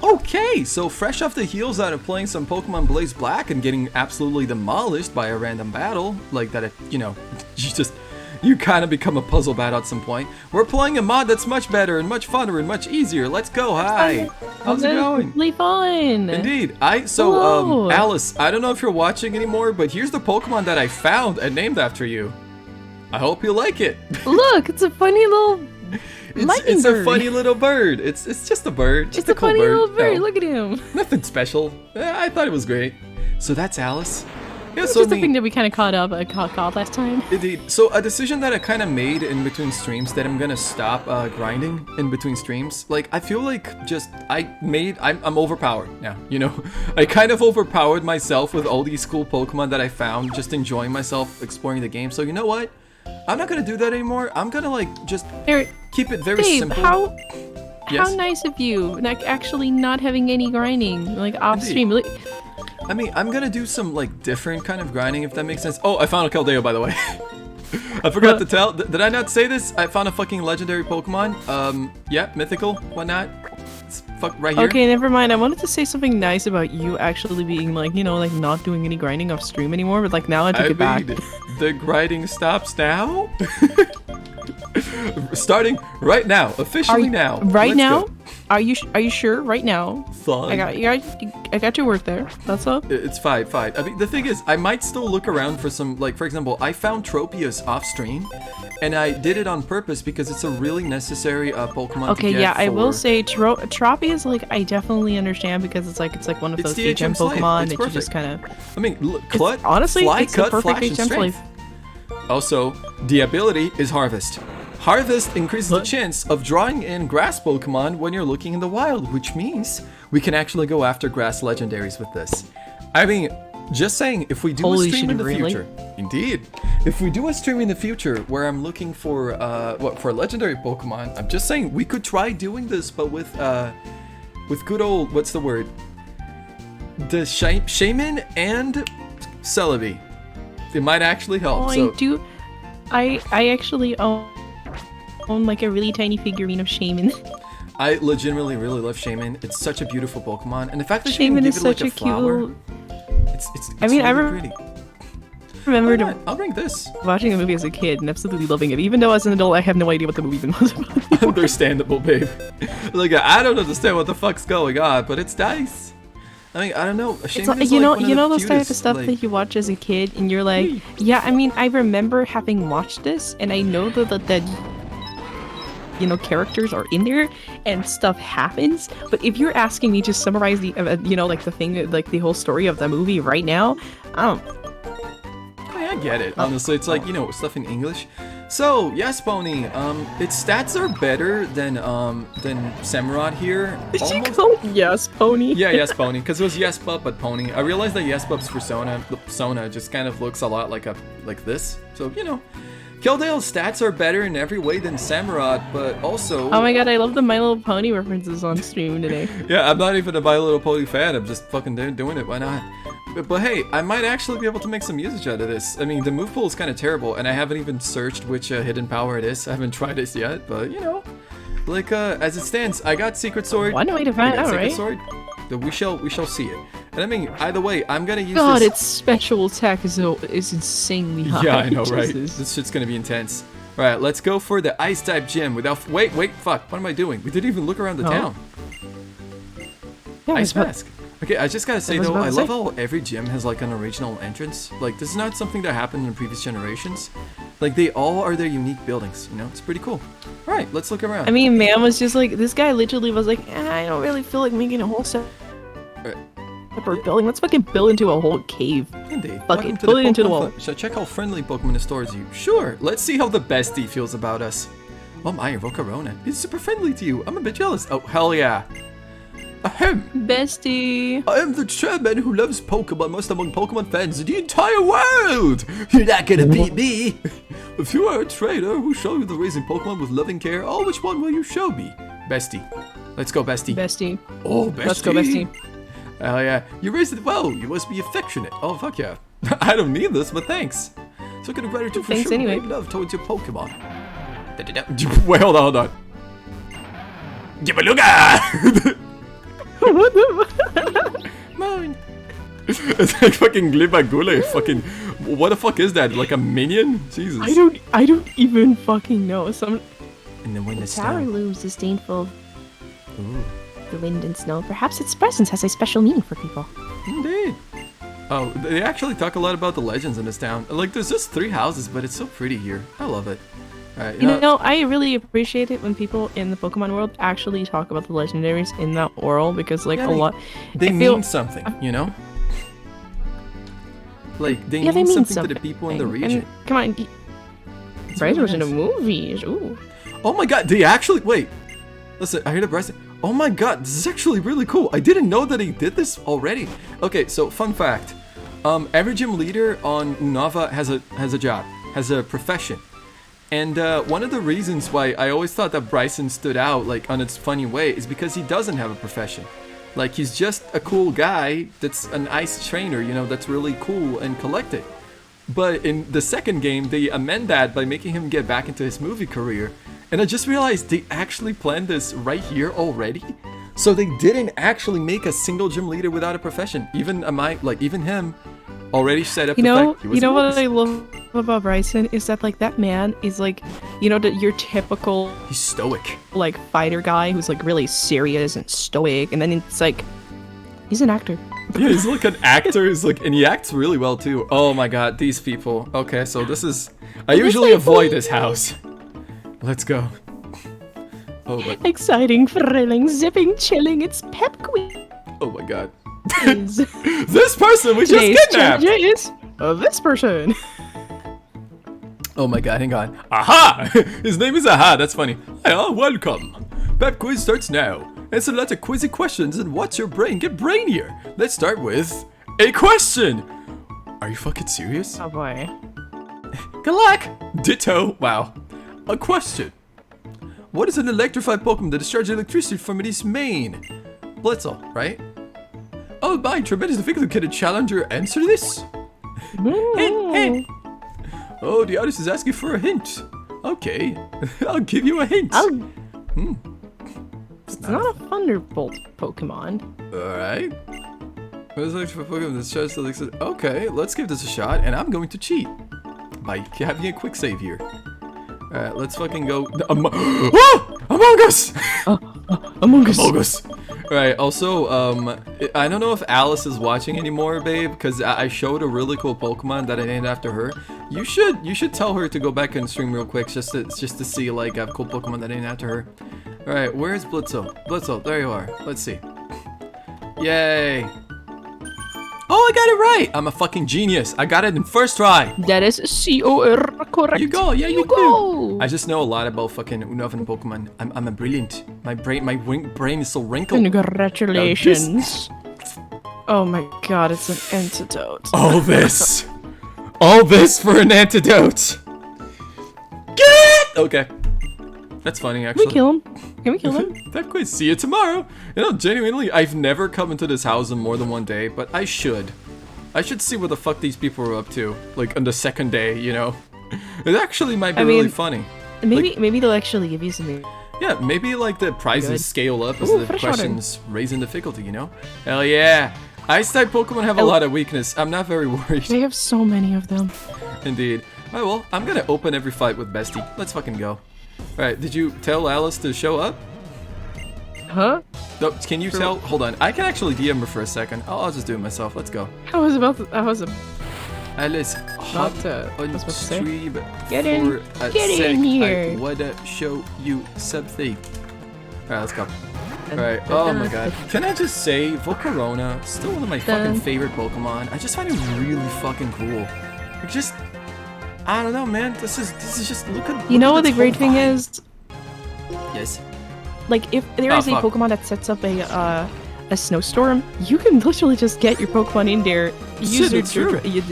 Okay, so fresh off the heels out of playing some Pokemon Blaze Black and getting absolutely demolished by a random battle, like that, you kind of become a puzzle bat at some point. We're playing a mod that's much better and much funner and much easier. Let's go. Hi. How's it going? Really fun. Indeed. Alice, I don't know if you're watching anymore, but here's the Pokemon that I found and named after you. I hope you like it. Look, it's a funny little It's a funny little bird. It's just a bird. Just it's a cool funny bird. little bird. No, Look at him. nothing special. I thought it was great. So that's Alice. Yeah, It's so just a thing that we kind of caught last time. Indeed. So a decision that I kind of made in between streams that I'm gonna stop grinding in between streams. Like I feel like I'm overpowered now. You know, I kind of overpowered myself with all these cool Pokemon that I found, just enjoying myself exploring the game. So you know what? I'm not gonna do that anymore. I'm gonna just keep it very simple. How nice of you, like actually not having any grinding, like off stream. I mean, I'm gonna do some different kind of grinding, if that makes sense. Oh, I found a Keldeo, by the way. I forgot to tell. Did I not say this? I found a fucking legendary Pokemon. Yeah, mythical, whatnot. It's right here. Okay, never mind. I wanted to say something nice about you actually being not doing any grinding off stream anymore, but now I take it back. The grinding stops now? Starting right now, officially now. Right Let's now? Go. Are you sure? Right now? Fine. I got your work there. That's all. It's fine. I mean, the thing is, I might still look around for some, for example, I found Tropius off stream, and I did it on purpose because it's a really necessary Pokemon. Okay, to get I will say Tropius, I definitely understand because it's one of those HM Pokemon that you just kind of. I mean, honestly, fly, it's cut, the perfect flash, HM play. Also, the ability is Harvest. Harvest increases the chance of drawing in grass Pokemon when you're looking in the wild, which means we can actually go after grass legendaries with this. I mean, just saying, if we do a stream in the future, indeed, if we do a stream in the future where I'm looking for for legendary Pokemon, I'm just saying we could try doing this, but with good old, what's the word? The Shaman and Celebi. It might actually help. Oh, I actually own a really tiny figurine of Shaman. I legitimately really love Shaman. It's such a beautiful Pokemon, and the fact that Shaman you is can give such it a flower, cute. it's really pretty. I'll bring this. Watching the movie as a kid and absolutely loving it. Even though as an adult, I have no idea what the movie even was about. Understandable, babe. I don't understand what the fuck's going on, but it's nice. I mean, I don't know. Shaman is you know those type of stuff that you watch as a kid, and you're like, yeah. I mean, I remember having watched this, and I know that characters are in there and stuff happens. But if you're asking me to summarize the the whole story of the movie right now, I get it. Honestly, it's stuff in English. So yes, Pony. Its stats are better than Samurott here. Did you call Yes Pony? Yeah, Yes Pony, because it was Yes but Pony. I realized that Yes Bub's persona just kind of looks a lot like this. So Keldeo's stats are better in every way than Samurott, but also... Oh my god, I love the My Little Pony references on stream today. Yeah, I'm not even a My Little Pony fan, I'm just fucking doing it, why not? But hey, I might actually be able to make some usage out of this. I mean, the move pool is kind of terrible, and I haven't even searched which hidden power it is. I haven't tried this yet, but as it stands, I got Secret Sword. One way to find out, right? Sword. We shall see it. And I mean, either way, I'm gonna use God, this... its special attack is insanely high. Yeah, I know, right? This shit's gonna be intense. Alright, let's go for the Ice-type gym without... Wait, fuck, what am I doing? We didn't even look around the town. Yeah, Ice Mask. Okay, I just gotta say though, I love how every gym has an original entrance. This is not something that happened in previous generations. They all are their unique buildings, it's pretty cool. Alright, let's look around. I mean, man was just this guy literally was I don't really feel like making a whole separate building. Let's fucking build into a whole cave. Indeed. Fuck it, build it into the wall. Should I check how friendly Pokemon is towards you? Sure, let's see how the bestie feels about us. Oh my, Volcarona. He's super friendly to you. I'm a bit jealous. Oh, hell yeah. Ahem. Bestie. I am the chairman who loves Pokemon most among Pokemon fans in the entire world. You're not gonna beat me. If you are a trainer who show you the raising Pokemon with loving care, which one will you show me? Bestie. Let's go, Bestie. Bestie. Oh, Bestie. Let's go, Bestie. Hell yeah. You raised it well. You must be affectionate. Oh, fuck yeah. I don't need this, but thanks. So good gratitude for showing anyway. love towards your Pokemon. Wait, hold on. Gibaluga! It's like fucking Glibagule. Fucking, what the fuck is that? Like a minion? Jesus. I don't even fucking know. Some And then when the Tower snow. looms disdainful Ooh, the wind and snow. Perhaps its presence has a special meaning for people. indeed. Oh, they actually talk a lot about the legends in this town. Like, there's just 3 houses, but it's so pretty here. I love it. Alright, You know, I really appreciate it when people in the Pokemon world actually talk about the legendaries in that world because, like, Yeah, a lot. they I feel- mean something, you know? Like, they Yeah, mean they mean something to the people in the And region. come on, It's Bryce really was in the nice. movies. Ooh. Oh my god, they actually wait. Listen, I heard a Bryce. Oh my god, this is actually really cool. I didn't know that he did this already. Okay, so fun fact. Every gym leader on Unova has a job, has a profession. And one of the reasons why I always thought that Bryson stood out like on its funny way is because he doesn't have a profession. Like he's just a cool guy that's an ice trainer, you know, that's really cool and collected. But in the second game, they amend that by making him get back into his movie career. And I just realized they actually planned this right here already. So they didn't actually make a single gym leader without a profession. Even even him already set up You the know, fact he was you know an what artist. I love about Bryson is that like that man is like, you know, your typical He's stoic. like fighter guy who's like really serious and stoic, and then it's like he's an actor. Yeah, he's like an actor. He's like, and he acts really well too. Oh my god, these people. Okay, so this is. I usually avoid this house. Let's go. Oh my. Exciting, thrilling, zipping, chilling. It's Pep Quiz. Oh my god. Today's This person we just kidnapped. is this person. Oh my god, hang on. Aha! His name is Aha, that's funny. Hi, welcome. Pep Quiz starts now. Answer lots of quizzy questions and watch your brain get brainier. Let's start with a question. Are you fucking serious? Oh boy. Galak! Ditto. Wow. A question. What is an electrified Pokemon that discharges electricity from its mane? Blitzel, right? Oh my, tremendous difficulty. Can a challenger answer this? Hint. Oh, the artist is asking for a hint. Okay, I'll give you a hint. It's not a Thunderbolt Pokemon. Alright. What is electrified Pokemon that discharges electricity? Okay, let's give this a shot, and I'm going to cheat by having a quick save here. Alright, let's fucking go. Oh! Among Us! Among Us. Among Us. Alright, also, I don't know if Alice is watching anymore, babe, because I showed a really cool Pokemon that I named after her. You should tell her to go back and stream real quick just to see like a cool Pokemon that I named after her. Alright, where's Blitzel? Blitzel, there you are. Let's see. Yay. Oh, I got it right! I'm a fucking genius. I got it in first try. That is C-O-R correct. You go, yeah, you go. do. I just know a lot about fucking Unovan Pokemon. I'm a brilliant. My brain is so wrinkled. Congratulations. Oh my god, it's an antidote. All this for an antidote. Get! Okay. That's funny, Can actually. we kill him? Can we kill him? That quiz. See you tomorrow. You know, genuinely, I've never come into this house in more than one day, but I should. I should see what the fuck these people are up to, like on the second day, you know. It actually might be really funny. Maybe they'll actually give you some. Yeah, maybe like the prizes Good. scale up as Ooh, the fresh water. questions raise in difficulty, you know? Hell yeah! Ice-type Pokemon have a lot of weakness. I'm not very worried. They have so many of them. Indeed. Alright, well, I'm gonna open every fight with Bestie. Let's fucking go. Alright, did you tell Alice to show up? Huh? No, can you tell? Hold on. I can actually DM her for a second. I'll just do it myself. Let's go. I was about to. Alice, hop on was about to say. stream Get in. for a Get in sec. here. I wanna show you something. Alright, let's go. Alright, oh my god. Can I just say, Volcarona, still one of my fucking favorite Pokemon. I just find it really fucking cool. Like, just, I don't know, man. This is just, look at You know what this the great whole thing vibe. is? Yes. Like, if there Oh, is a fuck. Pokemon that sets up a snowstorm, you can literally just get your Pokemon in there. Shit, Use it's true. your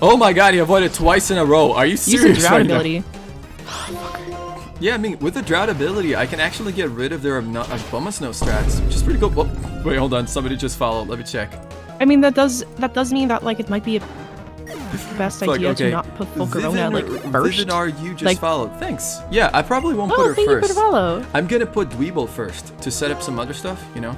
Oh my god, he avoided twice in a row. Are you use your serious drought right now? ability. Yeah, I mean, with the drought ability, I can actually get rid of their Abomasnow strats, which is pretty cool. Oh, wait, hold on. Somebody just followed. Let me check. I mean, that does mean that like it might be a best Fuck, idea okay. to not put Volcarona like first. Vivinar, you just Like- followed. Thanks. Yeah, I probably won't put Oh, her thank you for first. the follow. I'm gonna put Dweeble first to set up some other stuff, you know?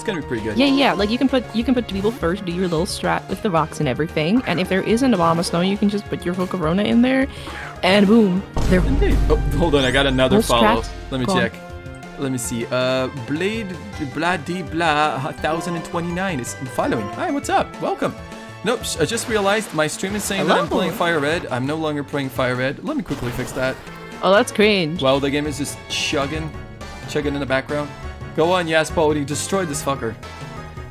It's gonna be pretty good. Yeah. Like you can put Dweeble first, do your little strat with the rocks and everything, and if there isn't a bomb of snow, you can just put your Volcarona in there, and boom, they're Indeed. Oh, hold on, I got another Little follow. strats. Let me Go on. check. Let me see. Blade blah de blah 1029 is following. Hi, what's up? Welcome. Nope, I just realized my stream is saying that I'm Hello. playing Fire Red. I'm no longer playing Fire Red. Let me quickly fix that. oh, that's cringe. Wow, the game is just chugging in the background. Go on, Yaspody, destroy this fucker.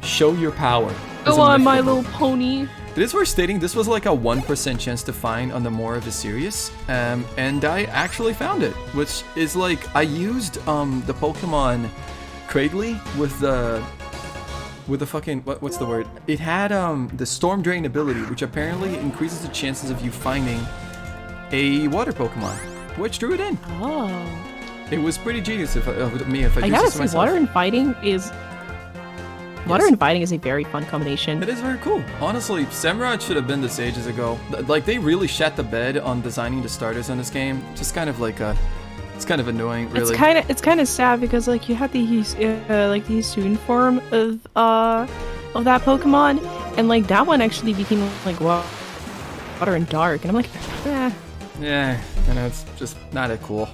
Show your power. Go on, My Little Pony. It is worth stating this was like a 1% chance to find on the more of a serious, and I actually found it, which is like I used the Pokemon Cradley with the fucking what's the word? It had the Storm Drain ability, which apparently increases the chances of you finding a water Pokemon, which drew it in. Oh. It was pretty genius of me if I I used gotta this say, myself. water and fighting is a very fun combination. It is very cool. Honestly, Samurott should have been this ages ago. Like, they really shat the bed on designing the starters in this game. Just kind of like it's kind of annoying, really. It's kind of sad because like you had these the student form of that Pokemon, and like that one actually became like water and dark, and I'm like, Yeah, I know, it's just not that cool.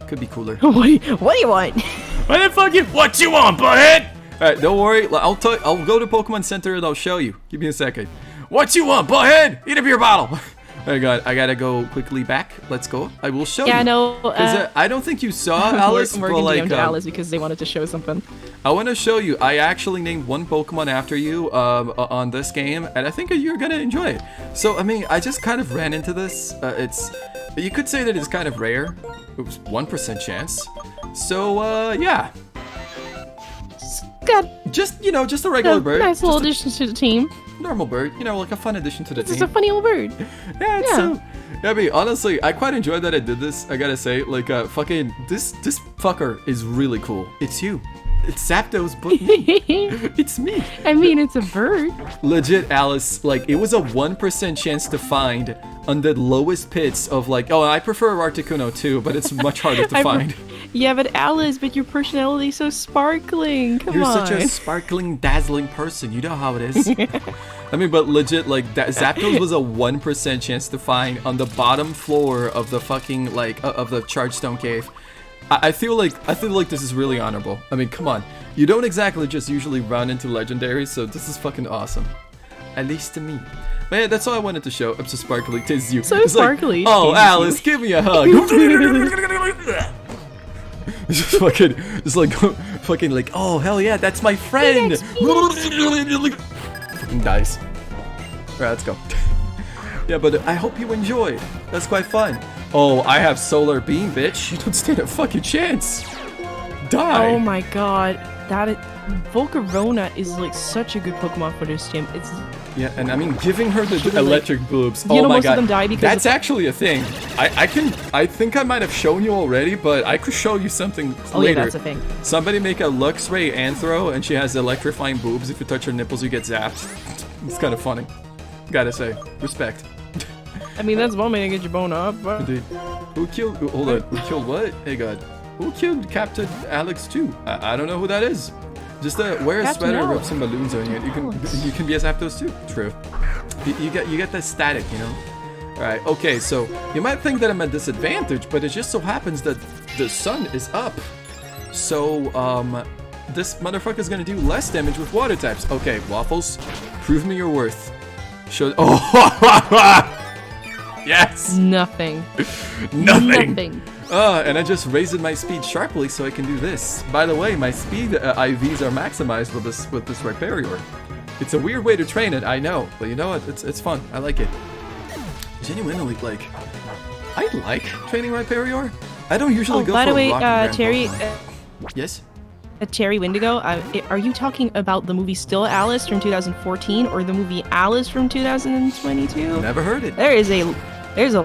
Could be cooler. what do you want? What you want, butthead? Alright, don't worry. I'll go to Pokemon Center and I'll show you. Give me a second. What you want, butthead? Eat a beer bottle. I gotta go quickly back. Let's go. I will show you. Yeah, no. 'Cause, I don't think you saw Alice, We're but gonna like, to Alice because they wanted to show something. I want to show you. I actually named one Pokemon after you on this game, and I think you're gonna enjoy it. So, I mean, I just kind of ran into this. You could say that it's kind of rare. It was 1% chance. So, yeah. Got Just a regular bird. nice little Just addition to the team. a normal bird. Like a fun addition to the This team. is a funny little bird. Yeah, it's Yeah. so. I mean, honestly, I quite enjoyed that I did this. I gotta say, like, fucking this fucker is really cool. It's you. It's Zapdos, but me. It's me. I mean, it's a bird. Legit, Alice. Like, it was a 1% chance to find on the lowest pits of like. Oh, I prefer Articuno too, but it's much harder to find. Yeah, but Alice, but your personality is so sparkling. Come You're on. such a sparkling, dazzling person. You know how it is. I mean, but legit, like that Zapdos was a 1% chance to find on the bottom floor of the fucking like of the Chargestone Cave. I feel like this is really honorable. I mean, come on. You don't exactly just usually run into legendaries, so this is fucking awesome. At least to me. But yeah, that's all I wanted to show. I'm so sparkly. Tis you. So It's sparkly. Like, oh, Tis Alice, give me a hug. Just fucking like, oh hell yeah, that's my friend. Fucking dies. Alright, let's go. Yeah, but I hope you enjoyed. That's quite fun. Oh, I have Solar Beam, bitch. You don't stand a fucking chance. Die. Oh my god, Volcarona is like such a good Pokemon for this gym. It's Yeah, and I mean, giving her the electric boobs. You Oh know, my most of god, them die because that's of- actually a thing. I think I might have shown you already, but I could show you something oh later. yeah, that's a thing. Somebody make a Luxray Anthro, and she has electrifying boobs. If you touch her nipples, you get zapped. It's kind of funny. Gotta say, respect. I mean, that's one way to get your bone up. But... Indeed. Who killed? Hold on. Who killed what? Hey God. Who killed Captain Alex too? I don't know who that is. Just wear a Captain sweater, rub Alex. some balloons on you. You can be a Zapdos too. True. You get that static, you know. All right. Okay. So you might think that I'm at disadvantage, but it just so happens that the sun is up. So this motherfucker's gonna do less damage with water types. Okay, Waffles, prove me your worth. Show. Oh. Yes. Nothing. Nothing. And I just raised my speed sharply so I can do this. By the way, my speed IVs are maximized with this Rhyperior. It's a weird way to train it, I know, but you know what? It's fun. I like it. Genuinely, like, I like training Rhyperior. I don't usually Oh, go by for the way, rock and grand Terry, Pokemon. Yes. Terry Windigo, are you talking about the movie Still Alice from 2014 or the movie Alice from 2022? Never heard it. There's a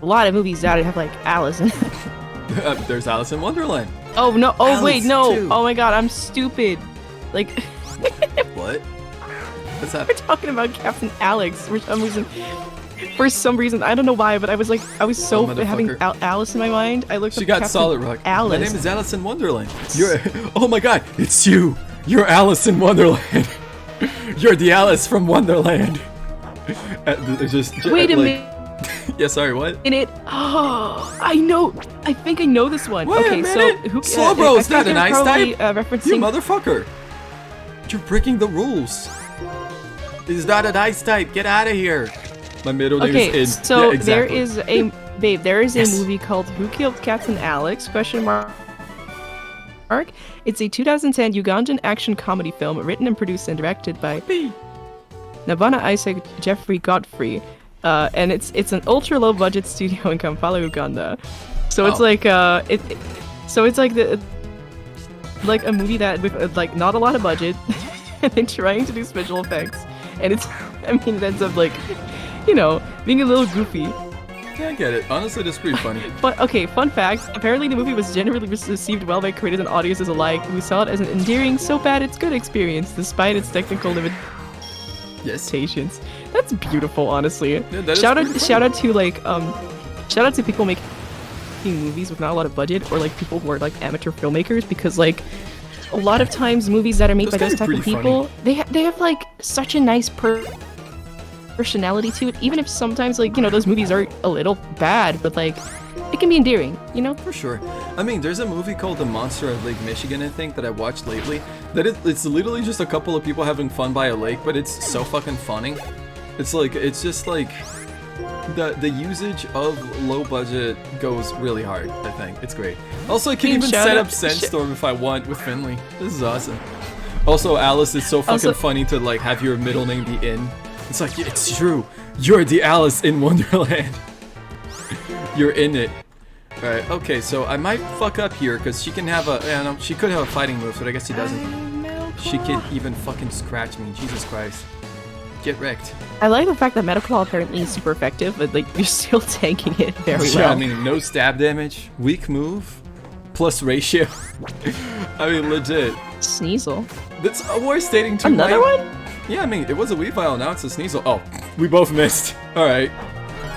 lot of movies that have like Alice in it. There's Alice in Wonderland. Oh no! Oh Alice wait, no! too. Oh my God, I'm stupid. Like What? What's that? we're talking about Captain Alex for some reason. For some reason, I don't know why, but I was so Oh, having motherfucker. Alice in my mind. I looked She up got Captain Solid Rock. Alice. My name is Alice in Wonderland. You're. Oh my God! It's you. You're Alice in Wonderland. You're the Alice from Wonderland. Wait a minute. Yeah, sorry, what? In it, oh, I know. I think I know this one. Wait okay, a minute. so Slow bro, I is that think an they're ice probably, type? referencing. You motherfucker. You're breaking the rules. Is that an ice type? Get out of here. My middle name Okay, is In. so Yeah, exactly. there is a babe. There is Yes. a movie called Who Killed Captain Alex? Question mark. It's a 2010 Ugandan action comedy film written and produced and directed by Nabana Isaac Jeffrey Godfrey, and it's an ultra low budget studio in Kampala, Uganda. So it's like it's like a movie that with like not a lot of budget, and then trying to do special effects, and it's I mean it ends up like being a little goofy. Yeah, I get it. Honestly, that's pretty funny. But okay, fun fact. Apparently the movie was generally received well by critics and audiences alike, who saw it as an endearing, so bad it's good experience, despite its technical Yes. limitations. That's beautiful, honestly. Yeah, that is shout pretty out shout out to people making movies with not a lot of budget, or like people who are like amateur filmmakers, because like a lot of times movies that are made Those by can those be type of pretty people, they have like such a nice personality to it, even if sometimes like those movies are a little bad, but like it can be endearing, For sure. I mean, there's a movie called The Monster of Lake Michigan, I think, that I watched lately. It's literally just a couple of people having fun by a lake, but it's so fucking funny. It's just like the usage of low budget goes really hard, I think. It's great. Also, I can even set up Sandstorm if I want with Finley. This is awesome. Also, Alice is so fucking funny to like have your middle name be In. It's like, it's true. You're the Alice in Wonderland. You're in it. Alright, okay, so I might fuck up here, because she can have she could have a fighting move, but I guess she doesn't. She can even fucking scratch me, Jesus Christ. Get wrecked. I like the fact that Metal Claw apparently is super effective, but like you're still tanking it very well. Yeah, I mean, no stab damage, weak move, plus ratio. I mean, legit. Sneasel. That's we're stating too Another late. one? Yeah, I mean, it was a Weavile, now it's a Sneasel. Oh, we both missed. Alright.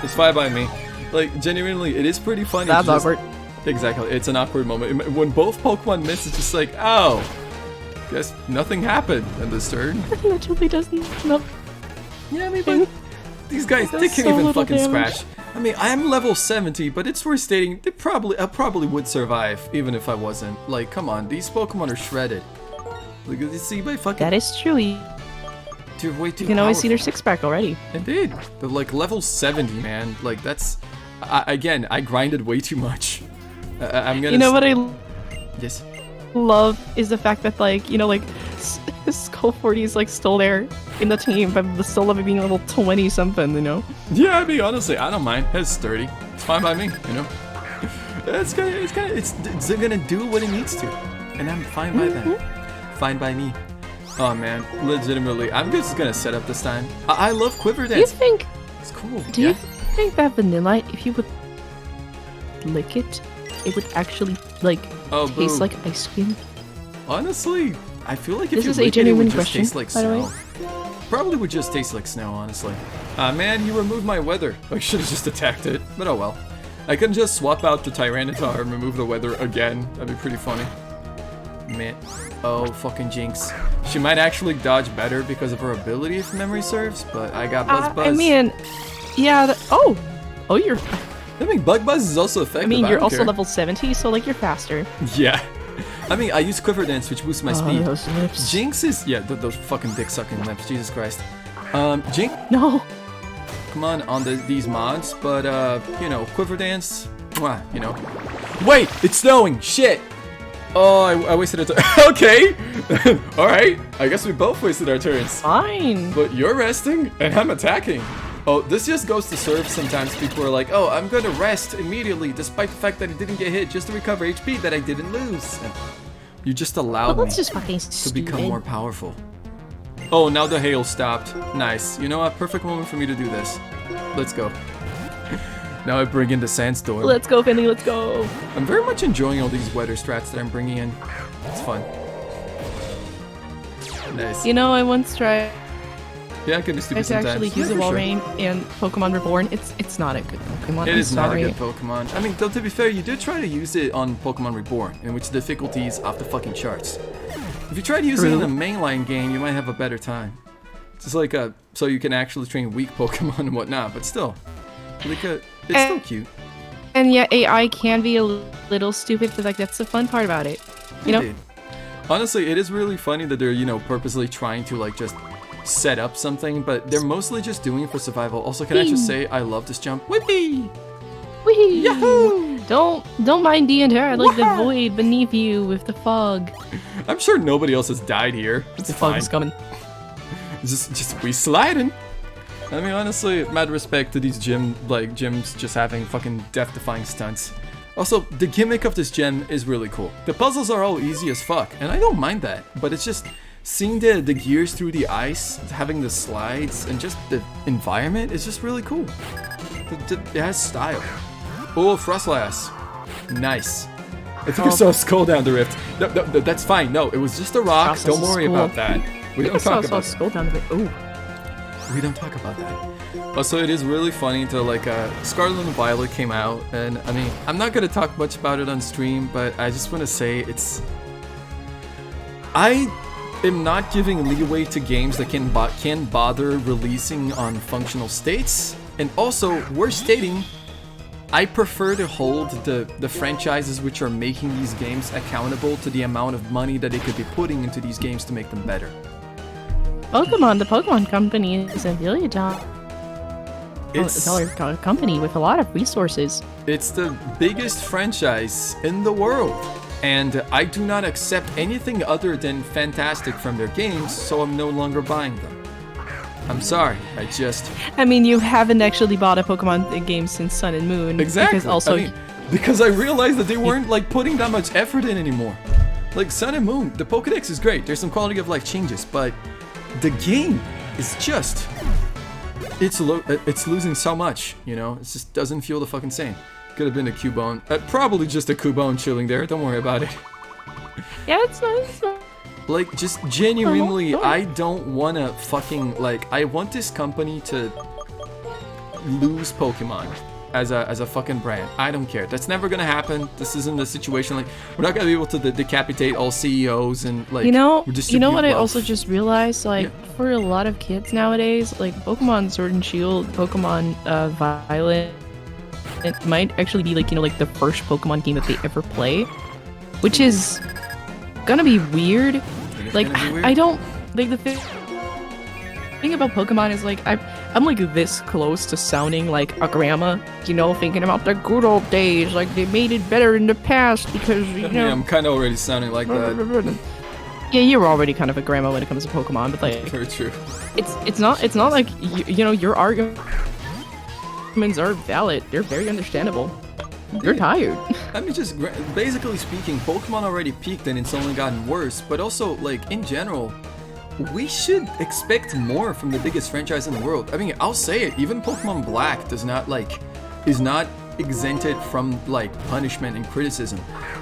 It's fine by me. Like, genuinely, it is pretty funny. That's awkward. Exactly, it's an awkward moment. When both Pokemon miss, it's just like, oh, guess nothing happened in this turn. Literally doesn't. Nope. Yeah, I mean, but these guys, they can't so even little fucking damage. scratch. I mean, I am level 70, but it's worth stating, I probably would survive, even if I wasn't. Like, come on, these Pokemon are shredded. Look at this, see my fucking... That is true. Dude, way too You can always see their powerful. six-pack already. Indeed. They're like level 70, man. Like, that's... again, I grinded way too much. I'm gonna... You know what I Yes. love is the fact that like Skull 40 is like still there in the team, but the still of it being level 20 something, Yeah, I mean, honestly, I don't mind. It's sturdy. It's fine by me, It's gonna do what it needs to. And I'm fine by that. Fine by me. Oh, man. Legitimately. I'm just gonna set up this time. I love Quiver Do you Dance. think It's cool. do you think that Vanilla, if you would lick it, it would actually like Oh, taste boo. like ice cream? Honestly, I feel like if This you is a lick it, it genuine would just question, taste like by the way. snow. Probably would just taste like snow, honestly. Man, you removed my weather. I should have just attacked it, but oh well. I can just swap out the Tyranitar and remove the weather again. That'd be pretty funny. Man. Oh, fucking Jinx. She might actually dodge better because of her ability, if memory serves, but I got Buzz Buzz. I mean, yeah. Oh, you're. I mean, Bug Buzz is also effective. I mean, you're don't also care. level 70, so like you're faster. Yeah. I mean, I use Quiver Dance, which boosts my speed. Those lips. Jinx is... Yeah, those fucking dick-sucking lips. Jesus Christ. Jinx... No. Come on these mods, but, Quiver Dance... Mwah, Wait! It's snowing! Shit! Oh, I wasted a turn. Okay! Alright. I guess we both wasted our turns. Fine. But you're resting, and I'm attacking. Oh, this just goes to serve sometimes. People are like, oh, I'm gonna rest immediately, despite the fact that I didn't get hit, just to recover HP that I didn't lose. And you just allowed Well, me that's just fucking to stupid. become more powerful. Oh, now the hail stopped. Nice. You know what? Perfect moment for me to do this. Let's go. Now I bring in the sandstorm. Let's go, Finley. Let's go. I'm very much enjoying all these weather strats that I'm bringing in. It's fun. Nice. I once tried Yeah, I can be stupid to sometimes. actually use Yeah, a for wall sure. rain in Pokemon Reborn. It's not a good Pokemon. It I'm is not a sorry. good Pokemon. I mean, though, to be fair, you did try to use it on Pokemon Reborn, in which the difficulty is off the fucking charts. If you tried using it in a True. mainline game, you might have a better time. Just like so you can actually train weak Pokemon and whatnot, but still, like it's still cute. And yeah, AI can be a little stupid, but like that's the fun part about it. You know? Indeed. Honestly, it is really funny that they're, purposely trying to like just set up something, but they're mostly just doing it for survival. Also, can I just say I love this jump? Whippy! Whee! Yahoo! Don't mind the entire like the void beneath you with the fog. I'm sure nobody else has died here. It's The fog fine. is coming. Just we sliding. I mean, honestly, mad respect to these gyms just having fucking death-defying stunts. Also, the gimmick of this gym is really cool. The puzzles are all easy as fuck, and I don't mind that. But it's just seeing the gears through the ice, having the slides, and just the environment is just really cool. It has style. Oh, Frostlass. Nice. I think I saw a skull down the rift. No, that's fine. No, it was just a rock. Frostlass Don't is worry cool. about that. We don't talk about that. Scroll down a bit. Oh. We don't talk about that. Also, it is really funny to like Scarlet and Violet came out, and I mean, I'm not gonna talk much about it on stream, but I just want to say I am not giving leeway to games that can bother releasing on functional states, and also we're stating I prefer to hold the franchises which are making these games accountable to the amount of money that they could be putting into these games to make them better. The Pokemon company is a billion-dollar company with a lot of resources. It's the biggest franchise in the world, and I do not accept anything other than fantastic from their games, so I'm no longer buying them. I'm sorry, I mean, you haven't actually bought a Pokemon game since Sun and Moon. Exactly. Because because I realized that they weren't like putting that much effort in anymore. Like Sun and Moon, the Pokedex is great. There's some quality of life changes, but the game is just it's losing so much, It just doesn't feel the fucking same. Could have been a Cubone. Probably just a Cubone chilling there. Don't worry about it. yeah, it's not. Like, just genuinely, I don't wanna fucking, like, I want this company to lose Pokemon as a fucking brand. I don't care. That's never gonna happen. This isn't the situation, like, we're not gonna be able to decapitate all CEOs and, like, redistribute what I wealth. also just realized, like, for a lot of kids nowadays, like, Pokemon Sword and Shield, Pokemon Violet, it might actually be, like, the first Pokemon game that they ever play, which is gonna be weird. Like, I don't like the thing about Pokemon is like I'm like this close to sounding like a grandma, thinking about the good old days, like they made it better in the past because Yeah, I'm kind of already sounding like that. Yeah, you're already kind of a grandma when it comes to Pokemon, but like Very true. it's not like your arguments are valid. They're very understandable. You're tired. I mean, just basically speaking, Pokemon already peaked and it's only gotten worse, but also, like, in general, we should expect more from the biggest franchise in the world. I mean, I'll say it, even Pokemon Black is not exempted from, like, punishment and criticism.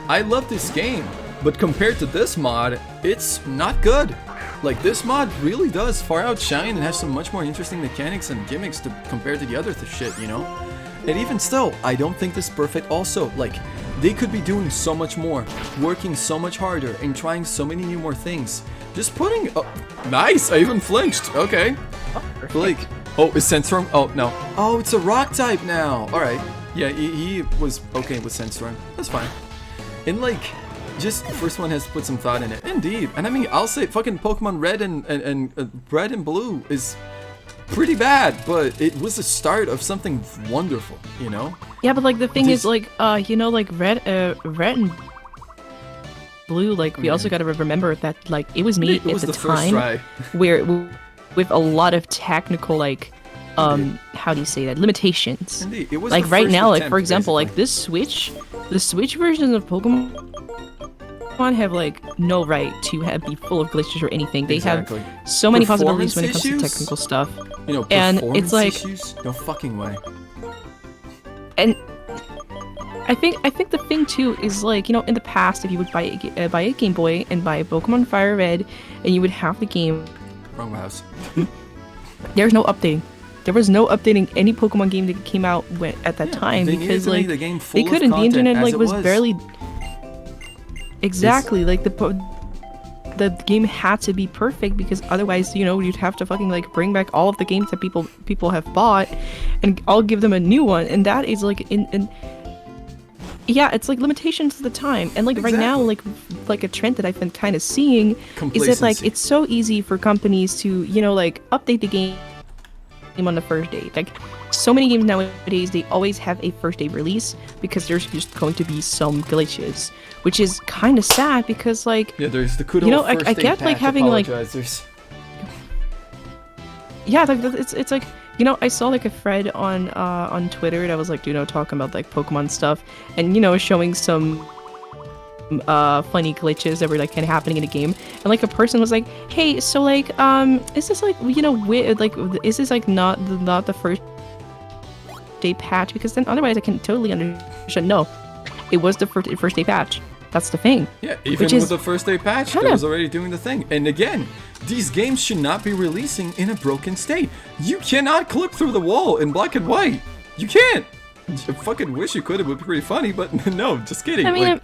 I love this game, but compared to this mod, it's not good. Like, this mod really does far outshine and has some much more interesting mechanics and gimmicks compared to the other shit, And even still, I don't think this is perfect also. Like, they could be doing so much more, working so much harder, and trying so many new more things. Just putting... Oh, nice! I even flinched. Okay. Like... Oh, is Sandstorm? Oh, no. Oh, it's a rock type now. Alright. Yeah, he was okay with Sandstorm. That's fine. And, like... Just the first one has put some thought in it. Indeed. And I mean, I'll say fucking Pokemon Red and Red and Blue is... pretty bad, but it was the start of something wonderful, Yeah, but like the thing is, like like red and blue, like we also gotta remember that like it was made It was at the first time try. where with a lot of technical how do you say that, limitations. Indeed, it was Like the right first now, like attempt, for example, like basically. the Switch versions of Pokemon have like no right to be full of glitches or anything. They Exactly. have so many possibilities when it comes Performance to issues? technical stuff. And it's like- issues? No fucking way. And I think the thing too is like, in the past, if you would buy a Game Boy and buy Pokemon Fire Red, and you would have the game, Wrong house. there's no updating. There was no updating any Pokemon game that came out at that time they needed because to make like the game full they of couldn't. The content internet as like it was barely. Exactly, like the game had to be perfect because otherwise, you'd have to fucking like bring back all of the games that people have bought, and I'll give them a new one, and that is like yeah, it's like limitations to the time, and like right now, like a trend that I've been kind of seeing is that like it's so easy for companies to like update the game on the first day. Like so many games nowadays, they always have a first day release because there's just going to be some glitches, which is kind of sad because like there's the kudo first I day get like patch having like apologizers. like it's like I saw like a thread on Twitter that was like talking about like Pokemon stuff and showing some funny glitches that were like kind of happening in the game, and like a person was like, hey, so like is this like is this like not the first day patch, because then otherwise I can totally understand. No, it was the first day patch. That's the thing. Yeah, even with the first day patch, it was already doing the thing. And again, these games should not be releasing in a broken state. You cannot clip through the wall in black and white. You can't. I fucking wish you could. It would be pretty funny, but no, just kidding. I mean, I'm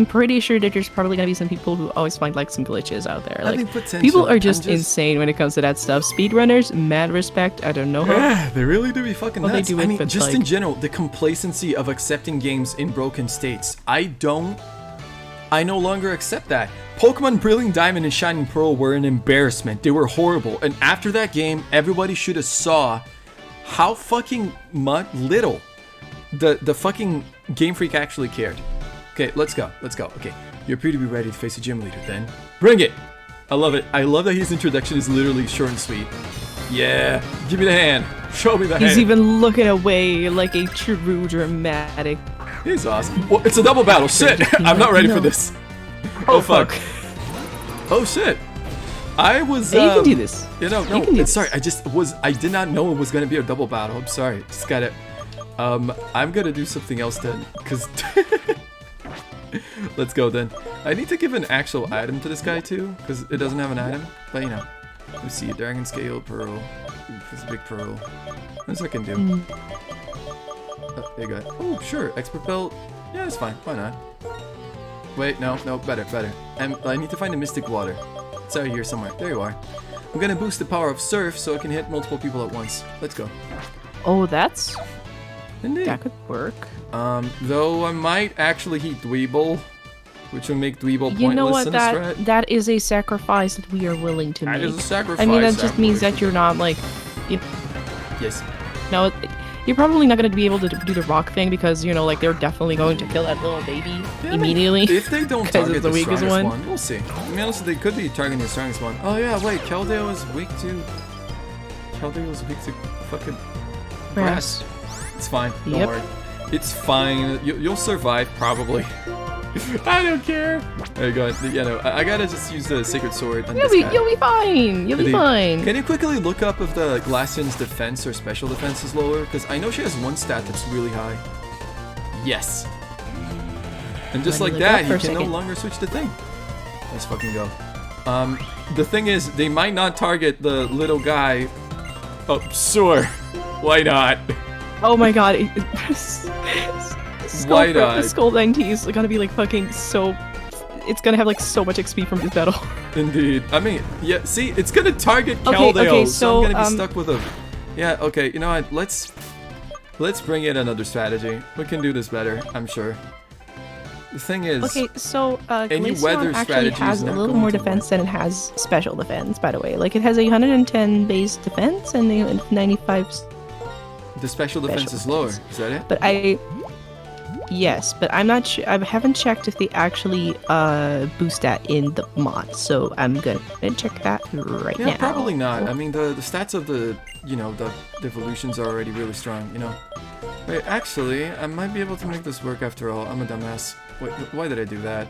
pretty sure that there's probably gonna be some people who always find like some glitches out there. Like people are just insane when it comes to that stuff. Speedrunners, mad respect. I don't know how. Yeah, they really do be fucking nuts. They do I mean, just in general, the complacency of accepting games in broken states. I no longer accept that. Pokemon Brilliant Diamond and Shining Pearl were an embarrassment. They were horrible. And after that game, everybody should have saw how fucking little the fucking Game Freak actually cared. Okay, let's go. Okay, you appear to be ready to face a gym leader then. Bring it! I love it. I love that his introduction is literally short and sweet. Yeah, give me the hand. Show me the hand. He's even looking away like a true dramatic. He's awesome. Well, it's a double battle. Shit! I'm not ready for this. Oh fuck. Oh shit. I was. Hey, you can do this. No. Sorry, I did not know it was gonna be a double battle. I'm sorry. Just gotta. I'm gonna do something else then, cause. Let's go then. I need to give an actual item to this guy too, because it doesn't have an item. But let's see, Dragon Scale Pearl. Oof, it's a big pearl. What's I can do? Oh, there you go. Oh, sure, Expert Belt. Yeah, it's fine. Why not? Wait, no, better. I need to find the Mystic Water. It's out here somewhere. There you are. I'm gonna boost the power of Surf so I can hit multiple people at once. Let's go. Oh, that's... Indeed. That could work. Though I might actually heat Dweeble, which would make Dweeble pointless in this strat. That is a sacrifice that we are willing to make. That is a sacrifice. I mean, that just means that you're not like... Yes. No, you're probably not going to be able to do the rock thing because, like, they're definitely going to kill that little baby immediately. If they don't target the weakest strongest one, we'll see. I mean, honestly, they could be targeting the strongest one. Oh yeah, wait, Keldale is weak to fucking grass. It's fine. Don't worry. It's fine. You'll survive, probably. I don't care. There you go. Yeah, no, I gotta just use the Sacred Sword. On you'll be fine. You'll be fine. Can you quickly look up if the Glaceon's defense or special defense is lower? Because I know she has one stat that's really high. Yes. And just like that, he can no longer switch the thing. Let's fucking go. The thing is, they might not target the little guy. Oh, sure. Why not? Oh my god. Why not? The Skull 90 is gonna be like fucking so... It's gonna have like so much XP from this battle. Indeed. I mean, yeah, see, it's gonna target Keldale, so I'm gonna be stuck with him. Yeah, okay, you know what, let's bring in another strategy. We can do this better, I'm sure. The thing is... Okay, so Glaceon actually has a little more defense than it has special defense, by the way. Like, it has a 110 base defense and a 95... The special defense is lower, is that it? But Yes, but I'm not sure. I haven't checked if they actually boost that in the mod, so I'm gonna check that right now. Yeah, probably not. I mean, the stats of the evolutions are already really strong, Wait, actually, I might be able to make this work after all. I'm a dumbass. Wait, why did I do that?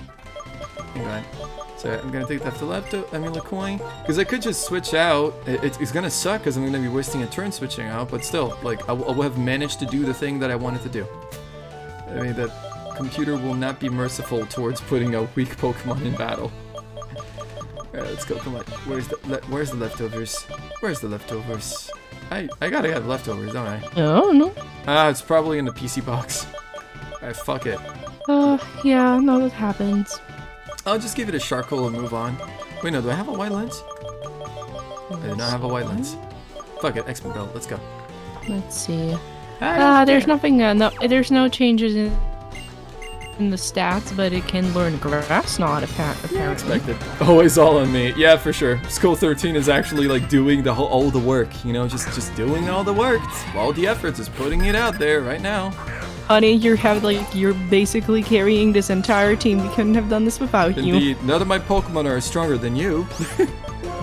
Hang on. So I'm gonna take the coin, because I could just switch out. It's gonna suck because I'm gonna be wasting a turn switching out, but still, like, I will have managed to do the thing that I wanted to do. I mean, the computer will not be merciful towards putting a weak Pokemon in battle. Alright, let's go. Come on. Where's the leftovers? Where's the leftovers? I gotta have leftovers, don't I? Oh, no. Ah, it's probably in the PC box. Alright, fuck it. Yeah, no, that happens. I'll just give it a charcoal and move on. Wait, no, do I have a white lens? I do not have a white lens. Fuck it, X-Men belt, let's go. Let's see. There's nothing, there's no changes in the stats, but it can learn grass knot apparently. Yeah, expected. Always all on me. Yeah, for sure. Skull 13 is actually like doing all the work, you know, just doing all the work. All the efforts is putting it out there right now. Honey, you're basically carrying this entire team. We couldn't have done this without you. Indeed, none of my Pokemon are stronger than you.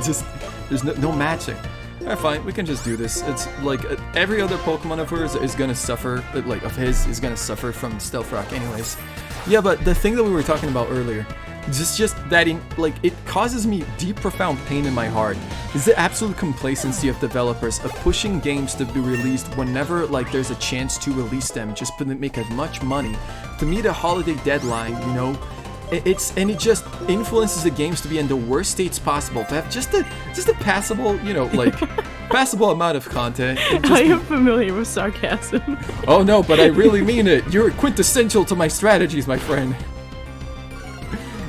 Just, there's no matching. Alright, fine, we can just do this. It's like every other Pokemon of hers is gonna suffer, like of his is gonna suffer from Stealth Rock anyways. Yeah, but the thing that we were talking about earlier, just that it causes me deep, profound pain in my heart, is the absolute complacency of developers of pushing games to be released whenever like there's a chance to release them, just to make as much money, to meet a holiday deadline, you know. It just influences the games to be in the worst states possible, to have just a passable, you know, like passable amount of content. I am familiar with sarcasm. Oh no, but I really mean it. You're quintessential to my strategies, my friend.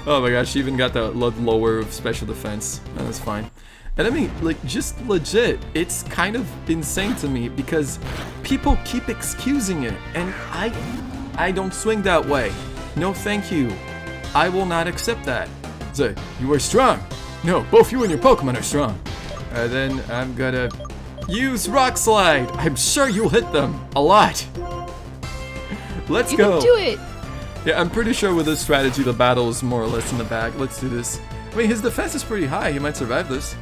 Oh my gosh, she even got the lower of special defense. No, that's fine. And I mean, like, just legit, it's kind of insane to me because people keep excusing it, and I don't swing that way. No, thank you. I will not accept that. So, you are strong. No, both you and your Pokemon are strong. Then I'm gonna use Rock Slide. I'm sure you'll hit them a lot. Let's go. You can do it. Yeah, I'm pretty sure with this strategy, the battle is more or less in the bag. Let's do this. I mean, his defense is pretty high. He might survive this.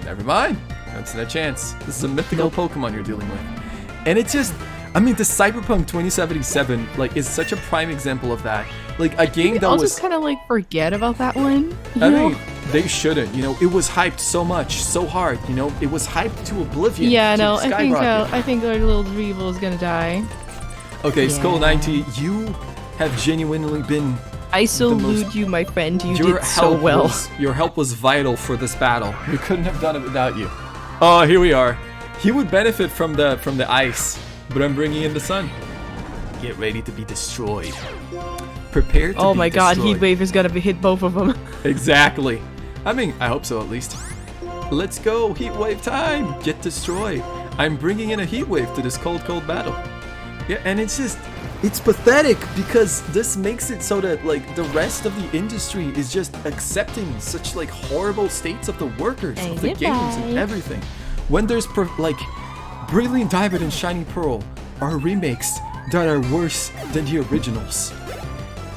Never mind. That's not a chance. This is a mythical Pokemon you're dealing with. And it's just, I mean, the Cyberpunk 2077, like, is such a prime example of that. Like, a game that I'll was... just kind of, like, forget about that one. I mean, they shouldn't, you know. It was hyped so much, so hard, you know. It was hyped to oblivion. Yeah, to no, skyrocket. I think our little Weevil is gonna die. Okay, Yeah. Skull 90, you have genuinely been... I salute you, my friend. You Your did so well. Your help was vital for this battle. We couldn't have done it without you. Oh, here we are. He would benefit from the ice, but I'm bringing in the sun. Get ready to be destroyed. Prepare to be Oh my god, destroyed. Heatwave is gonna hit both of them. Exactly. I mean, I hope so at least. Let's go, Heatwave time. Get destroyed. I'm bringing in a Heatwave to this cold battle. Yeah, and it's just... It's pathetic because this makes it so that like the rest of the industry is just accepting such like horrible states of the workers, of the games and everything. When there's like Brilliant Diamond and Shiny Pearl are remakes that are worse than the originals.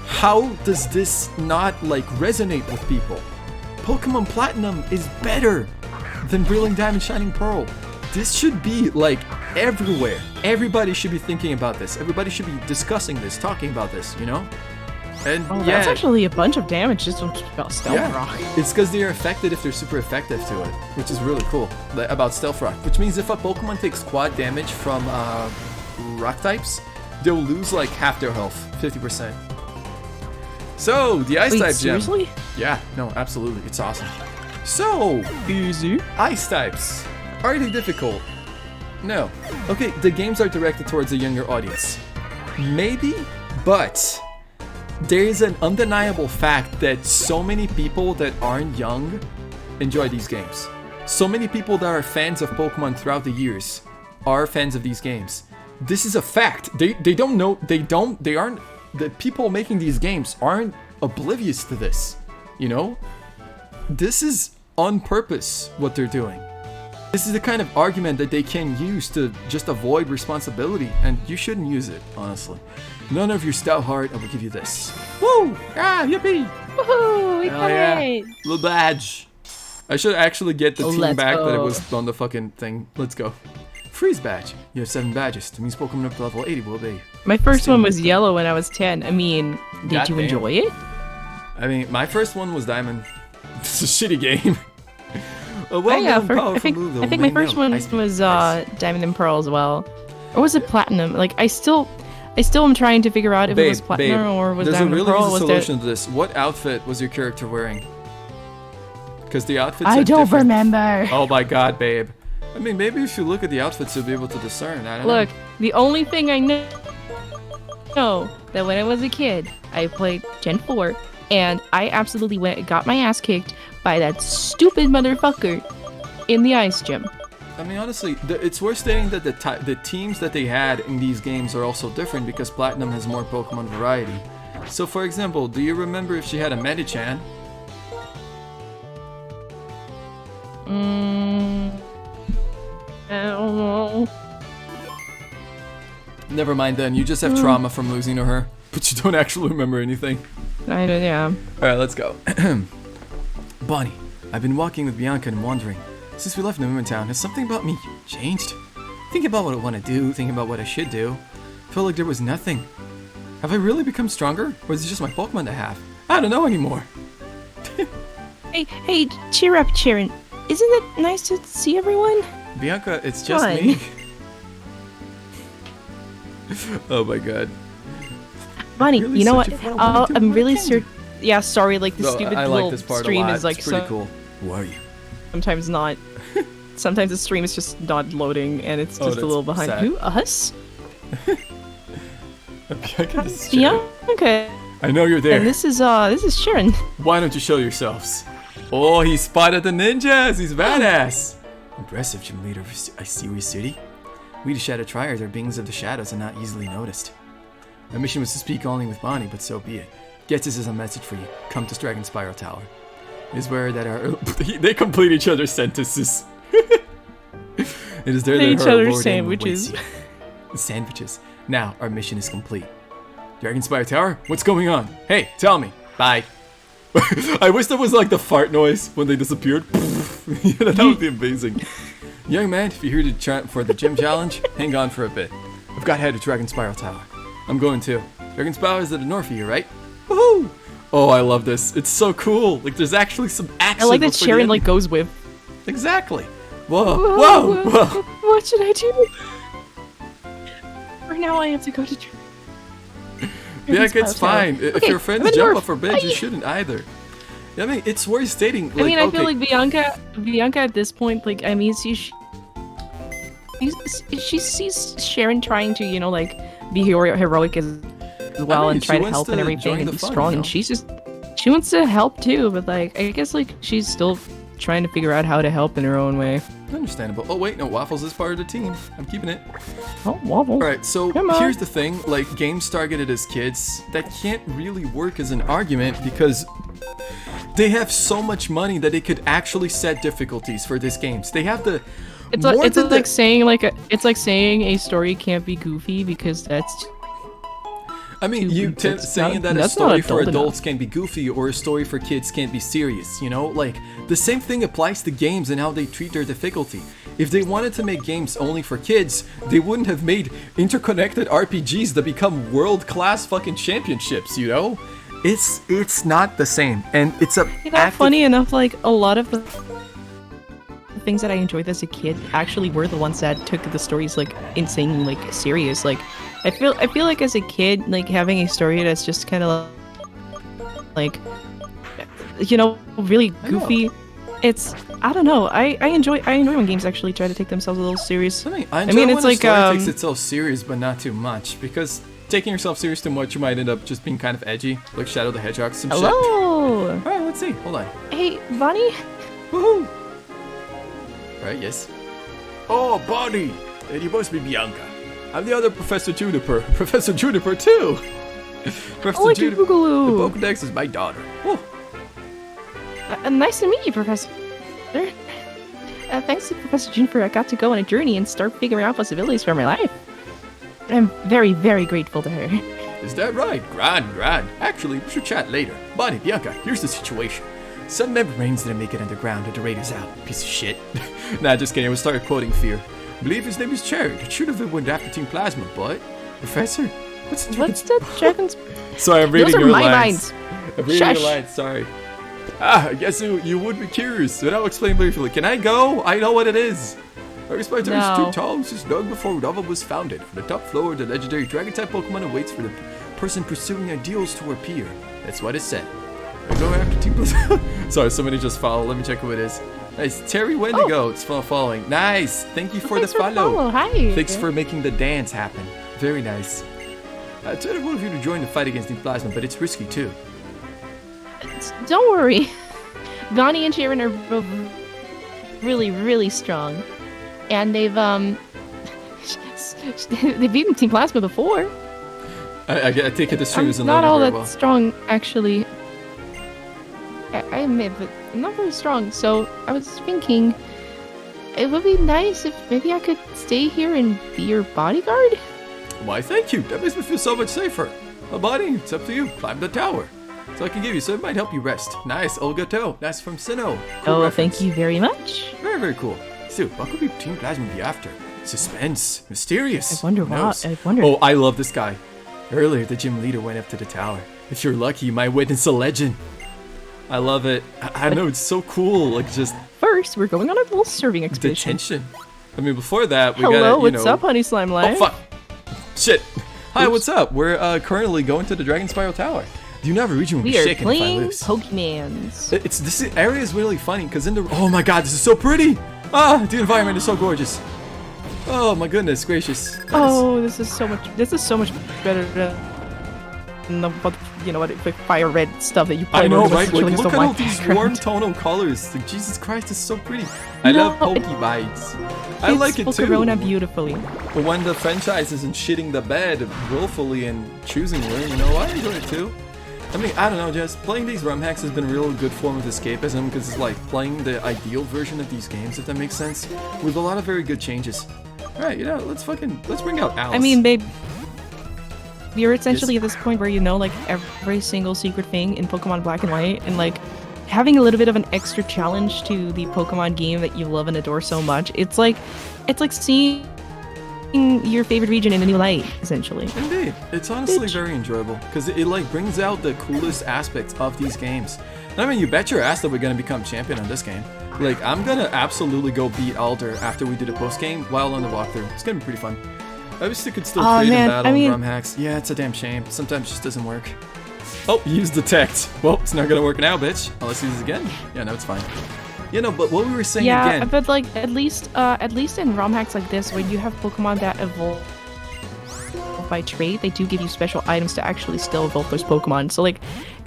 How does this not like resonate with people? Pokemon Platinum is better than Brilliant Diamond Shining Pearl. This should be like everywhere. Everybody should be thinking about this. Everybody should be discussing this, talking about this, you know? And Oh, yeah, that's actually a bunch of damage just about Stealth Rock. it's because they're affected if they're super effective to it, which is really cool about Stealth Rock. Which means if a Pokemon takes quad damage from rock types, they'll lose like half their health, 50%. So, the Ice Wait, type gem. seriously? Yeah, no, absolutely. It's awesome. So, Easy. Ice types. Are they difficult? No. Okay, the games are directed towards a younger audience. Maybe, but there is an undeniable fact that so many people that aren't young enjoy these games. So many people that are fans of Pokemon throughout the years are fans of these games. This is a fact. They don't know, they aren't, the people making these games aren't oblivious to this, you know? This is on purpose what they're doing. This is the kind of argument that they can use to just avoid responsibility, and you shouldn't use it, honestly. None of your stout heart, I will give you this. Woo! Ah, yippee! Woohoo! We Hell yeah. played! Little badge. I should actually get the team Let's back that it go. was on the fucking thing. Let's go. Freeze badge. You have 7 badges. That means Pokemon up to level 80 will be. My first one was yellow when I was 10. I mean, did you Goddamn. enjoy it? I mean, my first one was Diamond. It's a shitty game. A well-known, I powerful think move that I think will my first make one no ice was ice. Diamond and Pearl as well, or was it Platinum? Like I still am trying to figure out if it was Platinum or was there's Diamond a and really Pearl. easy Was solution to this. What outfit was your character wearing? Because the outfits I are don't different. remember. Oh my god, babe. I mean, maybe if you look at the outfits, you'll be able to discern. I don't Look, know. the only thing I know know that when I was a kid, I played Gen 4, and I absolutely got my ass kicked by that stupid motherfucker in the ice gym. I mean, honestly, it's worth stating that the teams that they had in these games are also different because Platinum has more Pokemon variety. So, for example, do you remember if she had a Medichan? I don't know. Never mind then, you just have trauma from losing to her, but you don't actually remember anything. I don't, yeah. Alright, let's go. Bonnie, I've been walking with Bianca and wondering, since we left Newman Town, has something about me changed? Thinking about what I want to do, thinking about what I should do. Felt like there was nothing. Have I really become stronger, or is it just my Pokemon to have? I don't know anymore. Hey, cheer up, Sharon. Isn't it nice to see everyone? Bianca, it's just Fun. me. Oh my god. Bonnie, Really you know what? such a fun one to do I'm what really I can do. yeah, sorry, like the No, stupid I little like this part stream a lot. is like it's pretty so cool. Who are you? Sometimes not. Sometimes the stream is just not loading, and it's just a that's little behind. sad. Who, us? Bianca, this is Sharon. Bianca. I know you're there. And this is Sharon. Why don't you show yourselves? Oh, he spotted the ninjas! He's badass! Impressive, gym leader of Isiri City. We, the Shadow Triers, are beings of the shadows and not easily noticed. My mission was to speak only with Bonnie, but so be it. Guess this is a message for you. Come to Dragon Spiral Tower. It is where that our... they complete each other's sentences. It is there that Each our other's Lord sandwiches. awaits you. Sandwiches. Now, our mission is complete. Dragon Spiral Tower? What's going on? Hey, tell me. Bye. I wish that was like the fart noise when they disappeared. Yeah, that would be amazing. Young man, if you're here to for the gym challenge, hang on for a bit. I've got to head to Dragon Spiral Tower. I'm going too. Dragon Spiral is to the north of you, right? Woohoo! Oh, I love this. It's so cool. Like, there's actually some action. I like that before the Sharon end. like goes with. Exactly. Whoa. What should I do? For now, I have to go to. Yeah, it's fine. If Okay, your friends I'm in jump North. off her bed, you Bye. shouldn't either. I mean, it's worth stating. Like, I mean, I okay, feel like Bianca at this point, like, I mean, she sees Sharon trying to, you know, like, be heroic as well mean, and she try to wants help to and join everything and the be fun, strong, you know? and she wants to help too, but like, I guess like she's still trying to figure out how to help in her own way. understandable. Oh wait, no, Waffles is part of the team. I'm keeping it. Oh, wobble. Alright, so Come on. here's the thing, like, games targeted as kids, that can't really work as an argument because they have so much money that they could actually set difficulties for these games. They have the... It's more like, than the- it's like saying a story can't be goofy because that's I mean, that's saying not- that a that's not story for adult adults can be goofy or a story for kids can't be serious, you know? Like, the same thing applies to games and how they treat their difficulty. If they wanted to make games only for kids, they wouldn't have made interconnected RPGs that become world-class fucking championships, you know? It's not the same, and it's a... You know, funny enough, like a lot of the things that I enjoyed as a kid actually were the ones that took the stories like insanely like serious. Like I feel like as a kid, like having a story that's just kind of like, you know, really goofy. It's, I don't know. I enjoy when games actually try to take themselves a little serious. I mean, I mean, enjoy it's when like, a story takes itself serious, but not too much, because taking yourself serious too much, you might end up just being kind of edgy, like Shadow the Hedgehog, some shit. Hello. Alright, let's see. Hold on. Hey, Bonnie. Woohoo! Right, yes. Oh, Bonnie! And you must be Bianca. I'm the other Professor Juniper. Professor Juniper, too! Professor like Juniper. The Boogaloo. Pokedex is my daughter. Oh, Nice to meet you, Professor. Thanks to Professor Juniper, I got to go on a journey and start figuring out possibilities for my life. I'm very, very grateful to her. is that right? Grand. Actually, we should chat later. Bonnie, Bianca, here's the situation. Some membranes didn't make it underground and the raiders out. Piece of shit. Nah, just kidding. I was started quoting Fear. I believe his name is Cherry. It should have been went after Team Plasma, but... Professor? What's What's the dragon's? Sorry, I'm reading Those are your my lines. lines. I'm reading Shush. your lines, sorry. I guess you would be curious, but I'll explain briefly. Can I go? I know what it is. Our spider No. is 2 tall, just long before Nova was founded. From the top floor, the legendary dragon-type Pokemon awaits for the person pursuing ideals to appear. That's what it said. I go after Team Plasma. Sorry, somebody just followed. Let me check who it is. Nice. Terry Wendigo. It's following. Nice. Thank you for Thanks the follow. Hi. Thanks for making the dance happen. Very nice. I totally would you to join the fight against Team Plasma, but it's risky too. Don't worry. Bonnie and Sharon are both really, really strong. And they've beaten Team Plasma before. I take it the stream isn't not all very that well. strong, actually. I admit, but I'm not very strong. So I was thinking, it would be nice if maybe I could stay here and be your bodyguard. Why, thank you. That makes me feel so much safer. Buddy, it's up to you. Climb the tower. So I can give you, so it might help you rest. Nice, Olgato. That's from Sinnoh. Cool reference. Thank you very much. Very, very cool. Still, what could be Team Plasma be after? Suspense. Mysterious. I wonder Who knows? what. I wonder. Oh, I love this guy. Earlier, the gym leader went up to the tower. If you're lucky, you might witness a legend. I love it. I know, it's so cool. Like, just First, we're going on a little serving the expedition. tension. I mean, before that, we Hello, gotta, you what's know... up, Honey Slime Life? Oh, fuck. Shit. Hi, Oops. what's up? We're currently going to the Dragon Spiral Tower. Do you know every region will be We are shaken if I playing lose? Pokemans. This area is really funny because in the... Oh my god, this is so pretty! Ah, the environment is so gorgeous. Oh my goodness gracious. That is- Oh, this is so much better than the what fire red stuff that you play. I know, with right? killing Like, us look the at all white these background. warm tonal colors. Like, Jesus Christ, it's so pretty. I No, love Pokebites. I Fits like it too. Pokerona beautifully. But when the franchise isn't shitting the bed willfully and choosingly, you know, I enjoy it too. I mean, I don't know, just playing these ROM hacks has been a real good form of escapism because it's like playing the ideal version of these games, if that makes sense, with a lot of very good changes. Alright, you know, let's bring out Alice. I mean, babe, you're essentially at this point where you know like every single secret thing in Pokemon Black and White, and like having a little bit of an extra challenge to the Pokemon game that you love and adore so much. It's like seeing your favorite region in a new light, essentially. Indeed, it's honestly Bitch. very enjoyable because it like brings out the coolest aspects of these games. And I mean, you bet your ass that we're gonna become champion on this game. Like, I'm gonna absolutely go beat Alder after we do the post game while on the walkthrough. It's gonna be pretty fun. I wish they could still Aw, trade man, and battle I mean- ROM hacks. Yeah, it's a damn shame. Sometimes it just doesn't work. Oh, use detect. Well, it's not gonna work now, bitch. Unless you use it again. Yeah, no, it's fine. You know, but what we were saying Yeah, again. but like at least in ROM hacks like this, when you have Pokemon that evolve by trait, they do give you special items to actually still evolve those Pokemon. So like,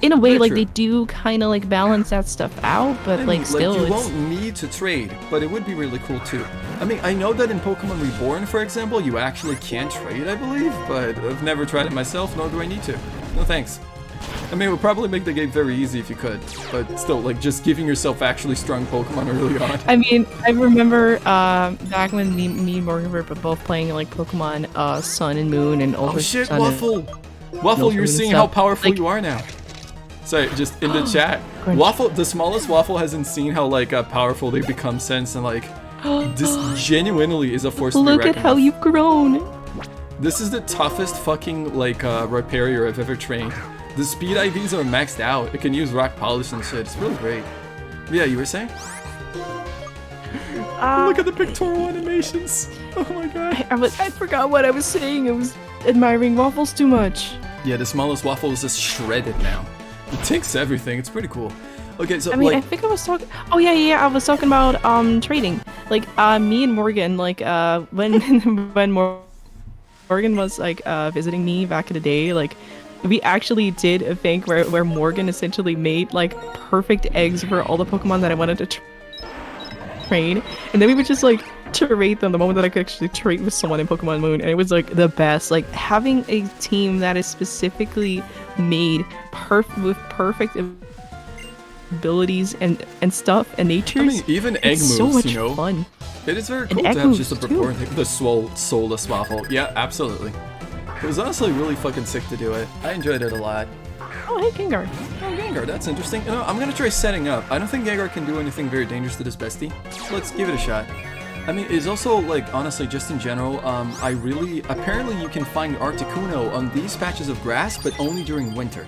in a way, Very like true. they do kind of like balance that stuff out, but I like mean, still, you it's won't need to trade, but it would be really cool too. I mean, I know that in Pokemon Reborn, for example, you actually can trade, I believe, but I've never tried it myself, nor do I need to. No thanks. I mean, it would probably make the game very easy if you could, but still, like, just giving yourself actually strong Pokemon early on. I mean, I remember back when me and Morgan were both playing like Pokemon Sun and Moon and Ultra Oh shit, Sun and- Waffle! Waffle, Ultra you're and seeing how stuff. powerful Like- you are now. Sorry, just in the chat. Crunch. Waffle, the smallest Waffle hasn't seen how, like, powerful they become since, and, like, this genuinely is a force to be Look at reckoned how with. you've grown. This is the toughest fucking, like, Rhyperior I've ever trained. The speed IVs are maxed out. It can use rock polish and shit. It's really great. Yeah, you were saying? Look at the pictorial animations. Oh my god. I forgot what I was saying. I was admiring Waffles too much. Yeah, the smallest Waffle is just shredded now. It takes everything. It's pretty cool. Okay, so I mean, I like, think I was talking. Oh yeah, I was talking about trading. Like me and Morgan, like when when Morgan was like visiting me back in the day, like we actually did a thing where Morgan essentially made like perfect eggs for all the Pokemon that I wanted to train, and then we would just like trade them the moment that I could actually trade with someone in Pokemon Moon, and it was like the best. Like having a team that is specifically made with perfect abilities and stuff and natures. I mean, even egg it's moves, so much you know? fun. It is very And cool to egg have just a moves, too. purported thing. The soulless Waffle. Yeah, absolutely. It was honestly really fucking sick to do it. I enjoyed it a lot. Oh, hey, Gengar. Oh, Gengar, that's interesting. You know, I'm gonna try setting up. I don't think Gengar can do anything very dangerous to this bestie. So let's give it a shot. I mean, it's also, like, honestly, just in general, apparently you can find Articuno on these patches of grass, but only during winter.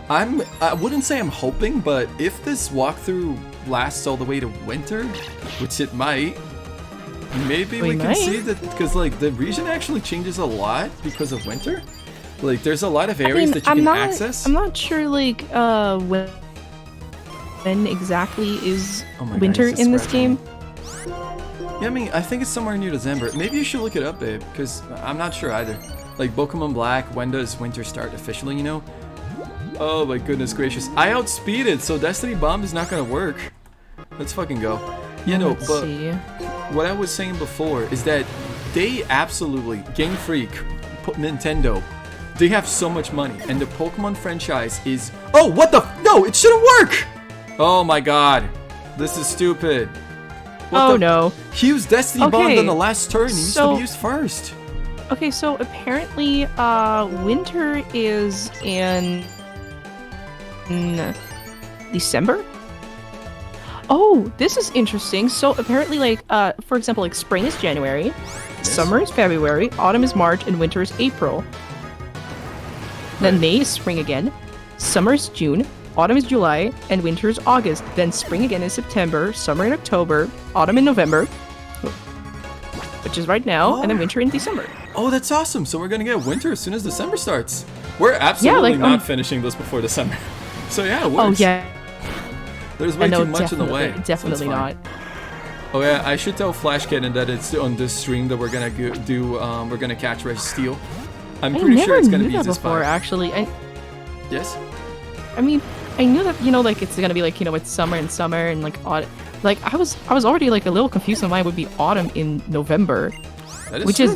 I wouldn't say I'm hoping, but if this walkthrough lasts all the way to winter, which it might, maybe we can might. see that, because, like, the region actually changes a lot because of winter. Like, there's a lot of areas that you can access. I'm not sure, like, when exactly is Oh my God, winter he's just in this scratching game. me. Yeah, I mean, I think it's somewhere near December. Maybe you should look it up, babe, because I'm not sure either. Like Pokemon Black, when does winter start officially, you know? Oh my goodness gracious. I outspeeded, so Destiny Bomb is not gonna work. Let's fucking go. You know, Let's but see. what I was saying before is that they absolutely, Game Freak, Nintendo, they have so much money, and the Pokemon franchise is... Oh, what the... No, it shouldn't work! Oh my god. This is stupid. What no. He used Destiny Bond Okay, on the last turn. He used to so- be used first. Okay, so apparently, winter is in December? Oh, this is interesting. So apparently, like, for example, like spring is January, summer is February, autumn is March, and winter is April. Then May is spring again, summer is June, autumn is July, and winter is August. Then spring again is September, summer in October, autumn in November, which is right now, and then winter in December. Oh, that's awesome. So we're gonna get winter as soon as December starts. We're absolutely like, not finishing this before December. So yeah, it works. Oh yeah, There's way no, too much in the way. so it's definitely fine. not. Oh yeah, I should tell Flash Cannon that it's on this stream that we're gonna we're gonna catch Registeel. I'm I pretty never sure it's gonna knew be that this before, actually. Yes? I mean, I knew that, you know, like it's gonna be like, you know, it's summer and like autumn. Like I was already like a little confused on why it would be autumn in November, That is which true. is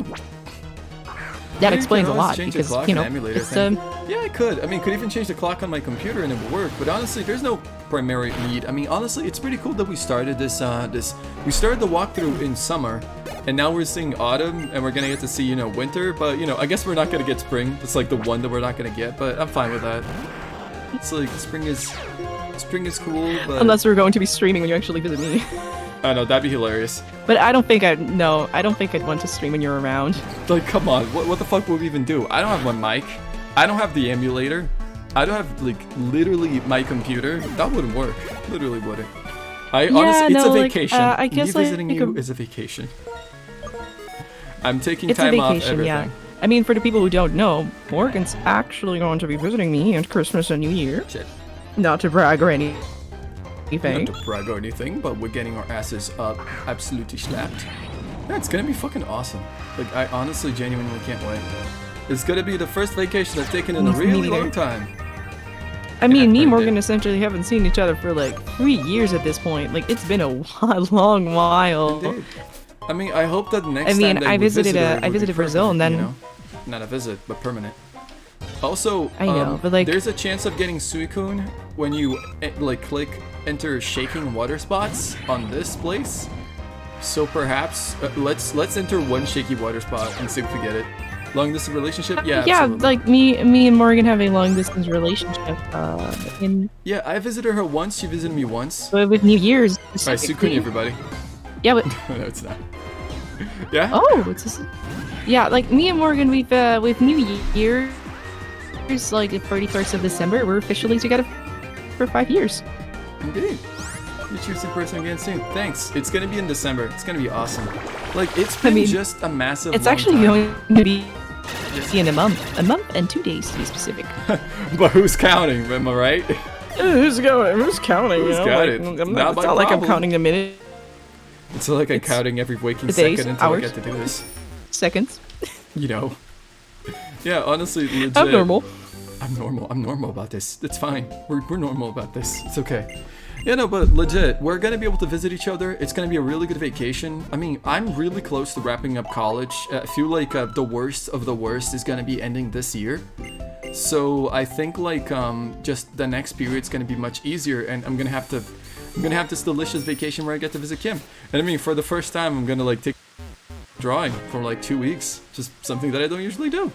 Yeah, that you explains can a always lot change the because clock you know and emulator it's thing. Yeah, I could. I mean, could even change the clock on my computer and it would work. But honestly, there's no primary need. I mean, honestly, it's pretty cool that we started we started the walkthrough in summer, and now we're seeing autumn, and we're gonna get to see, you know, winter. But you know, I guess we're not gonna get spring. It's like the one that we're not gonna get. But I'm fine with that. It's like spring is cool, but unless we're going to be streaming when you actually visit me. I know that'd be hilarious. But I don't think I'd want to stream when you're around. Like, come on, what the fuck would we even do? I don't have my mic. I don't have the emulator. I don't have, like, literally my computer. That wouldn't work. Literally wouldn't. Honestly, it's a vacation. I guess Me visiting like you is a vacation. I'm taking it's a time off vacation, everything. yeah. I mean, for the people who don't know, Morgan's actually going to be visiting me on Christmas and New Year. Shit. Not to brag or anything. Not to brag or anything, but we're getting our asses up, absolutely slapped. Yeah, it's gonna be fucking awesome. Like, I honestly, genuinely can't wait. It's gonna be the first vacation I've taken in a Me really neither. long time. I mean, me I and Morgan did. essentially haven't seen each other for like 3 years at this point. Like, it's been a long while. Indeed. I mean, I hope that next I mean, time that I we visited, visit her, I it would be visited Brazil and perfect, then- you know? Not a visit, but permanent. Also, I know, but, like- there's a chance of getting Suicune when you like click enter shaking water spots on this place. So perhaps let's enter one shaky water spot and see if we get it. Long distance relationship? Yeah, Yeah, absolutely. like me and Morgan have a long distance relationship. Yeah, I visited her once. She visited me once. With New Year's. Alright, specifically. Suicune, everybody. Yeah, but No, it's not. Yeah. oh, it's just, yeah, like me and Morgan, we've with New Year's, like the 31st of December, we're officially together for 5 years. Indeed. You choose the person again soon. Thanks. It's gonna be in December. It's gonna be awesome. Like, it's been mean, just a massive. It's long actually time. going to be in a month and 2 days to be specific. But who's counting? Am I right? Who's counting? Who's got it? Not Not my like I'm problem. counting the minutes, It's not like I'm It's counting every waking the days, second until hours. I get to do this. seconds. You know. Yeah, honestly, legit. I'm normal. I'm normal. I'm normal about this. It's fine. We're normal about this. It's okay. Yeah, no, but legit, we're gonna be able to visit each other. It's gonna be a really good vacation. I mean, I'm really close to wrapping up college. I feel like the worst of the worst is gonna be ending this year. So I think like just the next period's gonna be much easier, and I'm gonna have this delicious vacation where I get to visit Kim. And I mean, for the first time, I'm gonna like take drawing for like 2 weeks. Just something that I don't usually do.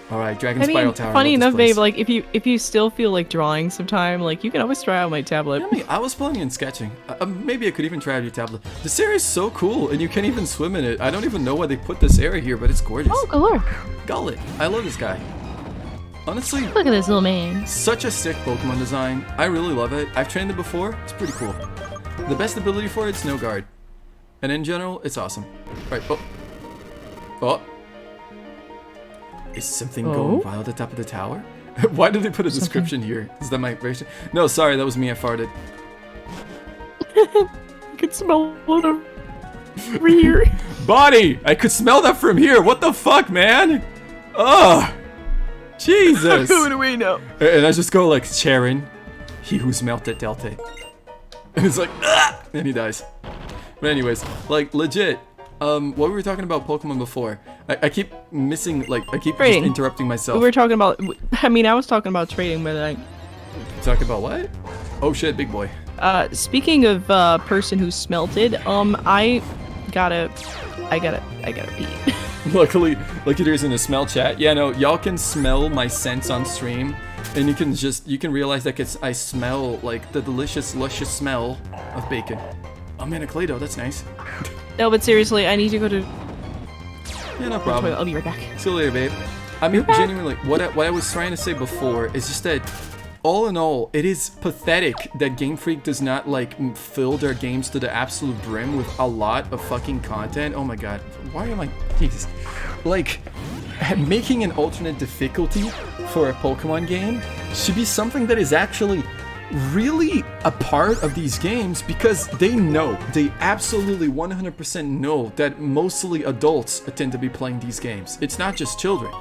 All right, Dragon I Spiral mean, Tower. funny I love enough, this babe, place. like if you still feel like drawing sometime, like you can always try out my tablet. I mean, I was planning on sketching. Maybe I could even try out your tablet. This area is so cool, and you can't even swim in it. I don't even know why they put this area here, but it's gorgeous. Oh, galore. Gullet. I love this guy. Honestly, Look at this little man. such a sick Pokemon design. I really love it. I've trained it before. It's pretty cool. The best ability for it's no guard. And in general, it's awesome. Right. Oh. Oh. Is something going wild at the top of the tower? Why did they put a description here? Is that my version? No, sorry, that was me. I farted. I can smell it over here. Bonnie! I could smell that from here. What the fuck, man? Oh, Jesus. Who do we know? And I just go like, Sharon, he who's melted Delta. And it's like, ah! And he dies. But anyways, like legit, what we were talking about Pokemon before, I keep missing, like, I keep just interrupting myself. We were talking about, I mean, I was talking about trading, but like... Talk about what? Oh shit, big boy. Speaking of, person who smelted, I gotta pee. Luckily there's in the smell chat. Yeah, no, y'all can smell my scents on stream, and you can realize that I smell like the delicious, luscious smell of bacon. Oh man, a Clay-Doh, that's nice. No, but seriously, I need to go to... Yeah, no problem. I'll be right back. See you later, babe. I mean, genuinely, what I was trying to say before is just that, all in all, it is pathetic that Game Freak does not, like, fill their games to the absolute brim with a lot of fucking content. Oh my god, why am I... Jesus. Like, making an alternate difficulty for a Pokemon game should be something that is actually really a part of these games, because they absolutely 100% know that mostly adults tend to be playing these games. It's not just children.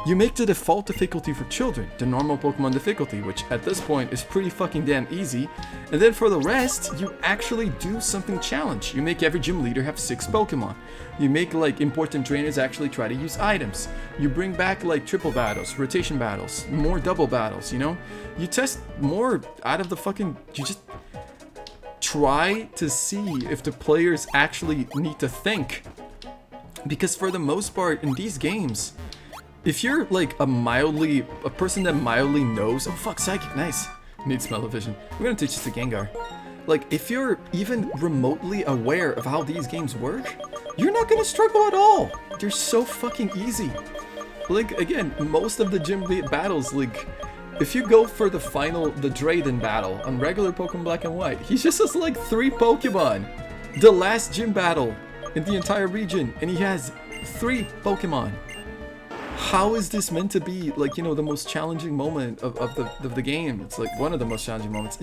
You make the default difficulty for children, the normal Pokemon difficulty, which at this point is pretty fucking damn easy, and then for the rest, you actually do something challenge. You make every gym leader have 6 Pokemon. You make, like, important trainers actually try to use items. You bring back, like, triple battles, rotation battles, more double battles, you know? You test more out of the fucking... You just try to see if the players actually need to think. Because for the most part, in these games... If you're like a person that mildly knows, oh fuck, psychic, nice. Need smell-o-vision. We're gonna teach this to Gengar. Like, if you're even remotely aware of how these games work, you're not gonna struggle at all. They're so fucking easy. Like, again, most of the gym battles, like, if you go for the Drayden battle on regular Pokemon Black and White, he just has like 3 Pokemon. The last gym battle in the entire region, and he has 3 Pokemon. How is this meant to be, like, you know, the most challenging moment of the game? It's like one of the most challenging moments.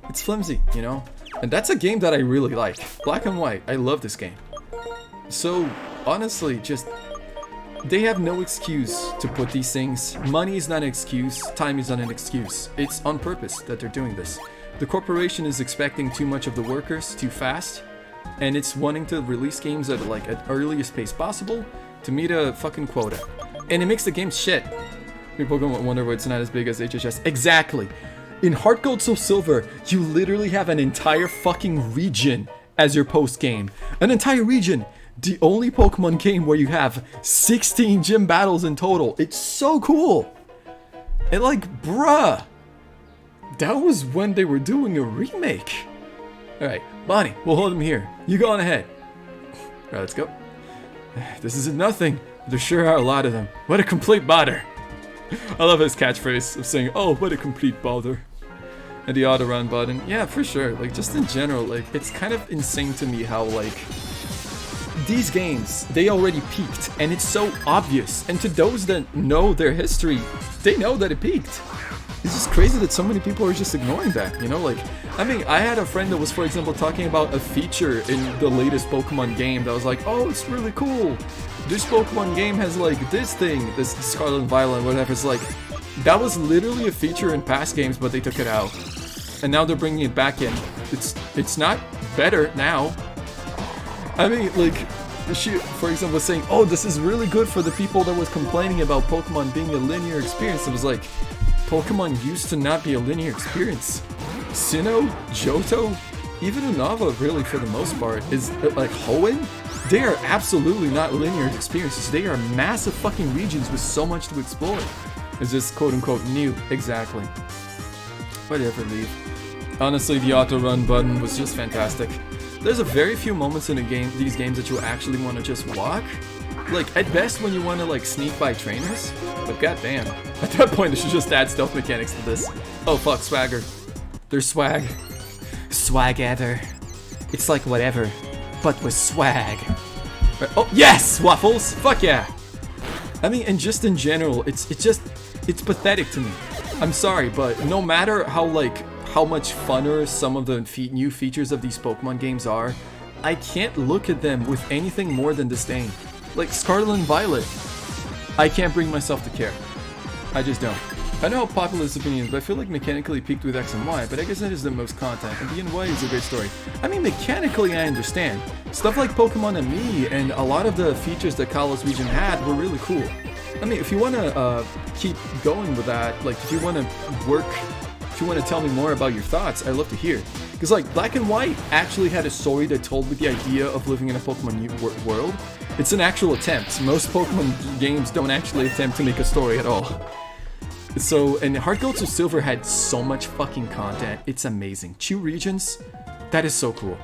It's flimsy, you know? And that's a game that I really like. Black and White, I love this game. So, honestly, they have no excuse to put these things. Money is not an excuse, time is not an excuse. It's on purpose that they're doing this. The corporation is expecting too much of the workers too fast, and it's wanting to release games at, like, at earliest pace possible to meet a fucking quota. And it makes the game shit. People wonder why it's not as big as HHS. Exactly. In Heart Gold Soul Silver, you literally have an entire fucking region as your post game. An entire region. The only Pokemon game where you have 16 gym battles in total. It's so cool. And like, bruh. That was when they were doing a remake. Alright, Bonnie, we'll hold him here. You go on ahead. Alright, let's go. This isn't nothing. There sure are a lot of them. What a complete bother. I love his catchphrase of saying, oh, what a complete bother. And the auto run button. Yeah, for sure. Like, just in general, like, it's kind of insane to me how, like, these games, they already peaked. And it's so obvious. And to those that know their history, they know that it peaked. It's just crazy that so many people are just ignoring that, you know? Like, I mean, I had a friend that was, for example, talking about a feature in the latest Pokemon game that was like, oh, it's really cool. This Pokemon game has, like, this thing, this Scarlet and Violet, whatever. It's like, that was literally a feature in past games, but they took it out. And now they're bringing it back in. It's not better now. I mean, like, she, for example, was saying, oh, this is really good for the people that was complaining about Pokemon being a linear experience. It was like, Pokemon used to not be a linear experience. Sinnoh, Johto, even Unova, really, for the most part, is, like, Hoenn, they are absolutely not linear experiences. They are massive fucking regions with so much to explore. It's just quote-unquote new. Exactly. Whatever, leave. Honestly, the auto-run button was just fantastic. There's a very few moments in these games that you actually want to just walk. Like, at best when you want to, like, sneak by trainers. But goddamn. At that point, they should just add stealth mechanics to this. Oh fuck, swagger. There's swag. Swag-ever. It's like whatever, but with swag. Right. Oh, yes! Waffles! Fuck yeah! I mean, and just in general, it's pathetic to me. I'm sorry, but no matter how much funner some of the new features of these Pokemon games are, I can't look at them with anything more than disdain. Like Scarlet and Violet. I can't bring myself to care. I just don't. I know how popular this opinion is, but I feel like mechanically peaked with X and Y, but I guess that is the most content, and B and Y is a great story. I mean, mechanically I understand. Stuff like Pokemon and Me, and a lot of the features that Kalos region had were really cool. I mean, if you want to keep going with that, like if you want to tell me more about your thoughts, I'd love to hear. Because like Black and White actually had a story that told with the idea of living in a Pokemon world. It's an actual attempt. Most Pokemon games don't actually attempt to make a story at all. So, and Heart Gold to Silver had so much fucking content. It's amazing. 2 regions, that is so cool.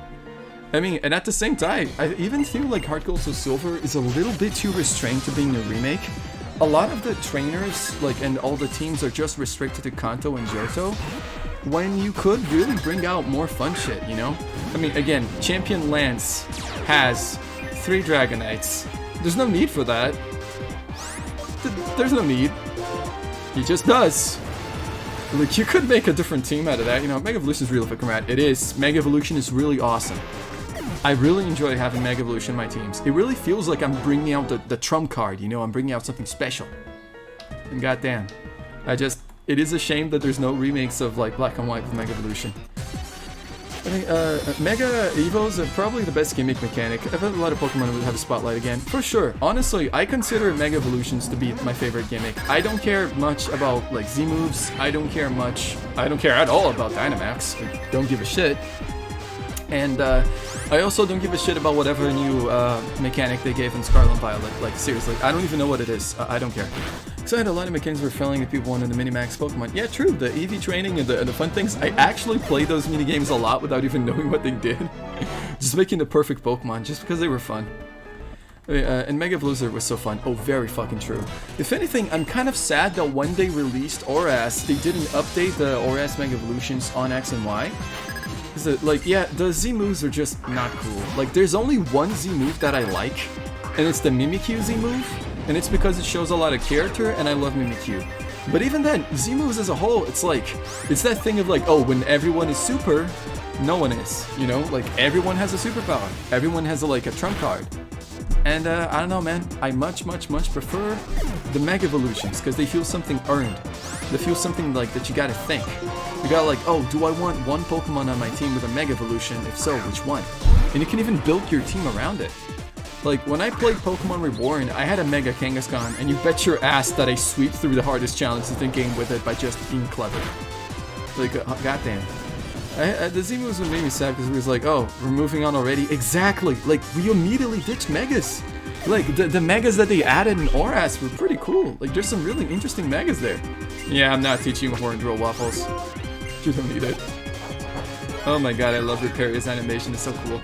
I mean, and at the same time, I even feel like Heart Gold to Silver is a little bit too restrained to being a remake. A lot of the trainers, like, and all the teams are just restricted to Kanto and Johto, when you could really bring out more fun shit, you know? I mean, again, Champion Lance has 3 Dragonites. There's no need for that. There's no need. He just does. Like, you could make a different team out of that. You know, Mega Evolution is really fucking rad. It is. Mega Evolution is really awesome. I really enjoy having Mega Evolution in my teams. It really feels like I'm bringing out the trump card, you know? I'm bringing out something special. And goddamn. It is a shame that there's no remakes of, like, Black and White with Mega Evolution. I think Mega Evos are probably the best gimmick mechanic. I've had a lot of Pokemon that would have a spotlight again. For sure. Honestly, I consider Mega Evolutions to be my favorite gimmick. I don't care much about like Z moves. I don't care at all about Dynamax. I don't give a shit. And I also don't give a shit about whatever new mechanic they gave in Scarlet and Violet. Like, seriously, I don't even know what it is. I don't care. So I had a lot of mechanics were failing that people wanted the Minimax Pokemon. Yeah, true, the EV training and the fun things. I actually played those minigames a lot without even knowing what they did. Just making the perfect Pokemon, just because they were fun. And Mega Blizzard was so fun. Oh, very fucking true. If anything, I'm kind of sad that when they released ORAS, they didn't update the ORAS Mega Evolutions on X and Y. Like, yeah, the Z moves are just not cool. Like, there's only one Z move that I like, and it's the Mimikyu Z move, and it's because it shows a lot of character, and I love Mimikyu. But even then, Z moves as a whole, it's like, it's that thing of like, oh, when everyone is super, no one is, you know? Like, everyone has a superpower. Everyone has like a trump card. And I don't know, man, I much prefer the Mega Evolutions, because they feel something earned. They feel something like that you gotta think. You gotta like, oh, do I want one Pokemon on my team with a Mega Evolution? If so, which one? And you can even build your team around it. Like, when I played Pokemon Reborn, I had a Mega Kangaskhan, and you bet your ass that I swept through the hardest challenges in the game with it by just being clever. Like, goddamn. The Z moves would make me sad because it was like, oh, we're moving on already. Exactly! Like, we immediately ditched Megas! Like, the Megas that they added in ORAS were pretty cool. Like, there's some really interesting Megas there. Yeah, I'm not teaching you Horn Drill Waffles. You don't need it. Oh my god, I love Riparia's animation, it's so cool.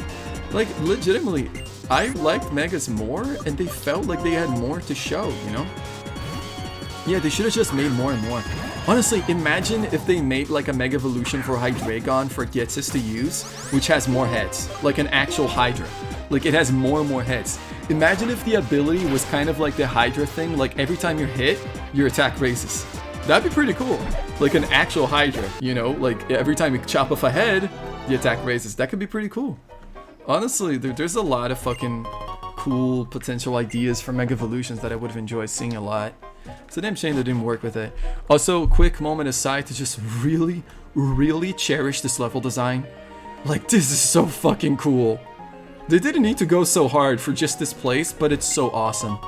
Like, legitimately, I liked Megas more, and they felt like they had more to show, you know? Yeah, they should have just made more and more. Honestly, imagine if they made like a Mega Evolution for Hydreigon for Ghetsis to use, which has more heads. Like an actual Hydra. Like, it has more and more heads. Imagine if the ability was kind of like the Hydra thing, like every time you're hit, your attack raises. That'd be pretty cool. Like an actual Hydra, you know? Like, every time you chop off a head, the attack raises. That could be pretty cool. Honestly, there's a lot of fucking cool potential ideas for Mega Evolutions that I would have enjoyed seeing a lot. It's a damn shame they didn't work with it. Also, quick moment aside to just really cherish this level design. Like, this is so fucking cool. They didn't need to go so hard for just this place, but it's so awesome.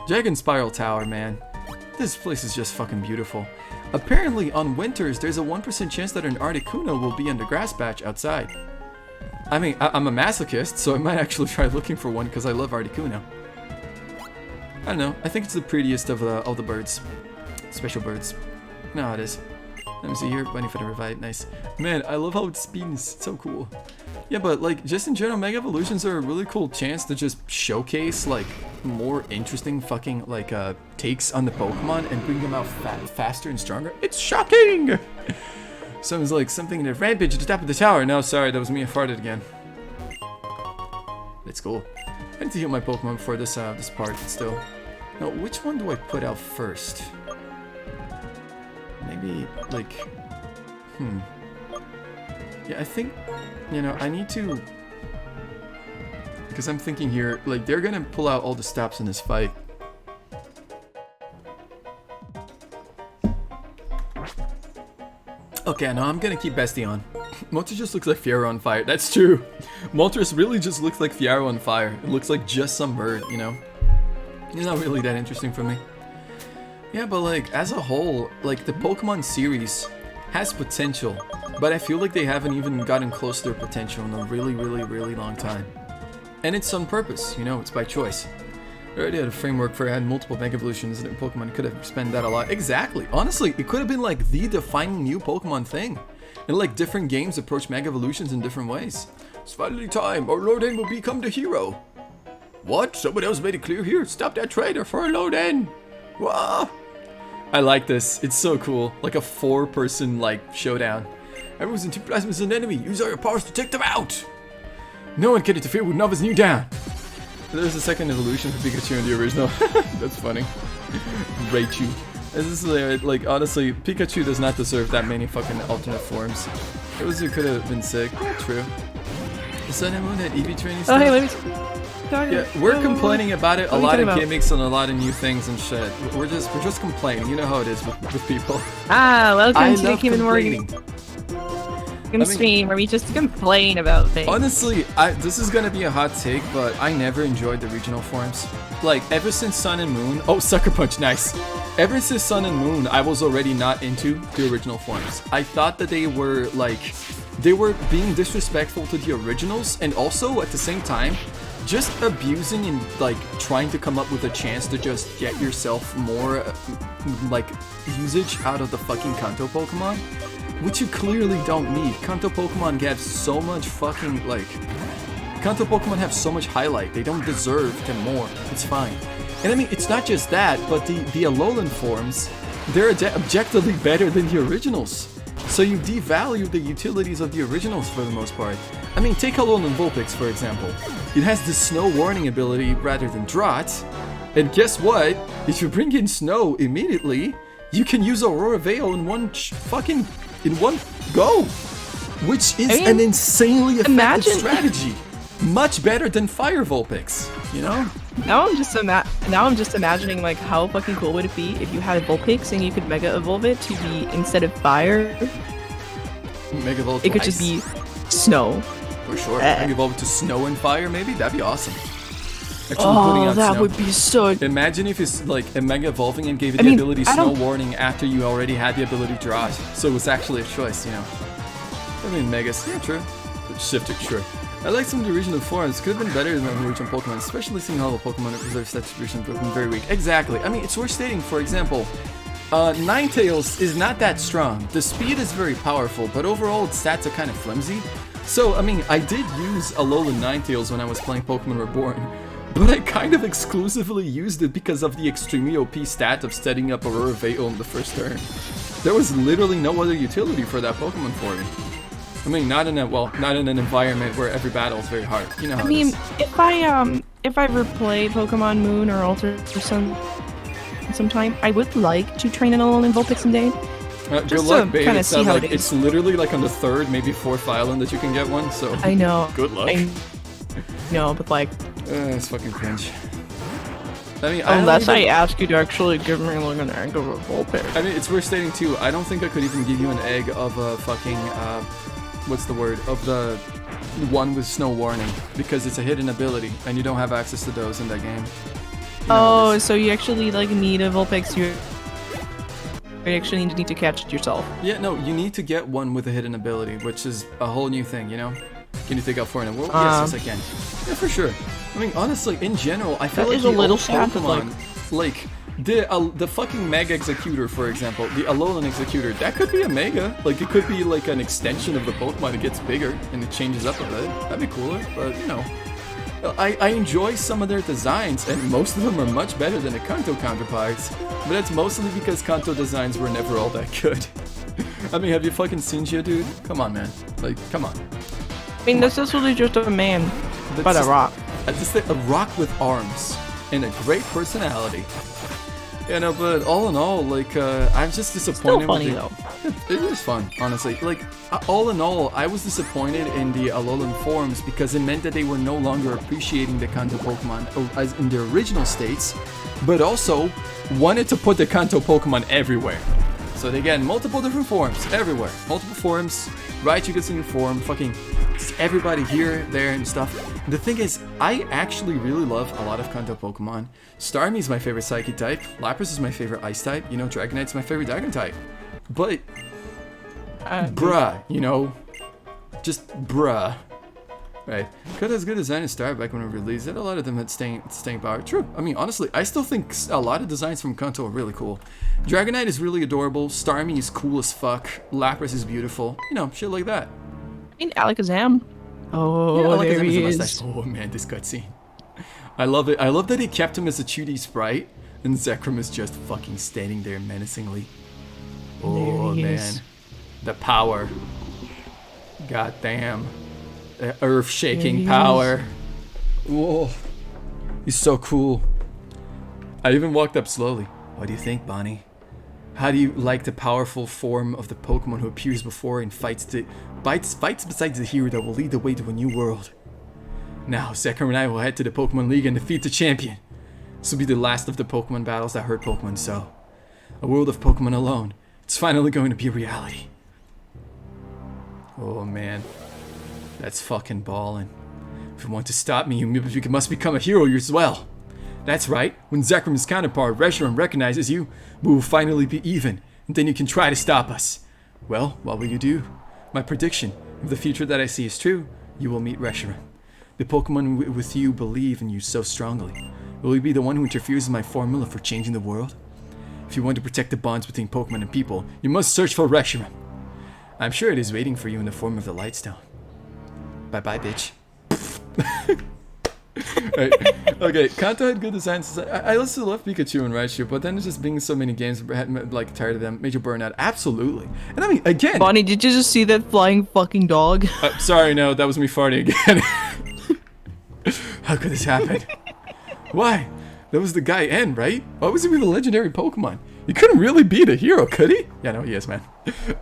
Dragon Spiral Tower, man. This place is just fucking beautiful. Apparently, on winters, there's a 1% chance that an Articuno will be in the grass patch outside. I mean, I'm a masochist, so I might actually try looking for one because I love Articuno. I don't know, I think it's the prettiest of all the birds. Special birds. No, it is. Let me see here, waiting for the revive, nice. Man, I love how it spins, it's so cool. Yeah, but like, just in general, Mega Evolutions are a really cool chance to just showcase like more interesting fucking like takes on the Pokemon and bring them out faster and stronger. It's shocking! Someone's like, something in the rampage at the top of the tower. No, sorry, that was me, I farted again. It's cool. I need to heal my Pokemon before this this part still. Now, which one do I put out first? Maybe, like... Yeah, I think, you know, I need to... Because I'm thinking here, like, they're gonna pull out all the stops in this fight. Okay, no, I'm gonna keep Bestie on. Moltres just looks like Fiero on fire. That's true. Moltres really just looks like Fiero on fire. It looks like just some bird, you know? He's not really that interesting for me. Yeah, but like, as a whole, like, the Pokemon series has potential, but I feel like they haven't even gotten close to their potential in a really, really, really long time. And it's on purpose, you know, it's by choice. They already had a framework for adding multiple Mega Evolutions, and Pokemon could have spent that a lot. Exactly. Honestly, it could have been like the defining new Pokemon thing. And like different games approach Mega Evolutions in different ways. It's finally time. Our Loden will become the hero. What? Someone else made it clear here. Stop that traitor for a Loden. Wah! I like this. It's so cool. Like a 4-person like showdown. Everyone's in Team Plasma is an enemy. Use all your powers to take them out. No one can interfere with Nova's new down. There's a second evolution for Pikachu in the original. That's funny. Raichu. This is like, honestly, Pikachu does not deserve that many fucking alternate forms. It could have been sick. True. The Sun and Moon had EV training stuff. Oh, hey, let me... Yeah, we're complaining about it. A What are lot you of talking gimmicks and a lot of new things and shit. We're just complaining. You know how it is with people. Ah, welcome I to the love Kim and complaining. Morgan stream where we just complain about things. Honestly, this is gonna be a hot take, but I never enjoyed the regional forms. Like, ever since Sun and Moon... Oh, Sucker Punch, nice. Ever since Sun and Moon, I was already not into the original forms. I thought that they were, like... They were being disrespectful to the originals, and also, at the same time, just abusing and, like, trying to come up with a chance to just get yourself more, like, usage out of the fucking Kanto Pokemon. Which you clearly don't need. Kanto Pokemon get so much fucking, like... Kanto Pokemon have so much highlight. They don't deserve them more. It's fine. And I mean, it's not just that, but the Alolan forms, they're objectively better than the originals. So you devalue the utilities of the originals for the most part. I mean, take Alolan Vulpix, for example. It has the Snow Warning ability rather than Drought. And guess what? If you bring in Snow immediately, you can use Aurora Veil in one go, which is an insanely effective strategy. Much better than Fire Vulpix, you know? Now I'm just imagining like how fucking cool would it be if you had a Vulpix and you could Mega Evolve it to be, instead of fire, Mega Evolve it could just be snow. For sure. Mega Evolve it to Snow and Fire, maybe? That'd be awesome. Actually putting out that Snow. would be so... Imagine if it's like a Mega Evolving and gave it the ability Snow Warning after you already had the ability Drought. So it was actually a choice, you know? I mean, Megas, yeah, true. Shifter, sure. I like some of the regional forms. Could have been better than the original Pokemon, especially seeing how the Pokemon that preserve stat distribution have been very weak. Exactly. I mean, it's worth stating, for example, Ninetales is not that strong. The speed is very powerful, but overall its stats are kind of flimsy. So, I mean, I did use Alolan Ninetales when I was playing Pokemon Reborn, but I kind of exclusively used it because of the extremely OP stat of setting up Aurora Veil in the first turn. There was literally no other utility for that Pokemon for me. I mean, not in an environment where every battle is very hard. You know how it is. if I ever play Pokemon Moon or Alter or sometime, I would like to train an Alolan Vulpix someday. Good luck, babe. Kind of see how it is. It's literally like on the 3rd, maybe 4th island that you can get one, so... I know. Good luck. I know, but like... it's fucking cringe. I mean, unless I ask you to actually give me like an egg of a Vulpix. I mean, it's worth stating too, I don't think I could even give you an egg of a fucking, what's the word? Of the one with Snow Warning, because it's a hidden ability, and you don't have access to those in that game. You know, so you actually like need a Vulpix, you actually need to catch it yourself. Yeah, no, you need to get one with a hidden ability, which is a whole new thing, you know? Can you take out 4 in a world? Yes, I can. Yeah, for sure. I mean, honestly, in general, I feel like the old Pokemon, like the fucking Mega Executor, for example, the Alolan Executor, that could be a Mega. Like, it could be like an extension of the Pokemon. It gets bigger and it changes up a bit. That'd be cooler, but you know. I enjoy some of their designs, and most of them are much better than the Kanto counterparts. But that's mostly because Kanto designs were never all that good. I mean, have you fucking seen you, dude? Come on, man. Like, come on. I mean, that's literally just a man, but a rock. Just a rock with arms and a great personality. You know, but all in all, like, I'm just disappointed. Still funny, though. It is fun, honestly. Like, all in all, I was disappointed in the Alolan forms because it meant that they were no longer appreciating the Kanto Pokemon as in their original states, but also wanted to put the Kanto Pokemon everywhere. So they get multiple different forms everywhere. Multiple forms. Raichu gets a new form. Fucking everybody here, there, and stuff. And the thing is, I actually really love a lot of Kanto Pokemon. Starmie is my favorite Psychic type. Lapras is my favorite Ice type. You know, Dragonite's my favorite Dragon type. But, bruh, you know, just bruh. Right. Could as good design as Star back when it released it. A lot of them had staying power. True. I mean, honestly, I still think a lot of designs from Kanto are really cool. Dragonite is really adorable. Starmie is cool as fuck. Lapras is beautiful. You know, shit like that. I mean, Alakazam. Oh, Yeah, there Alakazam he is a is. mustache. Oh man, this cutscene. I love it. I love that they kept him as a 2D sprite, and Zekrom is just fucking standing there menacingly. Oh There he man, is. the power. God damn. The earth-shaking There he power. Whoa. He's so cool. I even walked up slowly. What do you think, Bonnie? How do you like the powerful form of the Pokemon who appears before and fights besides the hero that will lead the way to a new world? Now, Zekrom and I will head to the Pokemon League and defeat the champion. This will be the last of the Pokemon battles that hurt Pokemon so. A world of Pokemon alone. It's finally going to be a reality. Oh man. That's fucking ballin'. If you want to stop me, you must become a hero as well. That's right. When Zekrom's counterpart, Reshiram, recognizes you, we will finally be even, and then you can try to stop us. Well, what will you do? My prediction, if the future that I see is true, you will meet Reshiram. The Pokemon with you believe in you so strongly. Will you be the one who interferes in my formula for changing the world? If you want to protect the bonds between Pokemon and people, you must search for Reshiram. I'm sure it is waiting for you in the form of the Lightstone. Bye-bye, bitch. Right. Okay, Kanto had good designs. I also love Pikachu and Raichu, but then it's just being so many games, like tired of them. Major burnout, absolutely. And I mean, again. Bonnie, did you just see that flying fucking dog? Sorry, no, that was me farting again. How could this happen? Why? That was the guy N, right? Why was he with a legendary Pokemon? He couldn't really be the hero, could he? Yeah, no, he is, man.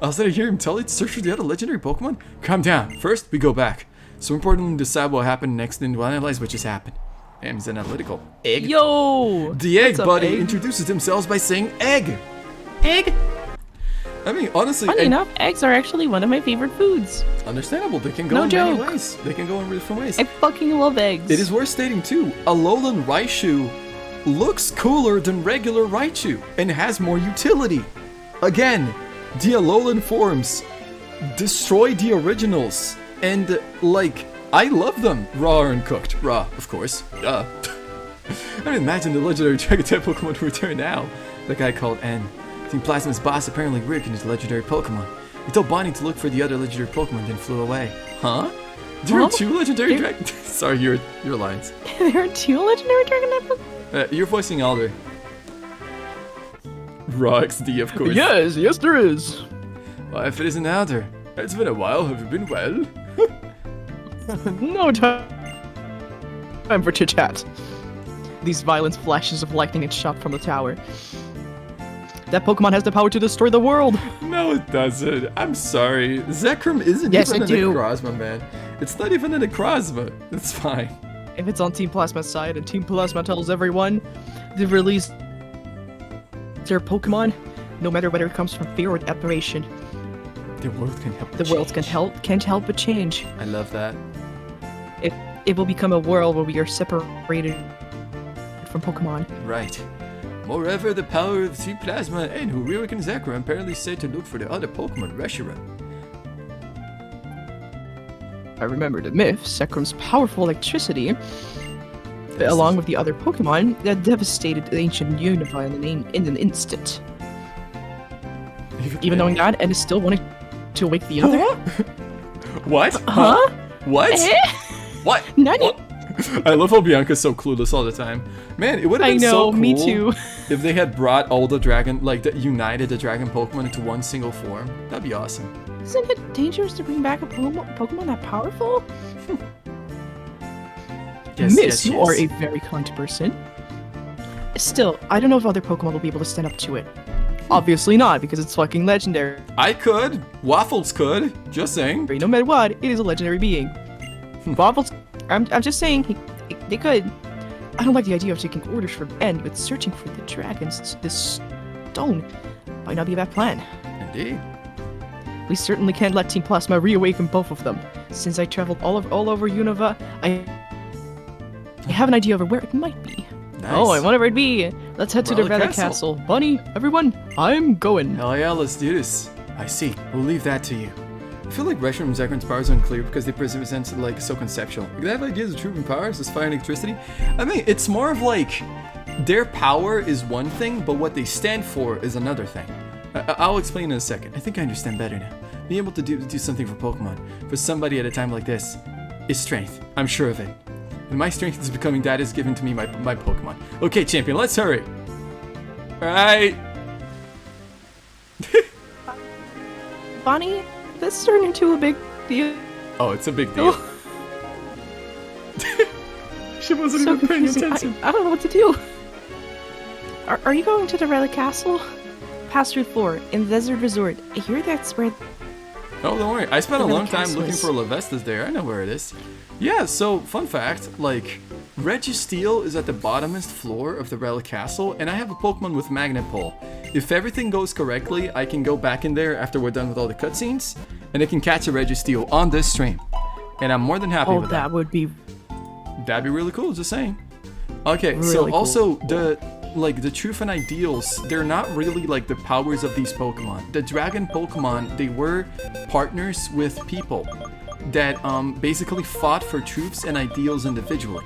Also, I hear him tell it to search for the other legendary Pokemon. Calm down. First, we go back. So importantly, decide what happened next, and we'll analyze what just happened. M's analytical. Egg. Yo! The egg What's up, buddy egg? introduces themselves by saying egg. Egg. I mean, honestly, Funny enough, eggs are actually one of my favorite foods. understandable. They can go No in joke. many ways. They can go in different ways. I fucking love eggs. It is worth stating too, Alolan Raichu looks cooler than regular Raichu and has more utility. Again, the Alolan forms destroy the originals, and like, I love them raw and cooked. Raw, of course. Duh. I don't imagine the legendary Dragon type Pokemon to return now. The guy called N. Team Plasma's boss apparently weakened his legendary Pokemon. He told Bonnie to look for the other legendary Pokemon, then flew away. Huh? There are Huh? two legendary Dragon. Sorry, your lines. There are two legendary dragon type Pokemon? You're voicing Alder. Raw XD, of course. Yes, there is. Well, if it isn't Alder. It's been a while. Have you been well? No time for chit chat. These violent flashes of lightning and shot from the tower. That Pokemon has the power to destroy the world. No, it doesn't. I'm sorry. Zekrom isn't Yes, even I a do. Necrozma, man. It's not even a Necrozma. It's fine. If it's on Team Plasma's side and Team Plasma tells everyone to release their Pokemon, no matter whether it comes from fear or admiration, The world can help. the world can't help but change. I love that. It will become a world where we are separated from Pokemon. Right. Moreover, the power of Team Plasma and Huririk and Zekrom apparently said to look for the other Pokemon, Reshiram. I remember the myth, Zekrom's powerful electricity, along with the other Pokemon, that devastated the ancient Unova in an instant. Even knowing that, and is still wanting to wake the other? What? Huh? What? Eh? What? Nani? What? I love how Bianca's so clueless all the time. Man, it would have I been know, so cool me too. if they had brought all the dragon, like, that united the dragon Pokemon into one single form. That'd be awesome. Isn't it dangerous to bring back a Pokemon that powerful? Miss, you are a very kind person. Still, I don't know if other Pokemon will be able to stand up to it. Obviously not, because it's fucking legendary. I could. Waffles could. Just saying. No matter what, it is a legendary being. Waffles, I'm just saying, they could. I don't like the idea of taking orders from End, but searching for the dragons, this stone. Might not be a bad plan. Indeed. We certainly can't let Team Plasma reawaken both of them. Since I traveled all over Unova, I have an idea over where it might be. Nice. Oh, I wonder where it'd be. Let's head to the Relic Relic Castle. Castle. Bunny, everyone, I'm going. Hell yeah, let's do this. I see. We'll leave that to you. I feel like Reshiram and Zekran's powers are unclear because they present like so conceptual. They have ideas of trooping powers as fire and electricity. I mean, it's more of like their power is one thing, but what they stand for is another thing. I'll explain in a second. I think I understand better now. Being able to do something for Pokemon, for somebody at a time like this, is strength. I'm sure of it. And my strength is becoming that is given to me by Pokemon. Okay, champion, let's hurry. Alright. Bonnie, this turned into a big deal. Oh, it's a big deal. She wasn't So even paying confusing. attention. I don't know what to do. Are you going to the Relic Castle? Pass through 4 in the Desert Resort. I hear that's where. Oh, don't worry. I spent a The long Relic time Castle looking is- for Lavestas there. I know where it is. Yeah, so, fun fact, like, Registeel is at the bottomest floor of the Relic Castle, and I have a Pokemon with Magnet Pull. If everything goes correctly, I can go back in there after we're done with all the cutscenes, and I can catch a Registeel on this stream. And I'm more than happy Oh, with that. that would be. That'd be really cool, just saying. Okay, so Really cool. also, the truth and ideals, they're not really like the powers of these Pokemon. The dragon Pokemon, they were partners with people that basically fought for truths and ideals individually.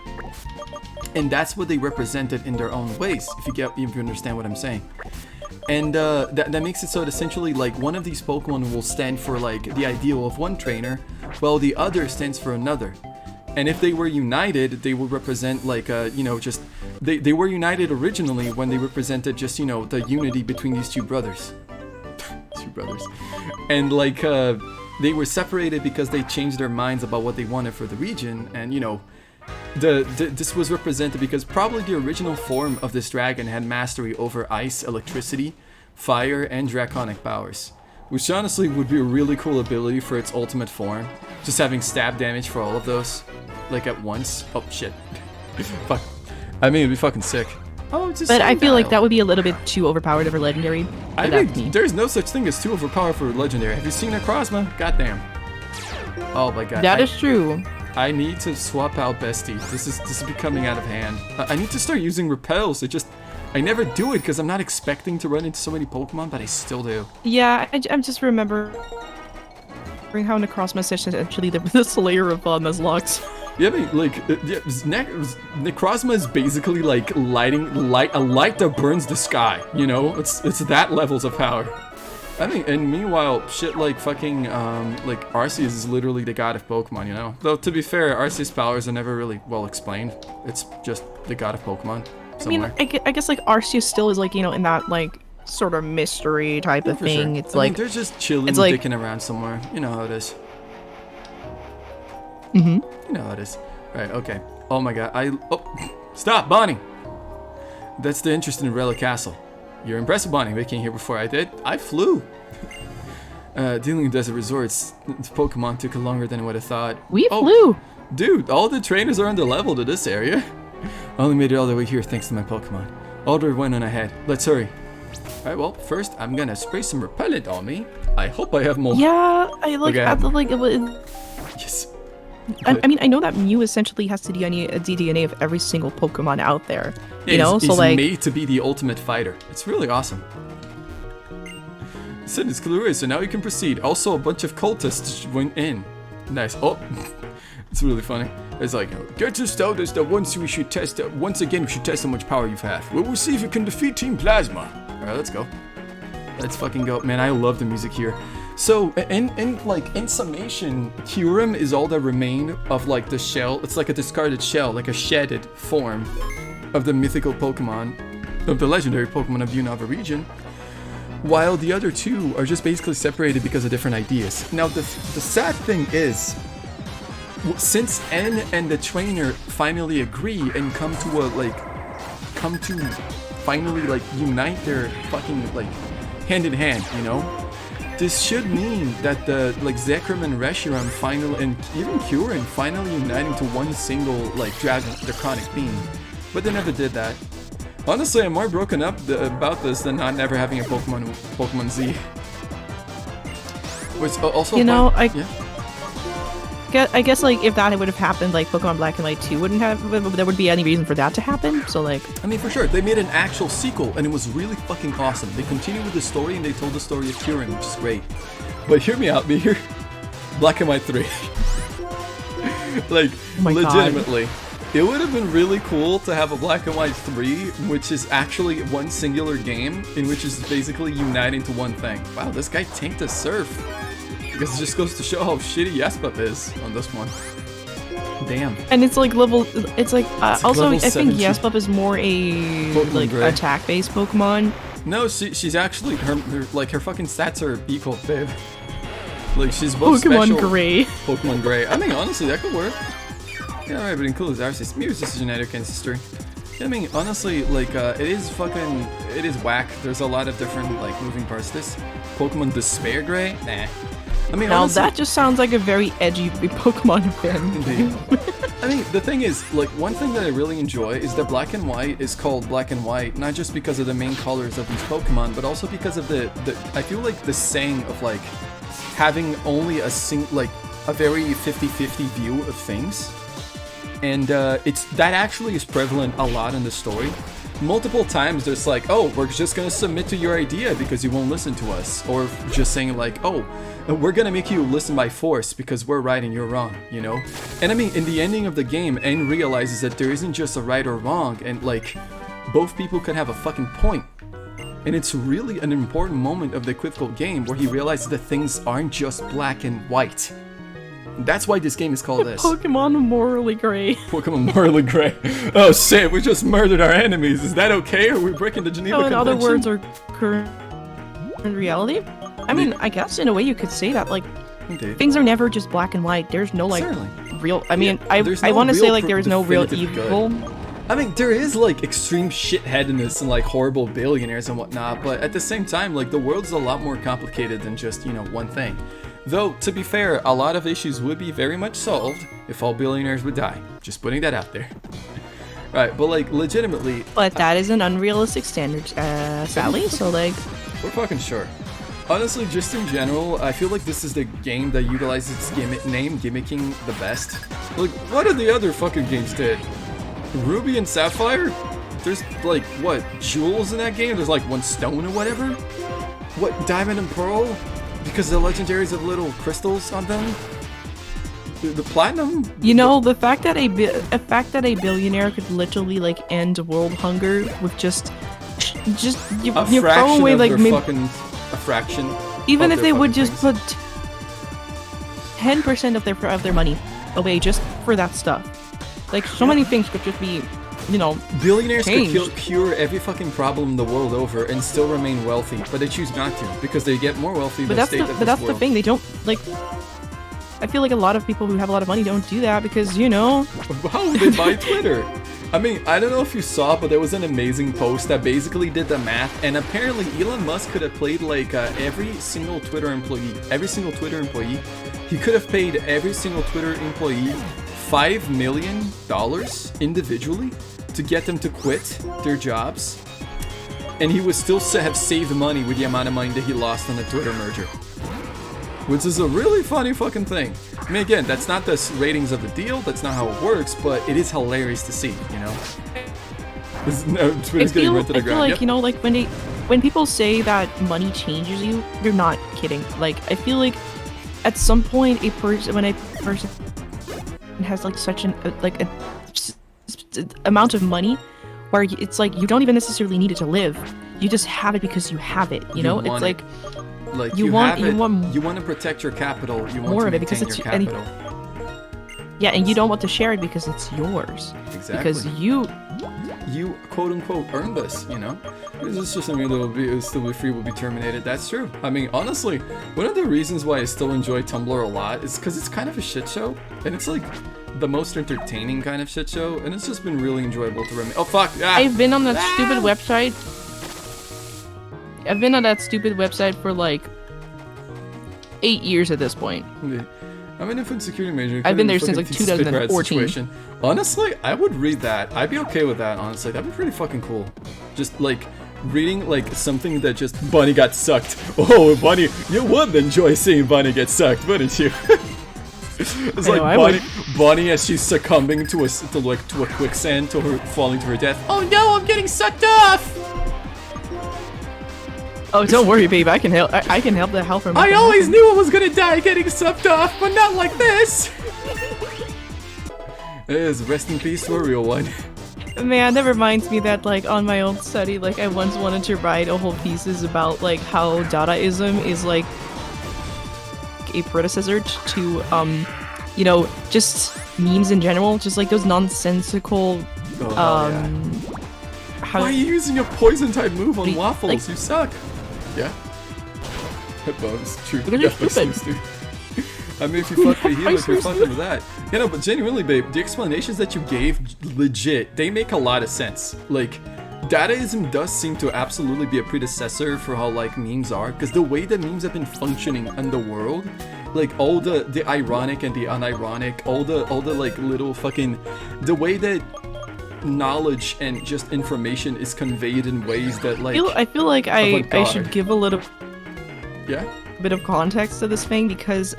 And that's what they represented in their own ways, if you understand what I'm saying. And that makes it so that essentially like one of these Pokemon will stand for like the ideal of one trainer, while the other stands for another. And if they were united, they would represent like just they were united originally when they represented just the unity between these two brothers. Two brothers. And like they were separated because they changed their minds about what they wanted for the region, and this was represented because probably the original form of this dragon had mastery over ice, electricity, fire, and draconic powers. Which honestly would be a really cool ability for its ultimate form. Just having stab damage for all of those, like at once. Oh shit. Fuck. I mean, it'd be fucking sick. Oh, it's just. But I feel like that would be a little bit too overpowered of a legendary. I But that's think me. there's no such thing as too overpowered for a legendary. Have you seen a Necrozma? Goddamn. Oh my god. That is true. I need to swap out Bestie. This is becoming out of hand. I need to start using repels. I never do it because I'm not expecting to run into so many Pokemon, but I still do. Yeah, I'm just remembering how Necrozma is essentially the Slayer of Nuzlocke. Yeah, I mean, like, Necrozma is basically like a light that burns the sky. It's that levels of power. I mean, and meanwhile, shit like fucking like Arceus is literally the god of Pokemon. Though to be fair, Arceus' powers are never really well explained. It's just the god of Pokemon. Somewhere. I mean, I guess like Arceus still is like in that like sort of mystery type of For thing. sure. It's I like mean, they're just chilling, it's like- dicking around somewhere. You know how it is. Mhm. You know how it is. Right, okay. Oh my god, stop, Bonnie! That's the interest in Relic Castle. You're impressive, Bonnie, making it here before I did. I flew. Dealing with desert resorts, Pokemon took longer than I would have thought. we Oh, flew. Dude, all the trainers are under level to this area. I only made it all the way here thanks to my Pokemon. Alder went on ahead. Let's hurry. Alright, well, first I'm gonna spray some repellent on me. I hope I have more. Yeah, I like Okay. at the like. Yes. I mean, I know that Mew essentially has the DNA of every single Pokemon out there. Yeah, So he's like, made to be the ultimate fighter. It's really awesome. Said it's clear, so now you can proceed. Also, a bunch of cultists went in. Nice. Oh, it's really funny. It's like, get just told us that once again we should test how much power you've had. We'll see if you can defeat Team Plasma. All right, let's go. Let's fucking go, man. I love the music here. So, in summation, Kyurem is all that remain of like the shell. It's like a discarded shell, like a shedded form of the mythical Pokemon, of the legendary Pokemon of Unova region. While the other two are just basically separated because of different ideas. Now, the sad thing is, since N and the trainer finally agree and come to finally like unite their fucking like hand in hand, this should mean that the like Zekrom and Reshiram finally, and even Kyurem finally uniting to one single like draconic being, but they never did that. Honestly, I'm more broken up about this than not never having a Pokemon Z. Which also, You know, yeah. I guess like if that would have happened, like Pokemon Black and White 2 wouldn't have, there would be any reason for that to happen. So like, I mean, for sure, they made an actual sequel, and it was really fucking awesome. They continued with the story, and they told the story of Kyurem, which is great. But hear me out, Meteor. Black and White 3. Like, oh my legitimately. It would have been really cool to have a Black and White 3, which is actually one singular game, in which is basically uniting to one thing. Wow, this guy tanked a Surf. Because it just goes to show how shitty Yespap is on this one. Damn. And it's like level. It's like also level I think 70. Yespap is more a Pokemon like Gray. attack-based Pokemon. No, she's actually her fucking stats are equal, babe. Like she's both Pokemon special. Gray. Pokemon Gray. I mean, honestly, that could work. Yeah, right, but includes ours. Maybe it's just genetic ancestry. Yeah, I mean, honestly, like it is whack. There's a lot of different like moving parts to this. Pokemon Despair Gray? Nah. I mean, Now honestly, that just sounds like a very edgy Pokemon event. Indeed. I mean, the thing is, like, one thing that I really enjoy is that Black and White is called Black and White, not just because of the main colors of these Pokemon, but also because of the I feel like the saying of, like, having only a very 50-50 view of things. And that actually is prevalent a lot in the story. Multiple times there's like, oh, we're just gonna submit to your idea because you won't listen to us. Or just saying like, oh, we're gonna make you listen by force because we're right and you're wrong, you know? And I mean, in the ending of the game, N realizes that there isn't just a right or wrong, and like, both people could have a fucking point. And it's really an important moment of the equivocal game where he realizes that things aren't just black and white. That's why this game is called this. Pokemon Morally Gray. Pokemon Morally Gray. Oh shit, we just murdered our enemies. Is that okay? Are we breaking the Geneva So in Convention? other words, are current reality? I mean, I guess in a way you could say that, like, Indeed. things are never just black and white. There's no, like, Certainly. real... I mean, Yeah, there's I no want to real say, like, there is no real definitive good. evil. I mean, there is like extreme shitheadedness and like horrible billionaires and whatnot, but at the same time, like the world's a lot more complicated than just, you know, one thing. Though, to be fair, a lot of issues would be very much solved if all billionaires would die. Just putting that out there. Right, but like legitimately, But that is an unrealistic standard, Sally, so, like... we're fucking sure. Honestly, just in general, I feel like this is the game that utilizes its gimmicking the best. Like, what are the other fucking games did? Ruby and Sapphire? There's like, what, jewels in that game? There's like one stone or whatever? What, Diamond and Pearl? Because the legendaries have little crystals on them? The platinum? You know, the fact that a billionaire could literally, like, end world hunger with just you A throw fraction away, of like, their maybe... fucking... A fraction. Even of if their they would fucking just things. put 10% of their money away just for that stuff. Like, so many things could just be, you know, Billionaires changed. could cure every fucking problem the world over and still remain wealthy, but they choose not to because they get more wealthy But than that's state of the this world. thing. They don't, like... I feel like a lot of people who have a lot of money don't do that because, you know... How would they buy Twitter? I mean, I don't know if you saw, but there was an amazing post that basically did the math, and apparently Elon Musk could have paid like every single Twitter employee, he could have paid every single Twitter employee $5 million individually to get them to quit their jobs, and he would still have saved money with the amount of money that he lost on the Twitter merger. Which is a really funny fucking thing. I mean, again, that's not the ratings of the deal, that's not how it works, but it is hilarious to see, you know? Twitter's getting run to the I feel ground. like, Yep. you know, like, when people say that money changes you, they're not kidding. Like, I feel like at some point when a person has like such an amount of money where it's like you don't even necessarily need it to live. You just have it because you have it, you know? want It's like Like you want to protect your capital. You want more to of it maintain because your it's- and- capital. yeah, and you don't want to share it because it's yours. Exactly. Because you quote unquote earned this, you know? This is just something that will still be free, will be terminated. That's true. I mean, honestly, one of the reasons why I still enjoy Tumblr a lot is because it's kind of a shit show, and it's like the most entertaining kind of shit show, and it's just been really enjoyable to remain. Oh fuck! Ah! I've been on that stupid website. I've been on that stupid website for like 8 years at this point. I'm an food security major. I've been there Fucking since like spit grad 2014. situation. Honestly, I would read that. I'd be okay with that, honestly. That'd be pretty fucking cool. Just like reading like something that just Bunny got sucked. Oh, Bunny, you would enjoy seeing Bunny get sucked, wouldn't you? It's I like know, I Bunny, would. Bunny as she's succumbing to a quicksand, to her falling to her death. Oh no, I'm getting sucked off! Oh, don't worry, babe. I can help. I can help the help her. I always knew I was gonna die getting sucked off, but not like this! It is rest in peace to a real one. Man, that reminds me that like on my old study, like I once wanted to write a whole thesis about like how Dadaism is like a predecessor to you know, just memes in general, just like those nonsensical how Why are you using a poison type move on Like- waffles? You suck. Yeah. Bones. True. Because you're Yeah, but stupid. stupid. I mean, if you fuck the heel, Why if you're so fucking with that. You know, but genuinely, babe, the explanations that you gave, legit, they make a lot of sense. Like, Dadaism does seem to absolutely be a predecessor for how, like, memes are. Because the way that memes have been functioning in the world, like, all the ironic and the unironic, all the, like, little fucking... The way that knowledge and just information is conveyed in ways that, like... I feel like I avant-garde. should give a little Yeah? bit of context to this thing because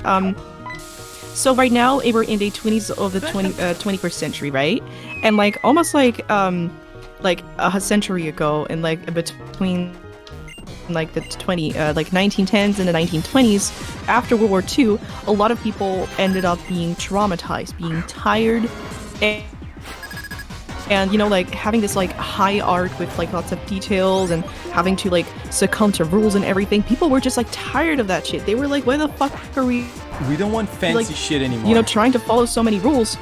so right now we're in the 20s of the 21st century, right? And like almost like a century ago, and like between like the 1910s and the 1920s, after World War II, a lot of people ended up being traumatized, being tired, and you know, like having this like high art with like lots of details and having to like succumb to rules and everything. People were just like tired of that shit. They were like, why the fuck are we, We don't want fancy like, shit anymore. you know, trying to follow so many rules?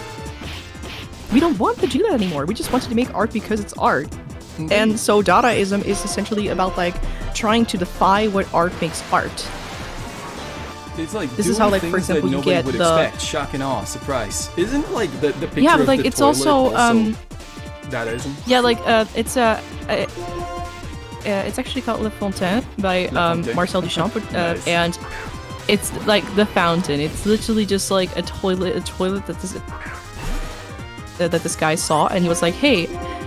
We don't want to do that anymore. We just wanted to make art because it's art. Mm-hmm. And so Dadaism is essentially about like trying to defy what art makes art. It's like This is doing how, like, for things that example, you nobody get would the- expect. Shock and awe, surprise. Isn't like the picture Yeah, of but like the it's toilet also Dadaism? yeah, like it's actually called Le Fontaine by Fontaine. Marcel Duchamp, Nice. and it's like the fountain. It's literally just like a toilet that this guy saw, and he was like, "Hey,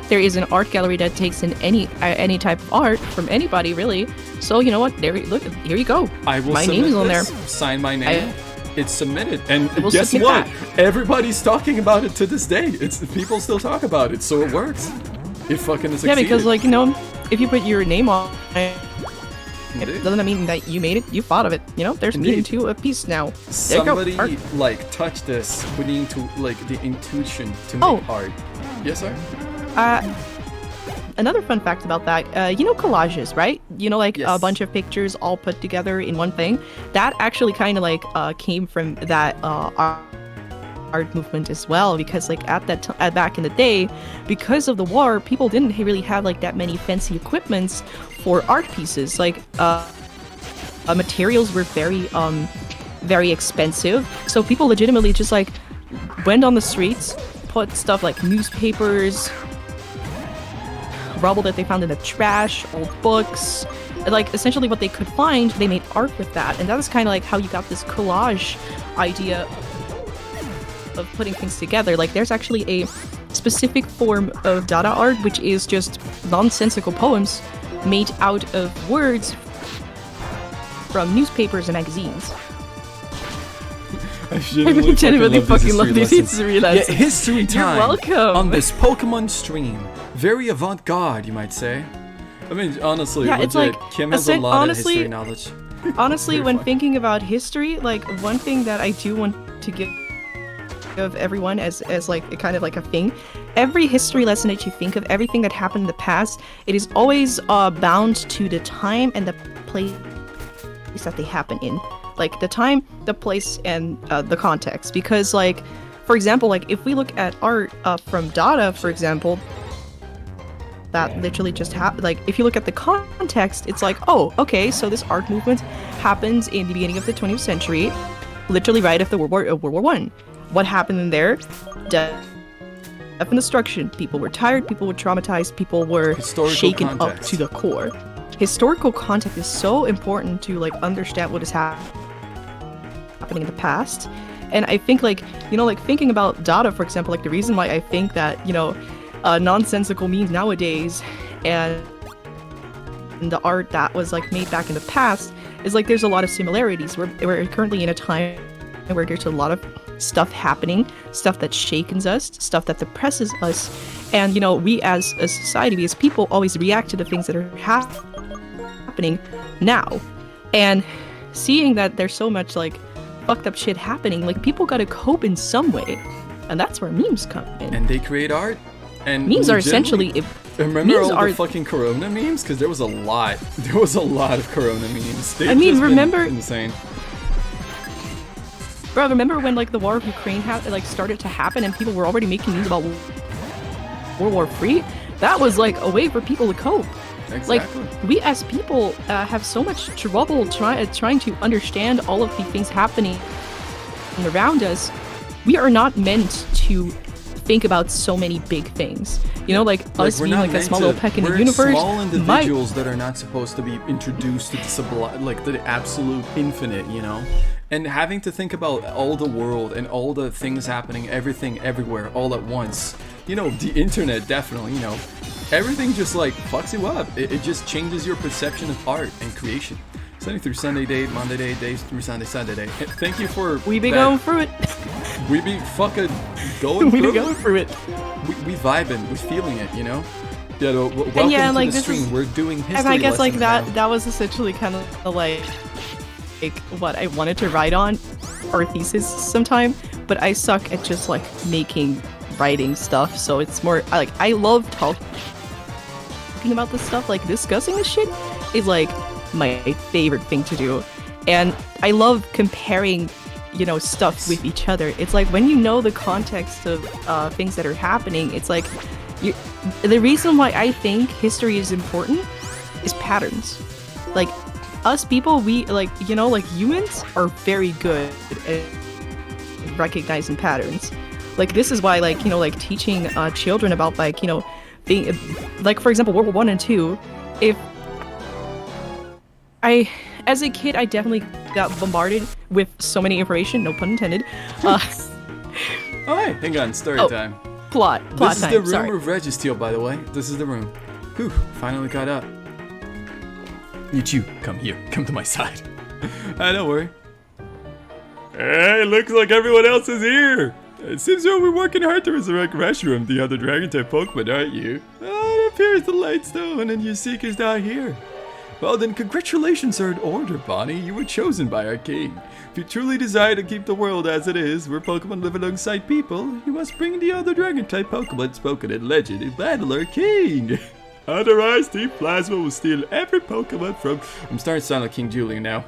there is an art gallery that takes in any type of art from anybody, really. So you know what? Look, here you go. I will My submit name is on this, there. sign my name. It's submitted, and will guess submit what? that. Everybody's talking about it to this day. It's people still talk about it, so it works. It fucking succeeded. Yeah, because like, you know, if you put your name on it, Indeed. doesn't mean that you made it. You thought of it. You know, there's meaning Indeed. to a piece now. There you go. Somebody Art. like touched this with the like the intuition to make Oh. art. Yes, sir. Another fun fact about that, you know, collages, right? You know, like a Yes. bunch of pictures all put together in one thing. That actually kind of like came from that art movement as well, because like at that back in the day, because of the war, people didn't really have like that many fancy equipments for art pieces. Like materials were very expensive, so people legitimately just like went on the streets, put stuff like newspapers, rubble that they found in the trash, old books, like essentially what they could find, they made art with that. And that was kind of like how you got this collage idea of putting things together. Like there's actually a specific form of Dada art, which is just nonsensical poems made out of words from newspapers and magazines. I genuinely fucking love these history lessons. Yeah, history time. You're welcome. On this Pokemon stream. Very avant-garde, you might say. I mean, honestly, Yeah, it's legit, like, Kim has a lot honestly- of history knowledge. Honestly, Very when fun. thinking about history, like one thing that I do want to give everyone as like a kind of like a thing, every history lesson that you think of, everything that happened in the past, it is always bound to the time and the place that they happen in. Like the time, the place, and the context. Because like, for example, like if we look at art from Dada, for example, that literally just happened. Like if you look at the context, it's like, oh, okay, so this art movement happens in the beginning of the 20th century, literally right after World War I. What happened in there? Death and destruction. People were tired, people were traumatized, people were Historical shaken up context. to the core. Historical context is so important to like understand what is happening in the past. And I think like, like thinking about data, for example, like the reason why I think that, nonsensical memes nowadays and the art that was like made back in the past is like there's a lot of similarities. We're currently in a time where there's a lot of stuff happening, stuff that shakens us, stuff that depresses us, and we as a society, we as people always react to the things that are happening now. And seeing that there's so much like fucked up shit happening, like people gotta cope in some way, and that's where memes come in. And they create art. And memes are essentially. Remember all the fucking Corona memes? Because there was a lot. There was a lot of Corona memes. They've remember insane. Bro, remember when like the war of Ukraine started to happen and people were already making memes about World War III? That was like a way for people to cope. Exactly. Like we as people have so much trouble trying to understand all of the things happening around us. We are not meant to think about so many big things. Like us being like a small little peck in the universe. We're small individuals that are not supposed to be introduced to the sublime, like the absolute infinite, And having to think about all the world and all the things happening, everything, everywhere, all at once. The internet definitely, everything just like fucks you up. It just changes your perception of art and creation. Sunday through Sunday day, Monday day, days through Sunday, Sunday day. Thank you for We be going through it. We be fucking going through it. We be going through it. We vibing, we're feeling it, Yeah, welcome to the stream. We're doing history and I guess like now. that was essentially kind of like what I wanted to write on or thesis sometime, but I suck at just like writing stuff, so it's more like I love talking about this stuff, like discussing this shit is like my favorite thing to do. And I love comparing stuff with each other. It's like when you know the context of things that are happening, it's like the reason why I think history is important is patterns. Like us people, we like humans are very good at recognizing patterns. Like this is why like teaching children about being like, for example, World War One and Two. As a kid, I definitely got bombarded with so many information, no pun intended. Oh, hey, hang on, story time. Plot This is time, the room sorry. of Registeel, by the way. This is the room. Whew, finally got up. You two, come here. Come to my side. Don't worry. Hey, looks like everyone else is here. It seems you'll be working hard to resurrect Reshiram, the other dragon-type Pokemon, aren't you? Oh, it appears the Lightstone and your Seeker's not here. Well then, congratulations are in order, Bonnie. You were chosen by our king. If you truly desire to keep the world as it is, where Pokemon live alongside people, you must bring the other dragon-type Pokemon spoken in legend and battle our king. Otherwise, Team Plasma will steal every Pokemon from... I'm starting to sound like King Julian now.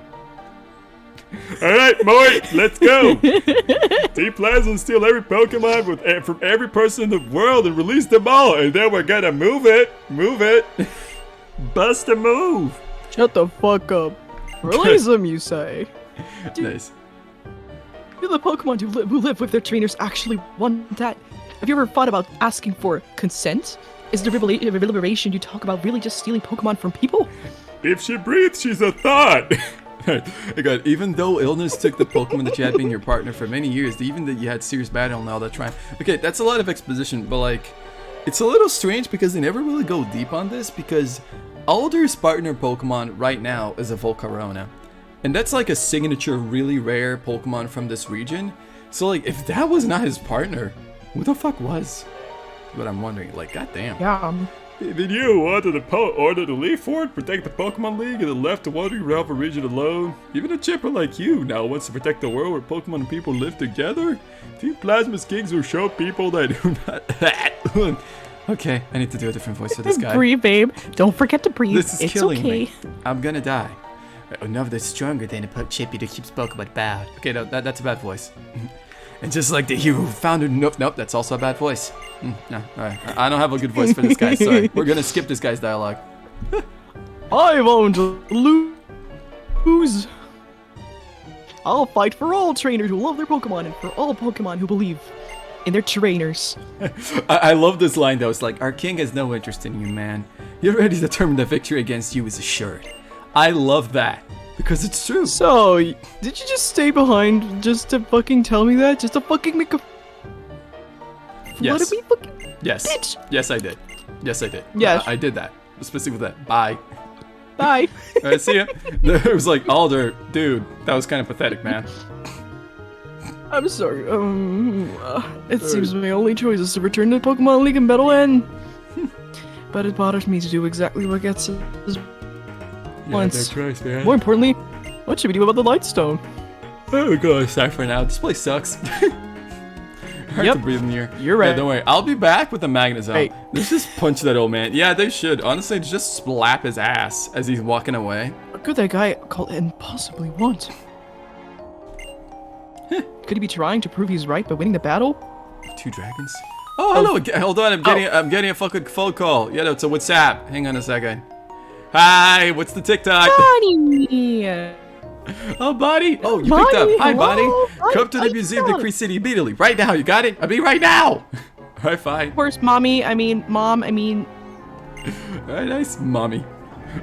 Alright, boy, let's go! Team Plasma will steal every Pokemon from every person in the world and release them all, and then we're gonna move it! Bust a move! Shut the fuck up. Release them, you say. Nice. Do the Pokemon who live with their trainers actually want that? Have you ever thought about asking for consent? Is the revelation you talk about really just stealing Pokemon from people? If she breathes, she's a thought! Hey God, even though illness took the Pokemon that you had being your partner for many years, even that you had serious battle and all that trying. Okay, that's a lot of exposition, but like, it's a little strange because they never really go deep on this, because Alder's partner Pokemon right now is a Volcarona. And that's like a signature really rare Pokemon from this region. So like, if that was not his partner, who the fuck was? But I'm wondering, like, goddamn. Yeah. Even you wanted to leave for it, protect the Pokemon League, and then left the Wandering Realm region alone. Even a chipper like you now wants to protect the world where Pokemon and people live together. Team Plasma's kings will show people that do not. Okay, I need to do a different voice for this guy. Breathe, babe. Don't forget to breathe. This is it's killing okay. me. I'm gonna die. Another stronger than a chippy that keeps Pokemon bound. Okay, no, that's a bad voice. And just like the hero who founded... Nope, that's also a bad voice. No, alright. I don't have a good voice for this guy, sorry. We're gonna skip this guy's dialogue. I won't lose. I'll fight for all trainers who love their Pokemon and for all Pokemon who believe in their trainers. I love this line though. It's like, our king has no interest in you, man. You're already determined that victory against you is assured. I love that because it's true. So, did you just stay behind just to fucking tell me that? Just to fucking make a... Yes. What did we fucking... Yes. Bitch. Yes, I did. Yes, I did. Yes. I did that. Specifically with that. Bye. Bye. All right, see ya. It was like, Alder, dude, that was kind of pathetic, man. I'm sorry. It seems my only choice is to return to Pokemon League and battle N. But it bothers me to do exactly what gets us once. Christ, man. More importantly, what should we do about the Lightstone? Oh god, sorry for now. This place sucks. Hard to breathe in here. You're right. Yeah, don't worry. I'll be back with the Magnezone. Hey. Let's just punch that old man. Yeah, they should. Honestly, just slap his ass as he's walking away. What could that guy call N possibly want? Could he be trying to prove he's right by winning the battle? 2 dragons. Oh, hello. Hold on. I'm getting a fucking phone call. Yeah, no, so what's up? Hang on a second. Hi, what's the TikTok? Bonnie! Oh, buddy. Oh, you Bonnie, picked up. Hi, hello. buddy. Come to the museum of Cree City immediately. Right now. You got it? I mean, right now. All right, fine. Of course, mom, I mean... All right, nice. Mommy.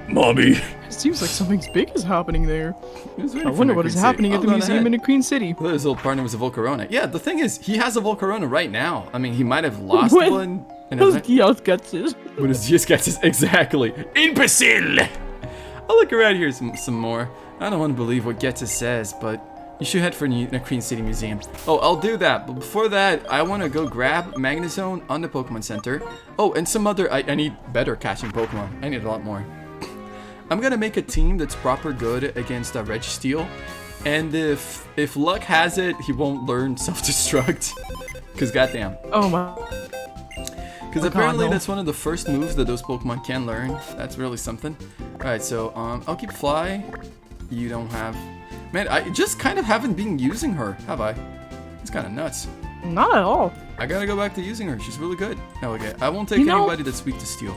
Mommy. It seems like something's big is happening there. Who's ready I for wonder the what Queen is City? happening at the Hold on museum ahead. in the Queen City. Well, his old partner was a Volcarona. Yeah, the thing is, he has a Volcarona right now. I mean, he might have lost When- one. Those Dios guts is. When his GS catches exactly. Imbecile! I'll look around here some more. I don't want to believe what Getza says, but you should head for the Queen City Museum. Oh, I'll do that. But before that, I want to go grab Magnezone on the Pokemon Center. Oh, and some other... I need better catching Pokemon. I need a lot more. I'm going to make a team that's proper good against Registeel. And if luck has it, he won't learn self-destruct. Because goddamn. Oh my. Because Oh, apparently God, no. that's one of the first moves that those Pokemon can learn. That's really something. Alright, so I'll keep Fly. You don't have... Man, I just kind of haven't been using her, have I? It's kind of nuts. Not at all. I gotta go back to using her. She's really good. Oh, okay. I won't take You know- anybody that's weak to Steel.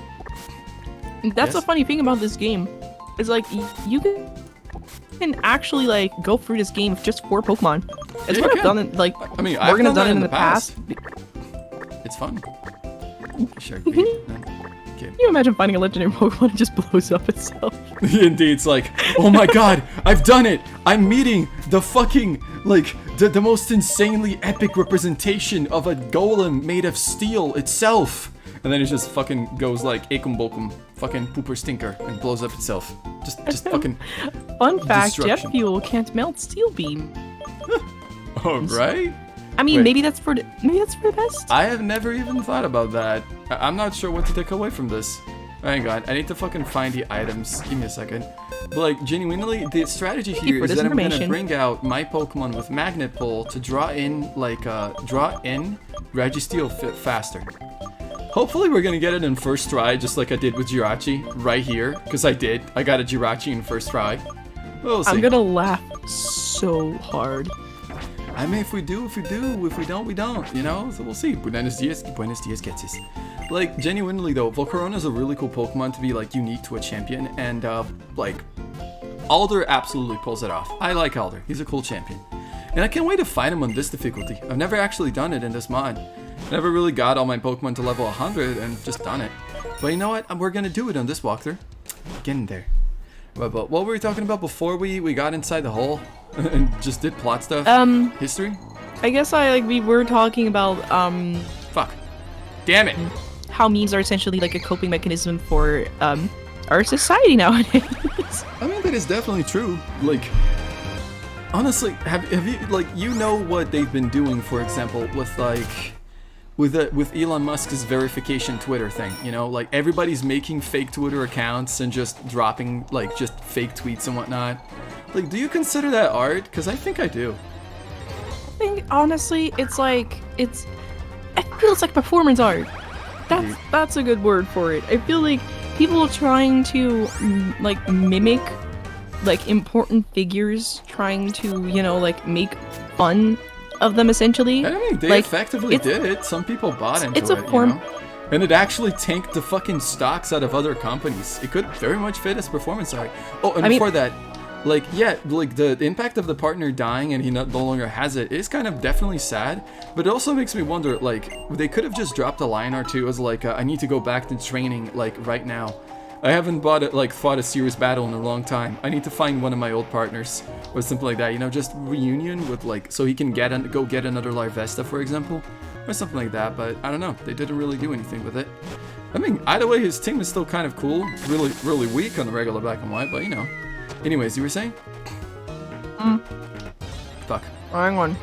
That's Yes? the funny thing about this game. Is like you can actually like go through this game with just 4 Pokemon. It's Yeah, what you I've done can. it like I mean, I've Morgan has done done that it in the past. It's fun. Sure. Can Okay. you imagine finding a legendary Pokemon and just blows up itself? Indeed, it's like, oh my god, I've done it! I'm meeting the fucking, like, the most insanely epic representation of a golem made of steel itself! And then it just fucking goes like, Akum Bokum, fucking pooper stinker, and blows up itself. Just fucking, Fun fact: jet Destruction. fuel can't melt steel beam. alright? I mean, Wait. maybe that's for the best. I have never even thought about that. I'm not sure what to take away from this. Hang on, I need to fucking find the items. Give me a second. But like, genuinely, the strategy here for is this that I'm gonna information. bring out my Pokemon with Magnet Pull to draw in, like, Registeel faster. Hopefully we're gonna get it in first try, just like I did with Jirachi, right here. Because I did. I got a Jirachi in first try. We'll see. I'm gonna laugh so hard. I mean, if we do, if we don't, we don't, you know? So we'll see. Buenos dias gets us. Like, genuinely though, Volcarona is a really cool Pokemon to be, like, unique to a champion, and, like, Alder absolutely pulls it off. I like Alder. He's a cool champion. And I can't wait to fight him on this difficulty. I've never actually done it in this mod. Never really got all my Pokemon to level 100 and just done it. But you know what? We're gonna do it on this walkthrough. Getting there. But what were we talking about before we got inside the hole and just did plot stuff? History? I guess we were talking about Fuck. Damn it. how memes are essentially like a coping mechanism for our society nowadays. I mean, that is definitely true. Like, honestly, have you, like, you know what they've been doing, for example, with, like, with Elon Musk's verification Twitter thing, you know? Like, everybody's making fake Twitter accounts and just dropping, like, just fake tweets and whatnot. Like, do you consider that art? Because I think I do. I think honestly, it feels like performance art. That's a good word for it. I feel like people trying to like mimic like important figures, trying to, you know, like make fun of them essentially. I mean, they like, effectively it's- did it. Some people bought into it's a it, form- you know? And it actually tanked the fucking stocks out of other companies. It could very much fit as performance art. Oh, and I mean- before that, like, yeah, like the impact of the partner dying and he no longer has it is kind of definitely sad. But it also makes me wonder, like, they could have just dropped a line or two as like, I need to go back to training, like, right now. I haven't fought a serious battle in a long time. I need to find one of my old partners or something like that. You know, just reunion with so he can go get another Larvesta, for example, or something like that. But I don't know. They didn't really do anything with it. I mean, either way, his team is still kind of cool. Really, really weak on the regular black and white, but you know. Anyways, you were saying? Fuck. Hang on.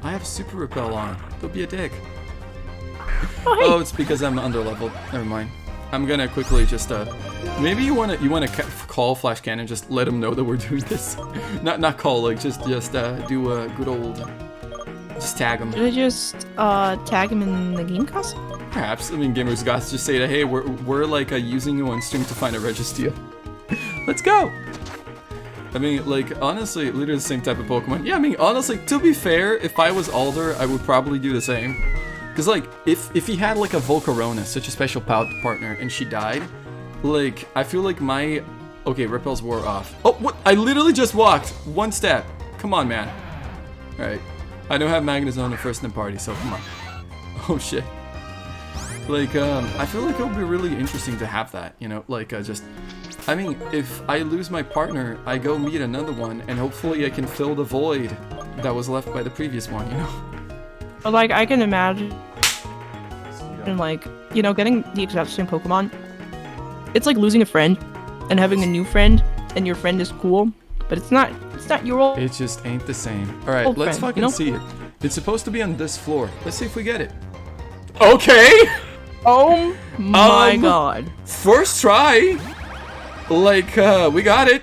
I have super repel on. Don't be a dick. Oh, hey. Oh, it's because I'm underleveled. Never mind. I'm gonna quickly just maybe you wanna call Flash Cannon, just let him know that we're doing this. not call, like just do a good old just tag him. Should I just tag him in the game costume? Perhaps. I mean, Gamers Gods just say that, hey, we're like using you on stream to find a Registeel. Let's go. I mean, like, honestly, literally the same type of Pokemon. Yeah, I mean, honestly, to be fair, if I was Alder, I would probably do the same. Because, like, if he had, like, a Volcarona, such a special partner, and she died, like, I feel like my... Okay, Repels wore off. Oh, what? I literally just walked one step. Come on, man. Alright. I don't have Magnezone the first in the party, so come on. Oh, shit. Like, I feel like it would be really interesting to have that, you know? Like, just... I mean, if I lose my partner, I go meet another one, and hopefully I can fill the void that was left by the previous one, you know? But, like, I can imagine, like, you know, getting the exact same Pokemon. It's like losing a friend and having a new friend, and your friend is cool, but it's not your old. It just ain't the same. All right, let's friend, fucking you know? see it. It's supposed to be on this floor. Let's see if we get it. Okay. Oh my god. First try. Like, we got it.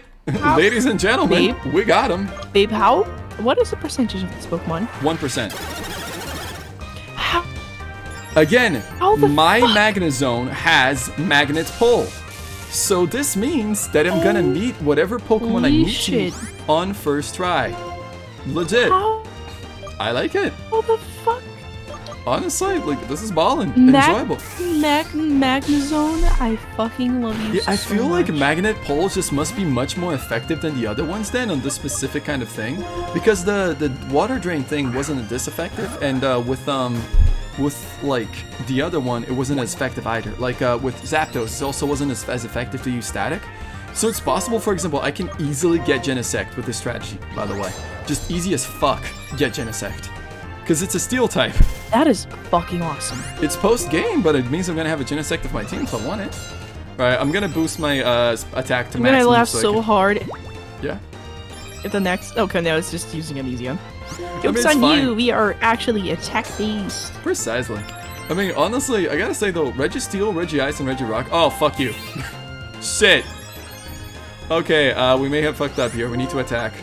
Ladies and gentlemen, Babe? we got him. Babe, what is the percentage of this Pokemon? 1%. How? Again, How the my fuck? Magnezone has Magnet Pull. So this means that I'm gonna meet whatever Pokemon I Holy need shit. to on first try. Legit. How I like it. the fuck? Honestly, like, this is ballin'. Enjoyable. Magnezone, I fucking love you Yeah, I so feel like much. magnet pulls just must be much more effective than the other ones then on this specific kind of thing, because the water drain thing wasn't this effective, and with like the other one it wasn't as effective either. Like with Zapdos, it also wasn't as effective to use static. So it's possible, for example, I can easily get Genesect with this strategy. By the way, just easy as fuck get Genesect, because it's a steel type. That is fucking awesome. It's post-game, but it means I'm gonna have a Genesect of my team if I want it. Alright, I'm gonna boost my attack to I'm gonna maximum. laugh so I so can- hard Yeah. at the next. Okay, no, it's just using Amnesia. mean, Jokes it's on fine. you. We are actually attack based. Precisely. I mean, honestly, I gotta say though, Registeel, Regice, and Regirock. Oh, fuck you. Shit. Okay, we may have fucked up here. We need to attack.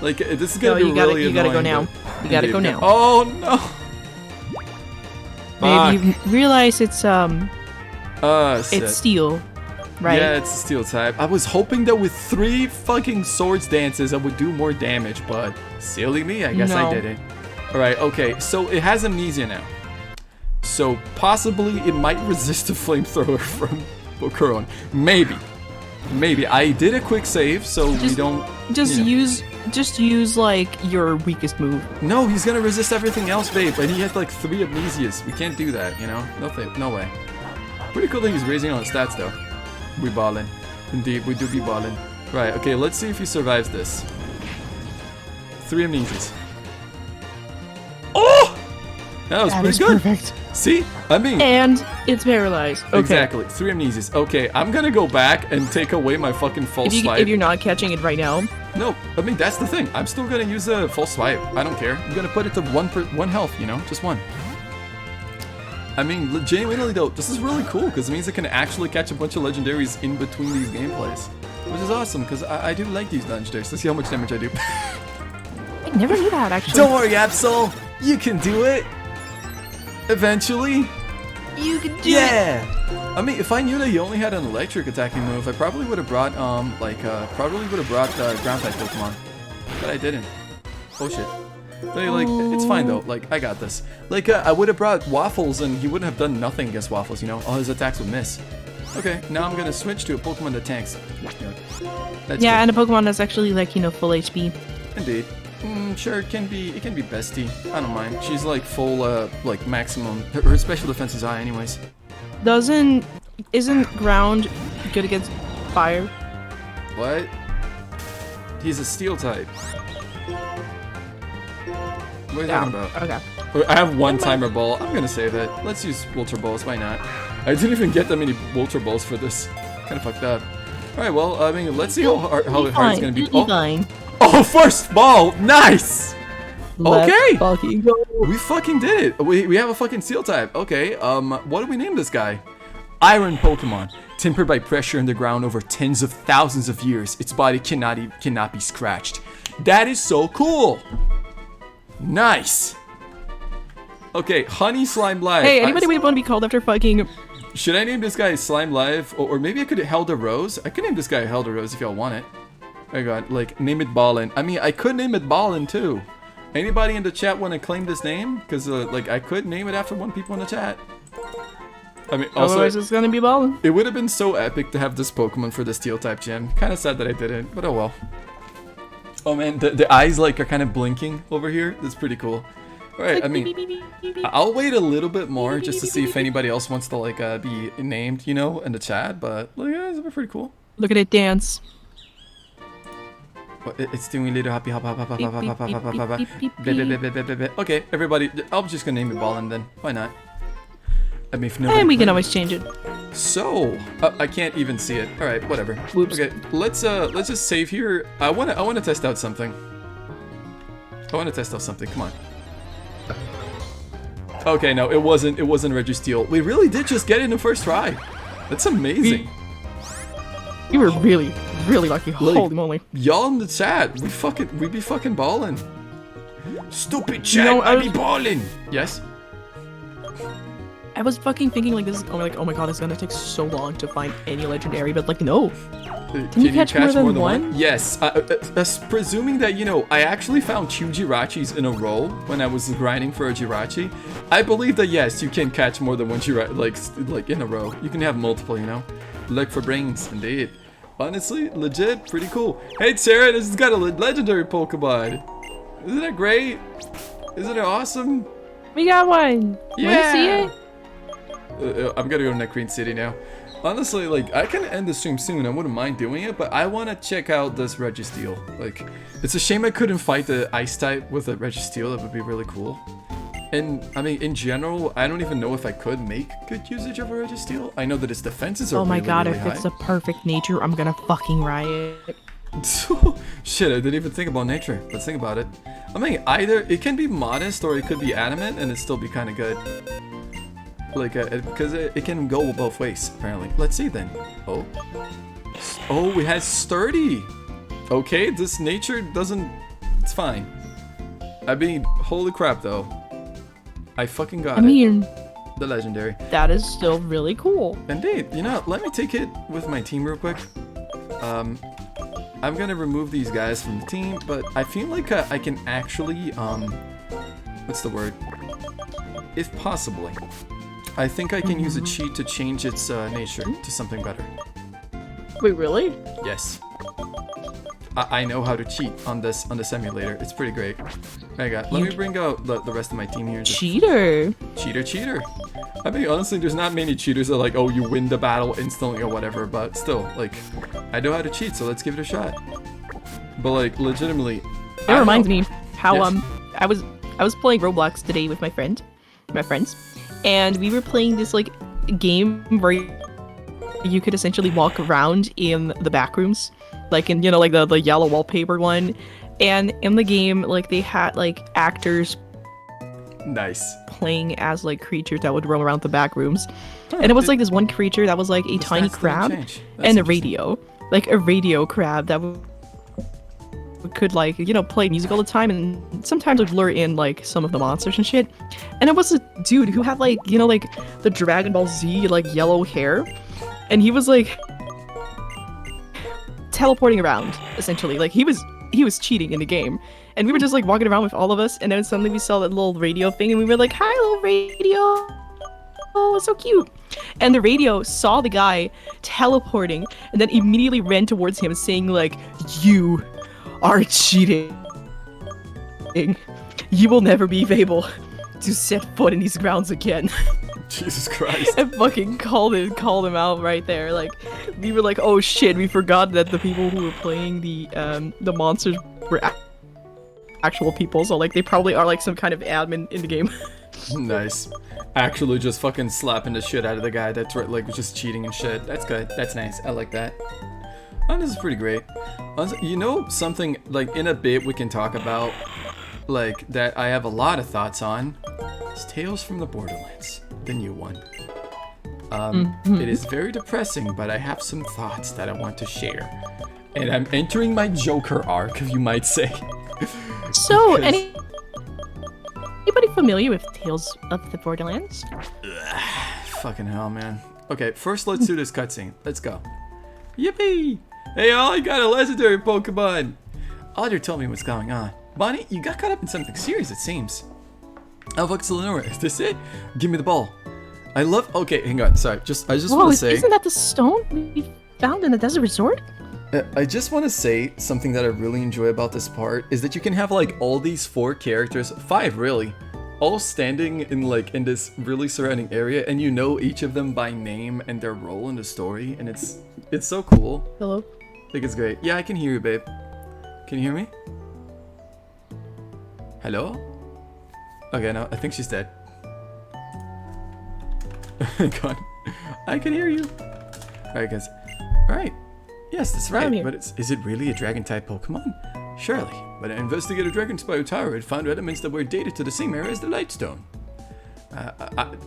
Like, this is No, gonna be really you gotta go annoying, now. but- You gotta go Indeed. now. Oh no. Maybe you realize it's Shit. it's steel, right? Yeah, it's a steel type. I was hoping that with 3 fucking swords dances I would do more damage, but silly me, I guess I No. didn't. Alright, okay, so it has Amnesia now. So possibly it might resist a flamethrower from Volcarona. Maybe. Maybe. I did a quick save, so we don't... Just you know. just use like your weakest move. No, he's gonna resist everything else, babe, and he has like 3 Amnesias. We can't do that, you know? No way. Pretty cool that he's raising on stats, though. We ballin'. Indeed, we do be ballin'. Right, okay, let's see if he survives this. 3 Amnesias. Oh! That was pretty good. Perfect. See? I mean... And it's paralyzed. Okay. Exactly, 3 Amnesias. Okay, I'm gonna go back and take away my fucking false swipe. If you're not catching it right now, No, I mean, that's the thing. I'm still gonna use a false swipe. I don't care. I'm gonna put it to one health, you know? Just 1. I mean, genuinely though, this is really cool, because it means I can actually catch a bunch of legendaries in between these gameplays. Which is awesome, because I do like these legendaries. Let's see how much damage I do. I never knew that actually. Don't worry, Absol! You can do it! Eventually! You can do it. Yeah! I mean, if I knew that he only had an electric attacking move, I probably would have brought, ground type Pokemon. But I didn't. Oh shit. But, like, it's fine though, like, I got this. Like, I would have brought Waffles and he wouldn't have done nothing against Waffles, you know? All his attacks would miss. Okay, now I'm gonna switch to a Pokemon that tanks. That's Yeah, good. and a Pokemon that's actually like, you know, full HP. Indeed. Sure, it can be Bestie. I don't mind. She's like full, like maximum. Her special defense is high anyways. Isn't ground good against fire. What? He's a steel type. What are you talking about? Okay. I have one timer ball. I'm gonna save it. Let's use Ultra Balls. Why not? I didn't even get that many Ultra Balls for this. Kind of fucked up. All right. Well, I mean, let's see how hard it's gonna be. Oh, first ball. Nice. Okay. Fucking go. We fucking did it. We have a fucking steel type. Okay. What do we name this guy? Iron Pokemon. Tempered by pressure in the ground over tens of thousands of years, its body cannot be scratched. That is so cool. Nice. Okay, Honey Slime Live. Hey, anybody want to be called after fucking... Should I name this guy Slime Live? Or maybe I could Helder Rose? I could name this guy Helder Rose if y'all want it. I got, like, name it Ballin. I mean, I could name it Ballin too. Anybody in the chat want to claim this name? Because, like, I could name it after one people in the chat. I mean, also, otherwise it's gonna be Ballin. It would have been so epic to have this Pokemon for the Steel type gym. Kind of sad that I didn't, but oh well. Oh man, the eyes like are kind of blinking over here. That's pretty cool. All right, I mean, I'll wait a little bit more just to see if anybody else wants to like be named, you know, in the chat. But like, yeah, it's pretty cool. Look at it dance. It's doing little happy hop hop hop hop hop hop hop hop hop hop. Okay, everybody, I'm just gonna name it Ballin then. Why not? I mean, if and we can always change it. So, I can't even see it. All right, whatever. Whoops. Okay, let's just save here. I wanna test out something. Come on. Okay, no, it wasn't Registeel. We really did just get it in the first try. That's amazing. You were really, really lucky. Holy moly. Y'all in the chat, we be fucking balling. Stupid chat, I be balling. Yes. I was fucking thinking like this is oh my god, it's gonna take so long to find any legendary, but like no. Can you catch more than one? Yes. Presuming that, you know, I actually found 2 Jirachis in a row when I was grinding for a Jirachi. I believe that yes, you can catch more than one Jirachi, like in a row. You can have multiple, you know. Look for brains, indeed. Honestly, legit, pretty cool. Hey Sarah, this has got a legendary Pokemon. Isn't that great? Isn't it awesome? We got one. Yeah. Wanna see it? I'm gonna go to Necrene City now. Honestly, like, I can end the stream soon. I wouldn't mind doing it, but I want to check out this Registeel. Like, it's a shame I couldn't fight the Ice type with a Registeel. That would be really cool. And, I mean, in general, I don't even know if I could make good usage of a Registeel. I know that its defenses are really, really high. Oh my god, if it's a perfect nature, I'm gonna fucking riot. Shit, I didn't even think about nature. Let's think about it. I mean, either it can be modest or it could be adamant and it'd still be kind of good. Like, because it can go both ways, apparently. Let's see then. Oh, it has sturdy. Okay, this nature doesn't... It's fine. I mean, holy crap, though. I fucking got it. The legendary. That is still really cool. Indeed. You know, let me take it with my team real quick. I'm gonna remove these guys from the team, but I feel like I can actually, what's the word? If possibly. I think I can use a cheat to change its nature to something better. Wait, really? Yes. I know how to cheat on this emulator. It's pretty great. Let me bring out the rest of my team here. Cheater. Cheater. I mean, honestly, there's not many cheaters that are like, oh, you win the battle instantly or whatever, but still, like, I know how to cheat, so let's give it a shot. But like, legitimately. It reminds me how yes. I was playing Roblox today with my friends, and we were playing this like game where you could essentially walk around in the back rooms, like in, you know, like the yellow wallpaper one, and in the game like they had like actors nice playing as like creatures that would roam around the back rooms. And it was like this one creature that was like a tiny crab and a radio crab that could like, you know, play music all the time and sometimes would lure in like some of the monsters and shit. And it was a dude who had like, you know, like the Dragon Ball Z like yellow hair, and he was like teleporting around essentially. Like he was cheating in the game, and we were just like walking around with all of us, and then suddenly we saw that little radio thing and we were like, hi little radio, oh it's so cute. And the radio saw the guy teleporting and then immediately ran towards him saying like, you are cheating. You will never be able to set foot in these grounds again. Jesus Christ. And fucking called him out right there. Like, we were like, oh shit, we forgot that the people who were playing the monsters were actual people, so like they probably are like some kind of admin in the game. Nice. Actually just fucking slapping the shit out of the guy that's like just cheating and shit. That's good. That's nice. I like that. Oh, this is pretty great. You know something, like in a bit we can talk about, like that I have a lot of thoughts on. It's Tales from the Borderlands, the new one. It is very depressing, but I have some thoughts that I want to share. And I'm entering my Joker arc, you might say. So, Because- anybody familiar with Tales of the Borderlands? Fucking hell, man. Okay, first let's do this cutscene. Let's go. Yippee! Hey, all, I got a legendary Pokemon! Alder, tell me what's going on. Bonnie, you got caught up in something serious, it seems. Oh, fuck, Lenora, is this it? Give me the ball. I love. Okay, hang on. Sorry, I just Whoa, want to say. isn't that the stone we found in the desert resort? I just want to say something that I really enjoy about this part is that you can have like all these 4 characters, 5 really, all standing in like in this really surrounding area, and you know each of them by name and their role in the story, and it's so cool. Hello? I think it's great. Yeah, I can hear you, babe. Can you hear me? Hello? Okay, no, I think she's dead. God, I can hear you. Alright, guys. Alright. Yes, that's I'm right. here. But is it really a dragon-type Pokemon? Surely. When I investigated Dragon's Biotower, it found elements that were dated to the same era as the Lightstone.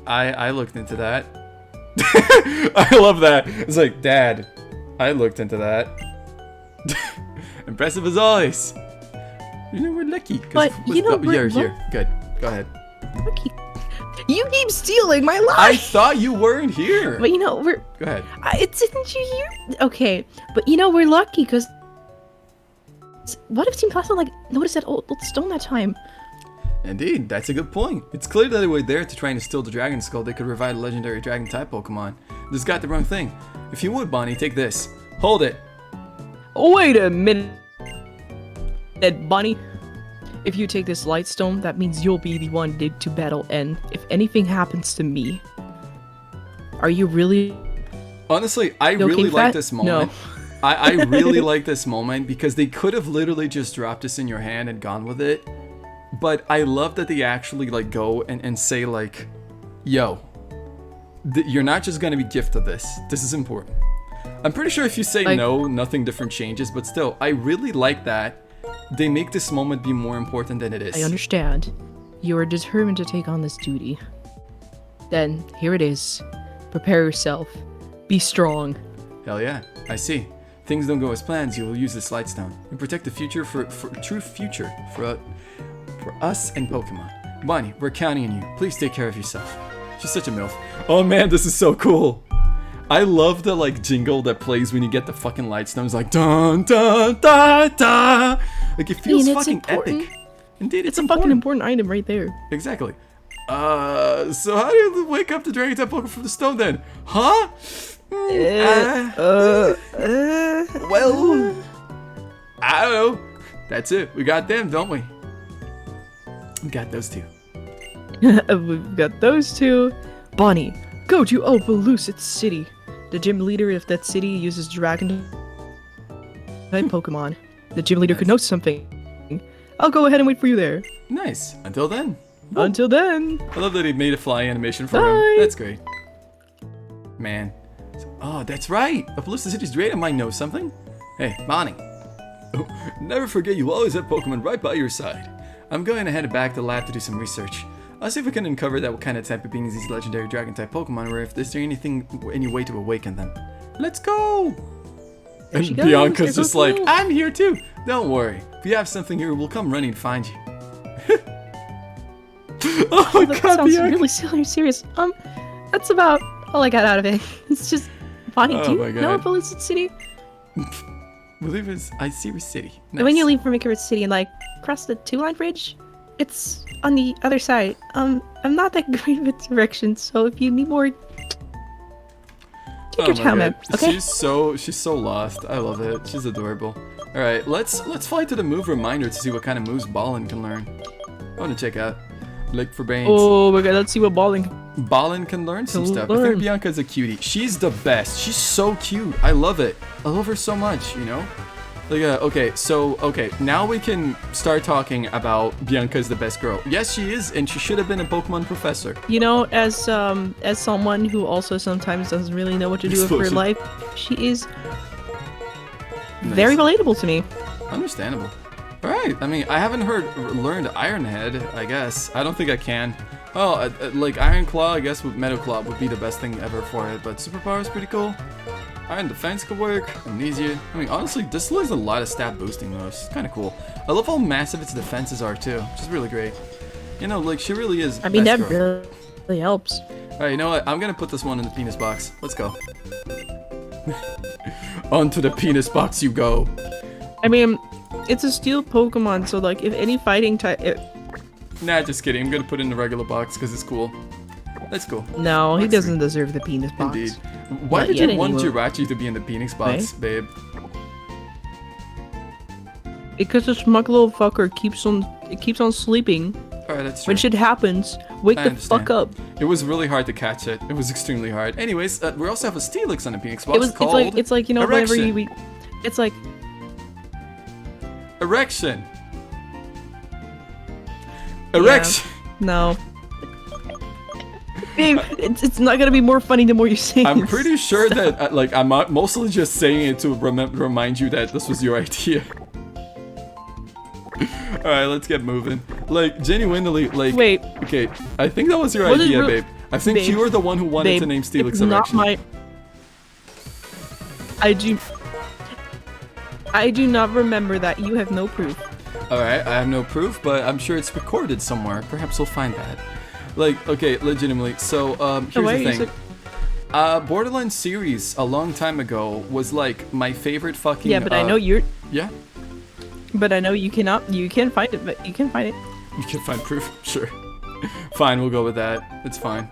I looked into that. I love that. It's like, Dad, I looked into that. Impressive as always. You know, we're lucky. But, you know, we're here. Good. Go ahead. Lucky. You keep stealing my I life! thought you weren't here. But you know, we're... Go ahead. Didn't you hear? Okay, but you know, we're lucky, because... What if Team Plasma, like, noticed that old stone that time? Indeed, that's a good point. It's clear that they were there to try and steal the Dragon Skull. They could revive a legendary Dragon-type Pokemon. This got the wrong thing. If you would, Bonnie, take this. Hold it. Wait a minute, Bunny. If you take this Lightstone, that means you'll be the one to battle N. If anything happens to me, are you really... Honestly, I okay really with like that? this moment. No. I really like this moment because they could have literally just dropped this in your hand and gone with it. But I love that they actually like go and say like, yo, you're not just going to be gifted this. This is important. I'm pretty sure if you say like, no, nothing different changes. But still, I really like that they make this moment be more important than it is. I understand. You are determined to take on this duty. Then, here it is. Prepare yourself. Be strong. Hell yeah, I see. Things don't go as planned, you will use this Lightstone and protect the future for true future for us and Pokemon. Bonnie, we're counting on you. Please take care of yourself. She's such a MILF. Oh man, this is so cool. I love the like jingle that plays when you get the fucking Lightstone. It's like dun dun da da. Like it feels fucking epic. Indeed, It's a fucking important item right there. Exactly. So how do you wake up the Dragon-type Pokemon from the stone then? Huh? Well, I don't know. That's it. We got them, don't we? We got those two. We've got those two. Bonnie, go to Opelucid City. The gym leader of that city uses dragon type Pokemon. The gym leader could know something. I'll go ahead and wait for you there. Nice. Until then. Until then. I love that he made a fly animation for Bye. him. That's great. Man. Oh, that's right. Opelucid City's Dragon might know something. Hey, Bonnie. Oh, never forget you always have Pokemon right by your side. I'm going to head back to the lab to do some research. I'll see if we can uncover that what kind of type of beings these legendary Dragon-type Pokemon were, if there's any way to awaken them. Let's go! There she And goes. Bianca's There just goes like, Will. I'm here too! Don't worry. If you have something here, we'll come running to find you. Oh my That god, sounds Bianca! really serious. That's about all I got out of it. It's just, Bonnie, Oh do my you know God. Opelucid City? Believe it's Iciri City. When you Nice. leave from Icarus City and like cross the 2-line bridge, it's on the other side. I'm not that great with directions, so if you need more, take Oh your my time, God. man. Okay. She's so lost. I love it. She's adorable. All right, let's fly to the move reminder to see what kind of moves Ballin can learn. I want to check out. Lick for brains. Oh my god, let's see what Ballin. Ballin can learn some stuff. I learn. think Bianca's a cutie. She's the best. She's so cute. I love it. I love her so much, you know? Like, okay, now we can start talking about Bianca's the best girl. Yes, she is, and she should have been a Pokemon professor. You know, as someone who also sometimes doesn't really know what to do with her Explosion. life, she is Nice. very relatable to me. Understandable. Alright, I mean, I haven't learned Iron Head, I guess. I don't think I can. Oh, like Iron Claw, I guess with Metal Claw would be the best thing ever for it, but Superpower is pretty cool. Iron Defense could work. Amnesia. I mean, honestly, this has a lot of stat boosting moves. It's kind of cool. I love how massive its defenses are too, which is really great. You know, like she really is. I mean, that best girl. really helps. Alright, you know what? I'm gonna put this one in the penis box. Let's go. Onto the penis box you go. I mean, it's a steel Pokemon, so like, if any fighting type... Nah, just kidding. I'm gonna put it in the regular box because it's cool. That's cool. No, he That's doesn't deserve the penis box. Indeed. Why Not did you yet, want anyway. Jirachi to be in the Phoenix box, babe? Because the smug little fucker keeps on sleeping. Alright, that's true. When shit happens, wake I the understand. fuck up. It was really hard to catch it. It was extremely hard. Anyways, we also have a Steelix on the Phoenix box called It's like you know whenever Erection. it's like Erection. Erection. no. Babe, it's not gonna be more funny the more you say. I'm pretty sure that like I'm mostly just saying it to remind you that this was your idea. All right, let's get moving. Like genuinely, like Wait. Okay, I think that was your What is idea, ru- babe. I think Babe. you were the one who wanted Babe, to name Steelix it's not Erection. my. I do not remember that. You have no proof. All right, I have no proof, but I'm sure it's recorded somewhere. Perhaps we'll find that. Like, okay, legitimately. So, here's why the are you thing. Borderlands series a long time ago was like my favorite fucking. Yeah, but I know you're. Yeah, But I know you cannot. You can find it, but you can find it. you can find proof. Sure. Fine, we'll go with that. It's fine.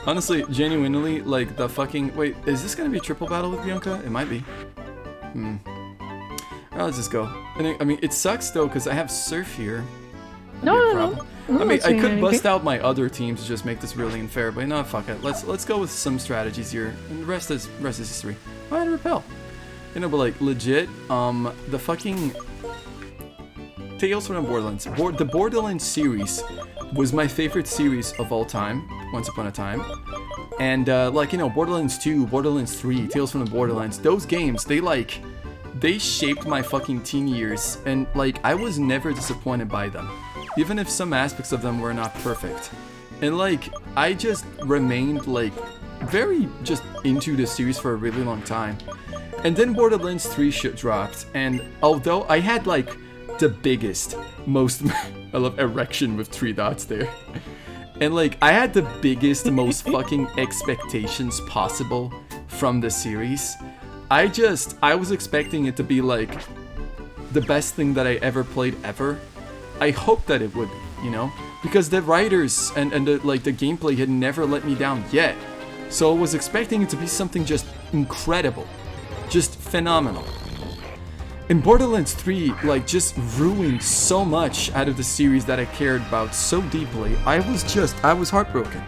Honestly, genuinely, like the fucking. Wait, is this gonna be a triple battle with Bianca? It might be. Alright, let's just go. And I mean, it sucks though because I have Surf here. That'd be a No. problem. I'm I mean, not I saying could anything. bust out my other teams to just make this really unfair, but no, fuck it. Let's go with some strategies here, and the rest is history. Why did repel? You know, but like legit, the fucking Tales from the Borderlands. The Borderlands series was my favorite series of all time. Once upon a time, and like you know, Borderlands 2, Borderlands 3, Tales from the Borderlands. Those games, they shaped my fucking teen years, and like I was never disappointed by them. Even if some aspects of them were not perfect. And like, I just remained like, very just into the series for a really long time. And then Borderlands 3 shit dropped, and although I had like, the biggest, most, I love erection with 3 dots there. And like, I had the biggest, most fucking expectations possible from the series. I was expecting it to be like, the best thing that I ever played ever. I hope that it would be, you know? Because the writers and the gameplay had never let me down yet. So I was expecting it to be something just incredible. Just phenomenal. And Borderlands 3, like, just ruined so much out of the series that I cared about so deeply. I was heartbroken.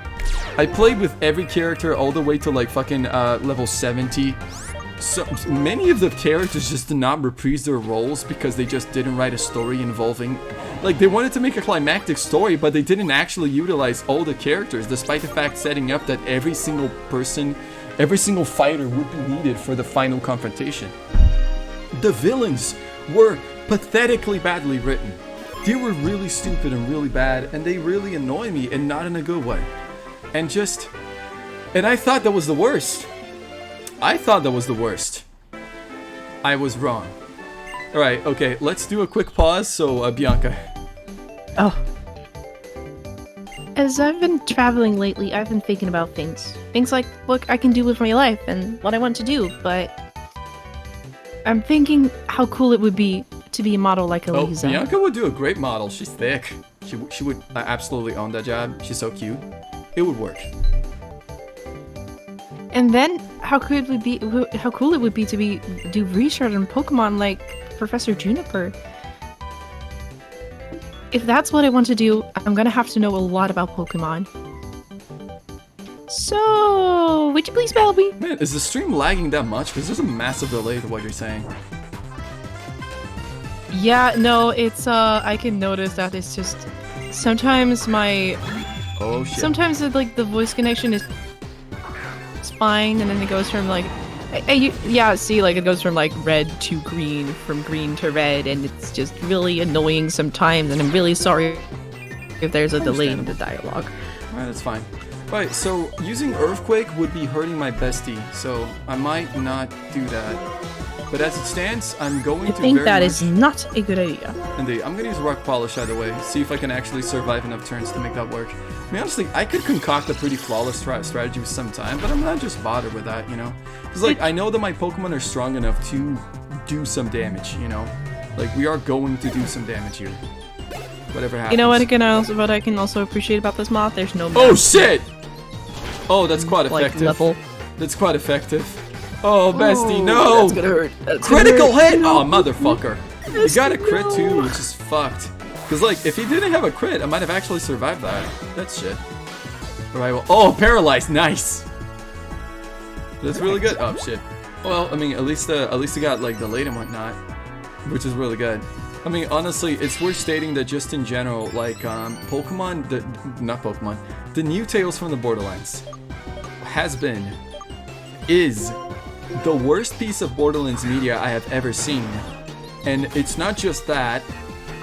I played with every character all the way to, like, fucking, level 70. So many of the characters just did not reprise their roles because they just didn't write a story involving, like they wanted to make a climactic story, but they didn't actually utilize all the characters, despite the fact setting up that every single person, every single fighter would be needed for the final confrontation. The villains were pathetically badly written. They were really stupid and really bad, and they really annoy me, and not in a good way. And I thought that was the worst. I thought that was the worst. I was wrong. Alright, okay, let's do a quick pause, so, Bianca. Oh. As I've been traveling lately, I've been thinking about things. Things like what I can do with my life and what I want to do, but I'm thinking how cool it would be to be a model like Oh, Eliza. Bianca would do a great model. She's thick. She would absolutely own that job. She's so cute. It would work. And then how cool it would be to do research on Pokemon like Professor Juniper. if that's what I want to do, I'm gonna have to know a lot about Pokemon. So, would you please spell me? Man, is the stream lagging that much? Because there's a massive delay to what you're saying. Yeah, no, it's I can notice that it's just sometimes my Oh shit. sometimes like the voice connection is fine, and then it goes from like yeah, see, like it goes from like red to green, from green to red, and it's just really annoying sometimes, and I'm really sorry if there's a delay in the dialogue. Alright, that's fine. Right, so using Earthquake would be hurting my bestie, so I might not do that. But as it stands, I'm going to I think very that much... is not a good idea. Indeed, I'm gonna use Rock Polish either way, see if I can actually survive enough turns to make that work. I mean, honestly, I could concoct a pretty flawless strategy with some time, but I'm not just bothered with that, you know? Because, like, I know that my Pokemon are strong enough to do some damage, you know? Like, we are going to do some damage here. Whatever happens. You know what I can also appreciate about this mod? There's no Oh, shit! Oh, that's quite effective. like level. That's quite effective. Oh, bestie, no! That's gonna hurt. That's Critical gonna hurt. hit! Oh, motherfucker. He got a crit too, which is fucked. Because, like, if he didn't have a crit, I might have actually survived that. That's shit. Alright, well, oh, paralyzed, nice! That's really good. Oh, shit. Well, I mean, at least he got, like, delayed and whatnot, which is really good. I mean, honestly, it's worth stating that just in general, like, the new Tales from the Borderlands is the worst piece of Borderlands media I have ever seen. And it's not just that,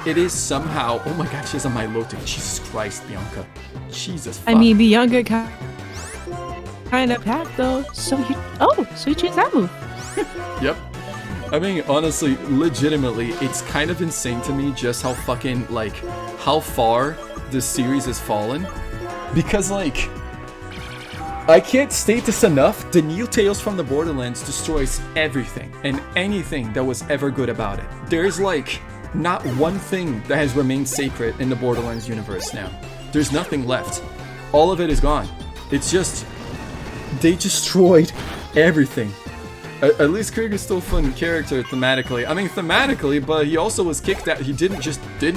it is somehow... Oh my god, she has a Milotic. Jesus Christ, Bianca. Jesus fuck. I mean, Bianca kind of packed though. So you choose that move. Yep. I mean, honestly, legitimately, it's kind of insane to me just how fucking, like, how far this series has fallen. Because, like, I can't state this enough, the new Tales from the Borderlands destroys everything and anything that was ever good about it. There's, like, not one thing that has remained sacred in the Borderlands universe now. There's nothing left. All of it is gone. It's just, they destroyed everything. At least Krieg is still a fun character thematically. I mean, thematically, but he also was kicked out. He did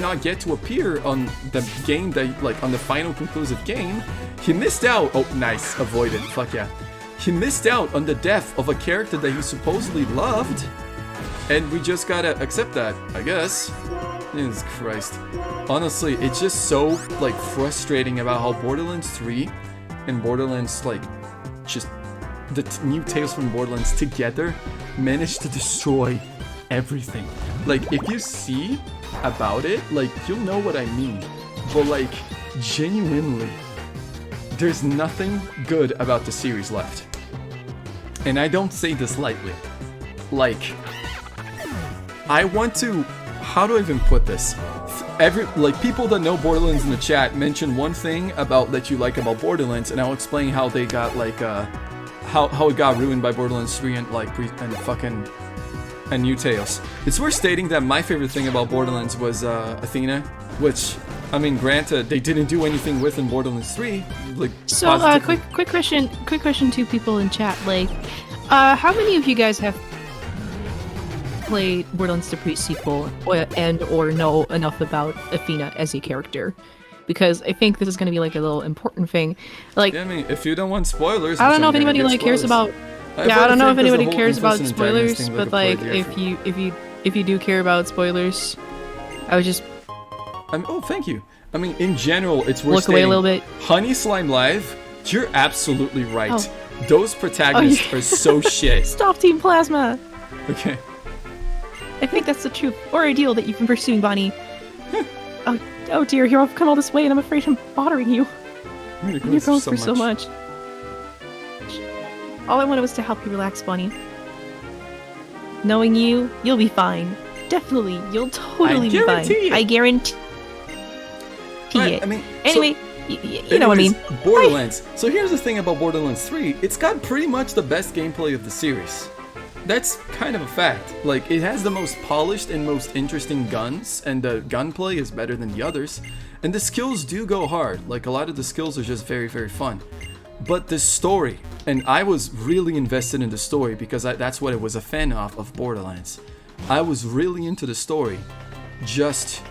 not get to appear on the game that, like, on the final conclusive game. He missed out. Oh, nice. Avoided. Fuck yeah. He missed out on the death of a character that he supposedly loved. And we just gotta accept that, I guess. Jesus Christ. Honestly, it's just so, like, frustrating about how Borderlands 3 and Borderlands, like, just the new Tales from Borderlands together managed to destroy everything. Like, if you see about it, like, you'll know what I mean. But, like, genuinely, there's nothing good about the series left. And I don't say this lightly. Like, I want to... How do I even put this? People that know Borderlands in the chat mention one thing about that you like about Borderlands, and I'll explain how they got, like, how it got ruined by Borderlands 3 and New Tales. It's worth stating that my favorite thing about Borderlands was Athena, which, I mean, granted, they didn't do anything with in Borderlands 3. Like, so, quick question to people in chat. Like, how many of you guys have played Borderlands 3 sequel or know enough about Athena as a character? Because I think this is going to be like a little important thing. Like, yeah, I mean, if you don't want spoilers, I don't know if anybody like cares about. Yeah, I don't know if anybody cares about spoilers, but like, if you do care about spoilers, I would just. Oh, thank you. I mean, in general, it's worth look away a little bit. Honey Slime Live, you're absolutely right. Oh. Those protagonists are so shit. Stop Team Plasma. Okay. I think that's the true or ideal that you've been pursuing, Bonnie. Oh dear, here I've come all this way and I'm afraid I'm bothering you. You're going through so much. All I wanted was to help you relax, Bonnie. Knowing you, you'll be fine. Definitely, you'll totally be fine. I guarantee it. I mean, anyway, you know what I mean. Borderlands. So here's the thing about Borderlands 3. It's got pretty much the best gameplay of the series. That's kind of a fact. Like, it has the most polished and most interesting guns, and the gunplay is better than the others. And the skills do go hard. Like, a lot of the skills are just very, very fun. But the story, and I was really invested in the story because that's what I was a fan of Borderlands. I was really into the story. Just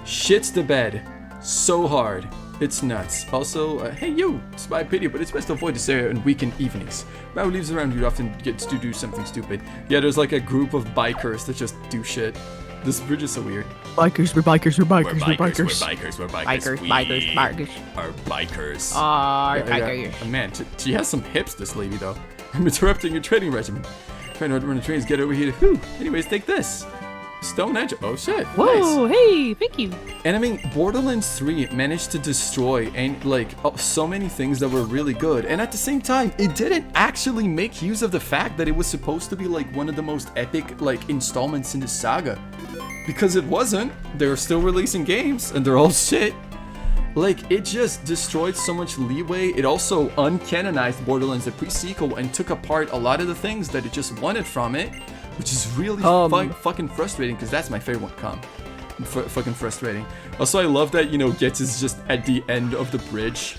shits the bed so hard. It's nuts. Also, hey you, it's my pity, but it's best to avoid this area on weekend evenings. Who lives around you often gets to do something stupid. Yeah, there's like a group of bikers that just do shit. This bridge is so weird. Bikers, we're bikers, we're bikers, we're bikers. We're bikers, we're bikers. Bikers, We bikers, bikers. are bikers. Bikers. Man, she has some hips, this lady, though. I'm interrupting your training regimen. Trying to run the trains, get over here. Whew. Anyways, take this. Stone edge. Oh, shit. Whoa, Nice. hey, thank you. And I mean, Borderlands 3 managed to destroy so many things that were really good. And at the same time, it didn't actually make use of the fact that it was supposed to be like one of the most epic installments in the saga. Because it wasn't. They're still releasing games and they're all shit. Like, it just destroyed so much leeway. It also uncanonized Borderlands, the pre-sequel, and took apart a lot of the things that it just wanted from it, which is really fucking frustrating, because that's my favorite one. Fucking frustrating. Also, I love that, Getz is just at the end of the bridge,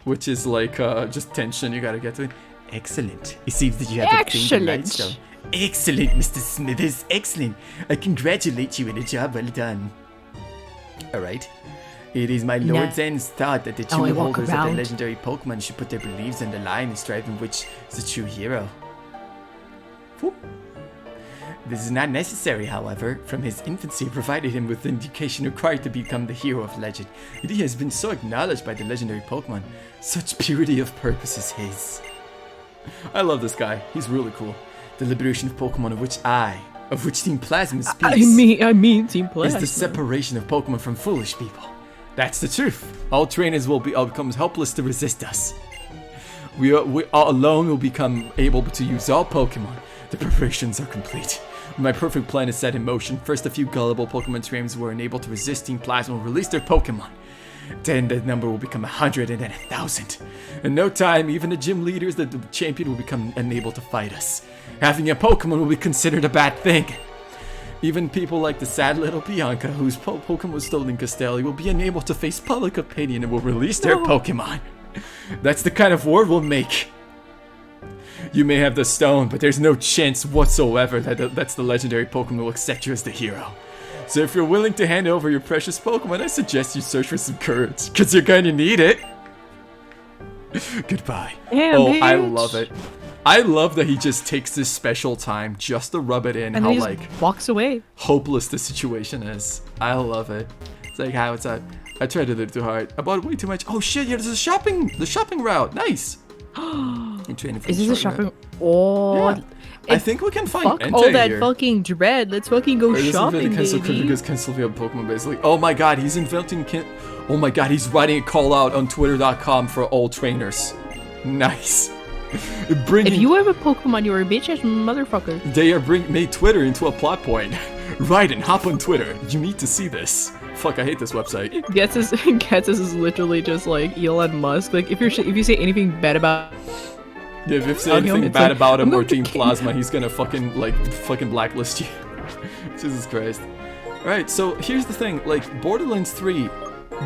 which is like, just tension. You gotta get to it. Excellent. It seems that you have obtained the Lightstone. Excellent, Mr. Smithers. Excellent. I congratulate you on a job well done. Alright. It is my Lord's End's thought that the true holders of the legendary Pokemon should put their beliefs on the line and strive in which is the true hero. Whoop. This is not necessary, however. From his infancy, I provided him with the education required to become the hero of legend. Yet he has been so acknowledged by the legendary Pokemon. Such purity of purpose is his. I love this guy. He's really cool. The liberation of Pokemon of which Team Plasma speaks. I mean Team Plasma. Is the separation of Pokemon from foolish people. That's the truth. All trainers will become helpless to resist us. We all alone will become able to use all Pokemon. The preparations are complete. My perfect plan is set in motion. First, a few gullible Pokemon trainers who are unable to resist Team Plasma will release their Pokemon. Then the number will become 100 and then 1,000. In no time, even the gym leaders, the champion, will become unable to fight us. Having a Pokemon will be considered a bad thing. Even people like the sad little Bianca, whose Pokemon was stolen in Castelli, will be unable to face public opinion and will release their Pokemon. That's the kind of war we'll make. You may have the stone, but there's no chance whatsoever that that's the legendary Pokemon will accept you as the hero. So if you're willing to hand over your precious Pokemon, I suggest you search for some courage, because you're going to need it. Goodbye. Yeah, bitch. I love it. I love that he just takes this special time just to rub it in and how, he just walks away. Hopeless the situation is. I love it. It's like, hi, what's up? I tried to live too hard. I bought way too much. Oh shit, yeah, there's the shopping route. Nice. I'm training for Is this a shopping? Oh, yeah. I think we can find fuck Entei all that here. fucking dread. Let's fucking go shopping, baby. Because cancel via Pokemon basically. Oh my god, he's inventing oh my god, he's writing a call out on twitter.com for all trainers. Nice. If you have a Pokemon, you're a bitch ass motherfucker. They are made Twitter into a plot point. Right, and hop on Twitter. You need to see this. Fuck, I hate this website. Getsus is literally just like Elon Musk. Like if you say anything bad about if you say anything bad about him or Team Plasma, he's gonna fucking blacklist you. Jesus Christ. Alright, so here's the thing, Borderlands 3,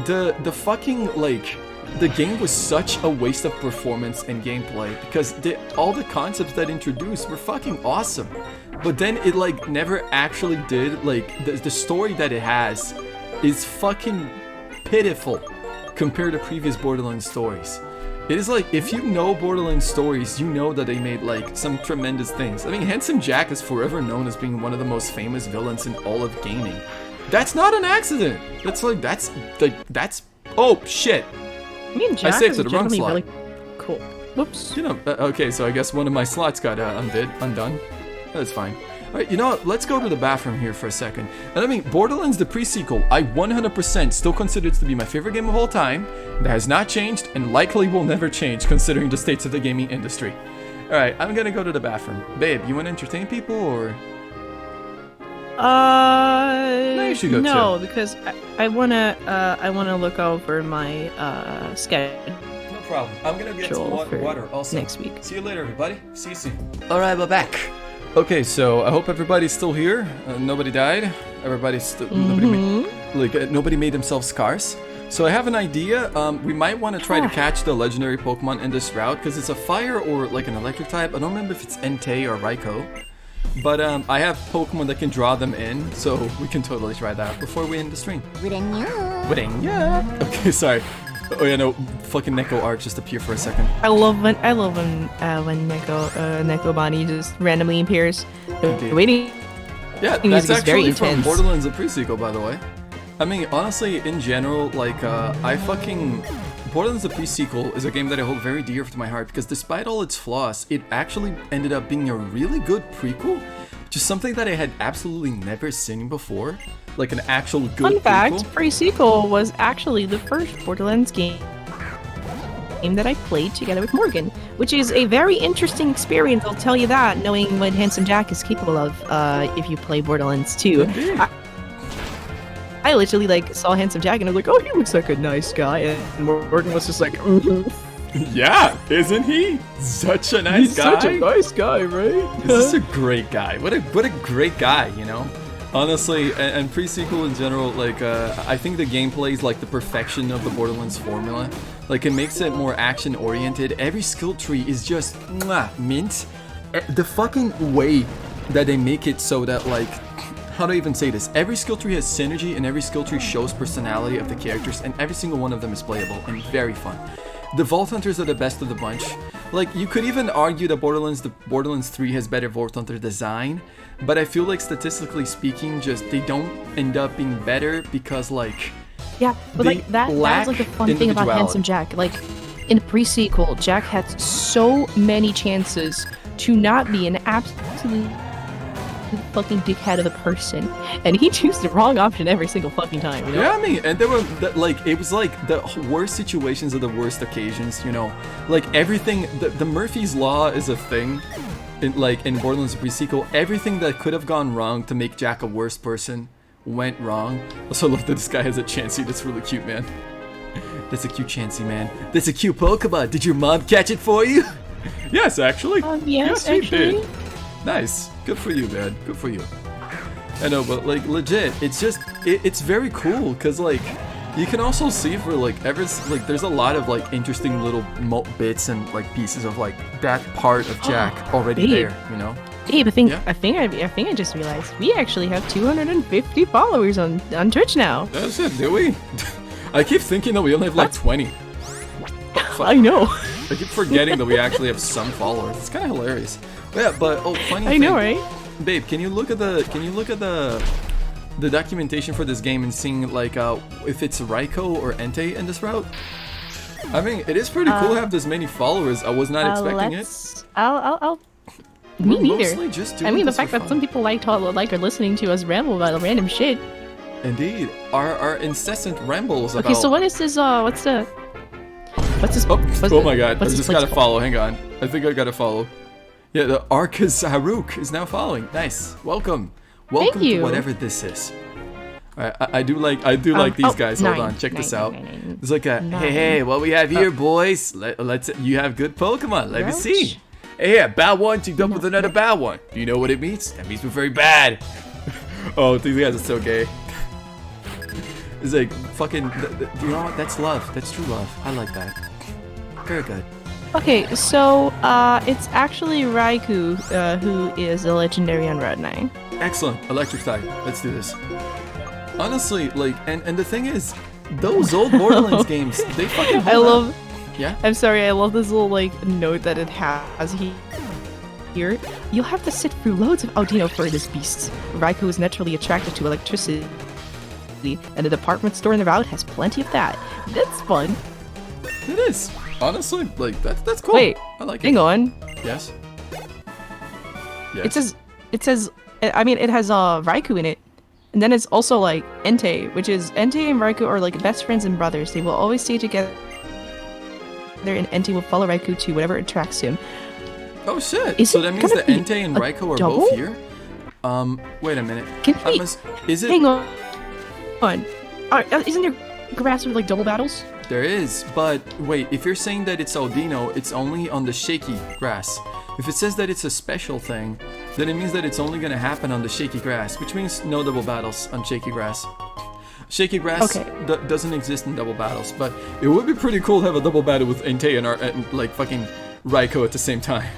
the fucking, the game was such a waste of performance and gameplay, because all the concepts that introduced were fucking awesome. But then it, never actually did, the story that it has is fucking pitiful compared to previous Borderlands stories. It is if you know Borderlands stories, you know that they made some tremendous things. I mean, Handsome Jack is forever known as being one of the most famous villains in all of gaming. That's not an accident. That's oh shit. Me and Jack I saved is it the wrong slot. really cool. Whoops. Okay, so I guess one of my slots got undone. That's fine. Alright, you know what? Let's go to the bathroom here for a second. And I mean, Borderlands the pre-sequel, I 100% still consider it to be my favorite game of all time. That has not changed and likely will never change considering the states of the gaming industry. Alright, I'm gonna go to the bathroom. Babe, you wanna entertain people or? No, you should go too. Because I wanna look over my schedule. No problem. I'm gonna get some water also. Next week. See you later, everybody. See you soon. Alright, we're back. Okay, so I hope everybody's still here. Nobody died. Everybody's still nobody made themselves scarce. So I have an idea. We might want to try to catch the legendary Pokemon in this route because it's a fire or an electric type. I don't remember if it's Entei or Raikou. But I have Pokemon that can draw them in, so we can totally try that before we end the stream. Okay, sorry. Oh yeah, no, fucking Neko art just appeared for a second. I love when Neko Bonnie just randomly appears. Waiting. Yeah, that's actually from Borderlands the pre-sequel, by the way. I mean, honestly, in general, like, Borderlands the pre-sequel is a game that I hold very dear to my heart because despite all its flaws, it actually ended up being a really good prequel. Just something that I had absolutely never seen before. Like an actual good Fun fact, prequel. pre-sequel was actually the first Borderlands game that I played together with Morgan, which is a very interesting experience, I'll tell you that, knowing what Handsome Jack is capable of if you play Borderlands 2. I literally like saw Handsome Jack and I was like, oh, he looks like a nice guy, and Morgan was just like, Yeah, isn't he? Such a nice guy. Such a nice guy, right? This is a great guy. What a great guy, you know? Honestly, and pre-sequel in general, like, I think the gameplay is like the perfection of the Borderlands formula. Like, it makes it more action-oriented. Every skill tree is just mint. The fucking way that they make it so that, like, how do I even say this? Every skill tree has synergy, and every skill tree shows personality of the characters, and every single one of them is playable and very fun. The Vault Hunters are the best of the bunch. Like, you could even argue that Borderlands 3 has better Vault Hunter design, but I feel like statistically speaking, just they don't end up being better because, like, yeah, but like that was like the fun thing about Handsome Jack. Like, in pre-sequel, Jack had so many chances to not be an absolute fucking dickhead of a person, and he chose the wrong option every single fucking time, you know? Yeah, I mean, and there were like, it was like the worst situations are the worst occasions, you know? Like, everything, the Murphy's Law is a thing in Borderlands pre-sequel. Everything that could have gone wrong to make Jack a worse person went wrong. Also, look that this guy has a Chansey that's really cute, man. That's a cute Chansey, man. That's a cute Pokemon. Did your mom catch it for you? Yes, actually. Yes, she actually. did. Nice. Good for you, man. Good for you. I know, but like legit, it's just it's very cool because like you can also see for like there's a lot of like interesting little bits and like pieces of like that part of Jack already there, you know. Hey, I think I just realized we actually have 250 followers on Twitch now. That's it, do we? I keep thinking that we only have like 20. I know. I keep forgetting that we actually have some followers. It's kind of hilarious. Yeah, but funny thing. I know, right? Babe, can you look at the documentation for this game and seeing like if it's Raikou or Entei in this route? I mean, it is pretty cool to have this many followers. I was not expecting it. I'll me neither. Just I mean, the fact that some people are listening to us ramble about random shit. Indeed, our incessant rambles about. Okay, so what is this? What's this? Oh my god! I just gotta follow. Hang on. I think I gotta follow. Yeah, the Arcus Haruk is now following. Nice. Welcome to whatever this is. Alright, I do like these guys. Hold on, check this out. It's like a hey, what we have here, boys? Let's you have good Pokemon. Let me see. Hey, yeah, bad one teamed up with another bad one. Do you know what it means? That means we're very bad. Oh, these guys are so gay. It's like fucking. You know what? That's love. That's true love. I like that. Very good. Okay, so it's actually Raikou who is a legendary on Route 9. Excellent. Electric type. Let's do this. Honestly, like, and the thing is, those old Borderlands games, they fucking hold up. Yeah? I'm sorry, I love this little, like, note that it has here. You'll have to sit through loads of Audino for this beast. Raikou is naturally attracted to electricity, and the department store in the route has plenty of that. That's fun. It is. Honestly, like, that's cool. Wait, I like it. Hang on. Yes? Yes. It says, I mean, it has Raikou in it. And then it's also like Entei, which is Entei and Raikou are like best friends and brothers. They will always stay together, and Entei will follow Raikou to whatever attracts him. Oh shit! So that means that Entei and Raikou are both here? Wait a minute. Is it? Hang on. Isn't there grass with like double battles? There is, but wait, if you're saying that it's Audino, it's only on the shaky grass. If it says that it's a special thing, then it means that it's only gonna happen on the shaky grass, which means no double battles on shaky grass. Shaky grass doesn't exist in double battles, but it would be pretty cool to have a double battle with Entei and like fucking Raikou at the same time.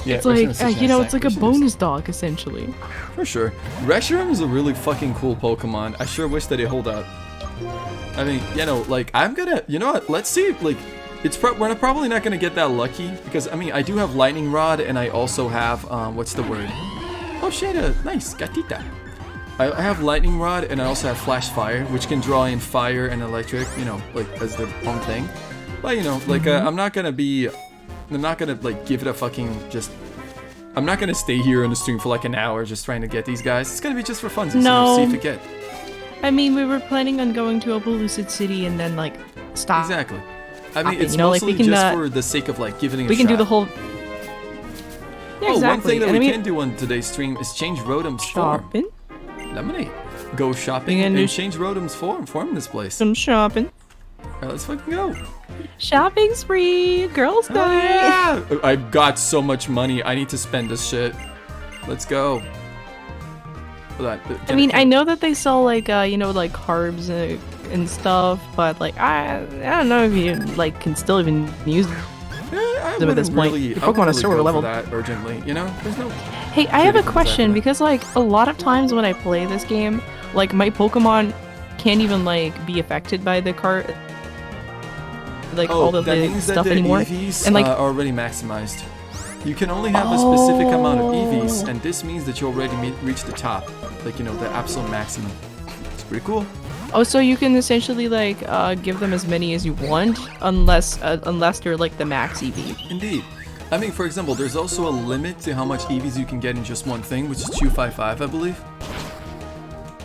Yeah, It's like, Reshiram's such a you know, nice it's like a acquisition. bonus dog, essentially. For sure. Reshiram is a really fucking cool Pokemon. I sure wish that it hold up. I mean, you know, like, I'm gonna, you know what, let's see, like, we're probably not gonna get that lucky, because, I mean, I do have Lightning Rod, and I also have, what's the word? Oh shit, nice, gatita. I have Lightning Rod, and I also have Flash Fire, which can draw in fire and electric, you know, like, as their own thing. But, you know, like, I'm not gonna, like, give it a fucking, I'm not gonna stay here on the stream for, like, an hour just trying to get these guys. It's gonna be just for fun, so No. see if you get. I mean, we were planning on going to a Pellucid City and then, like, stop. Exactly. I mean, it's you know, like, mostly we can, just for the sake of, like, giving it a shot. We can do the whole... Yeah, Oh, exactly. one thing that And we I mean, can do on today's stream is change Rotom's form. shopping. Lemonade. Go shopping We can do and change Rotom's form in this place. Some shopping. Alright, let's fucking go. Shopping spree! Girls' Oh, night! yeah! I've got so much money. I need to spend this shit. Let's go. Hold on. I mean, I know that they sell, like, you know, like, carbs and stuff, but, like, I don't know if you, like, can still even use I them at this wouldn't point. really, Your I wouldn't Pokemon is really so go for leveled. that urgently, you know? There's no... Hey, I have a difference question, after that. because, like, a lot of times when I play this game, like, my Pokemon can't even, like, be affected by the card, like, all of that the means stuff that the anymore. EVs And, like, are already maximized. You can only have a specific amount of Oh. EVs, and this means that you already reached the top. Like, you know, the absolute maximum. It's pretty cool. oh, so you can essentially, like, give them as many as you want, unless they're, like, the max EV. Indeed. I mean, for example, there's also a limit to how much EVs you can get in just one thing, which is 255, I believe.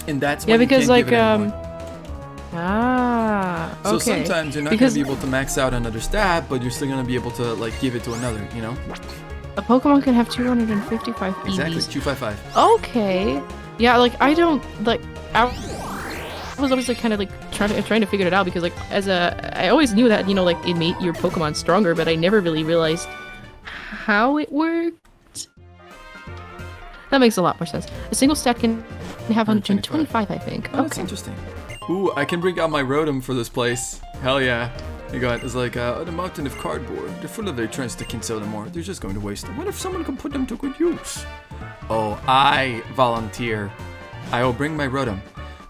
And that's Yeah, when because, you can't give like, it anymore. okay. So sometimes you're not Because going to be able to max out another stat, but you're still going to be able to, like, give it to another, you know? a Pokemon can have 255 EVs. Exactly, 255. Okay. Yeah, like, I don't, like, I was always, like, kind of, like, trying to figure it out, because, like, I always knew that, you know, like, it made your Pokemon stronger, but I never really realized how it worked. That makes a lot more sense. A single stat can have 125, I think. Oh, that's Okay. interesting. Ooh, I can bring out my Rotom for this place. Hell yeah. You got, it's like a mountain of cardboard. They're full of their trends to can sell them more. They're just going to waste them. What if someone can put them to good use? Oh, I volunteer. I will bring my Rotom.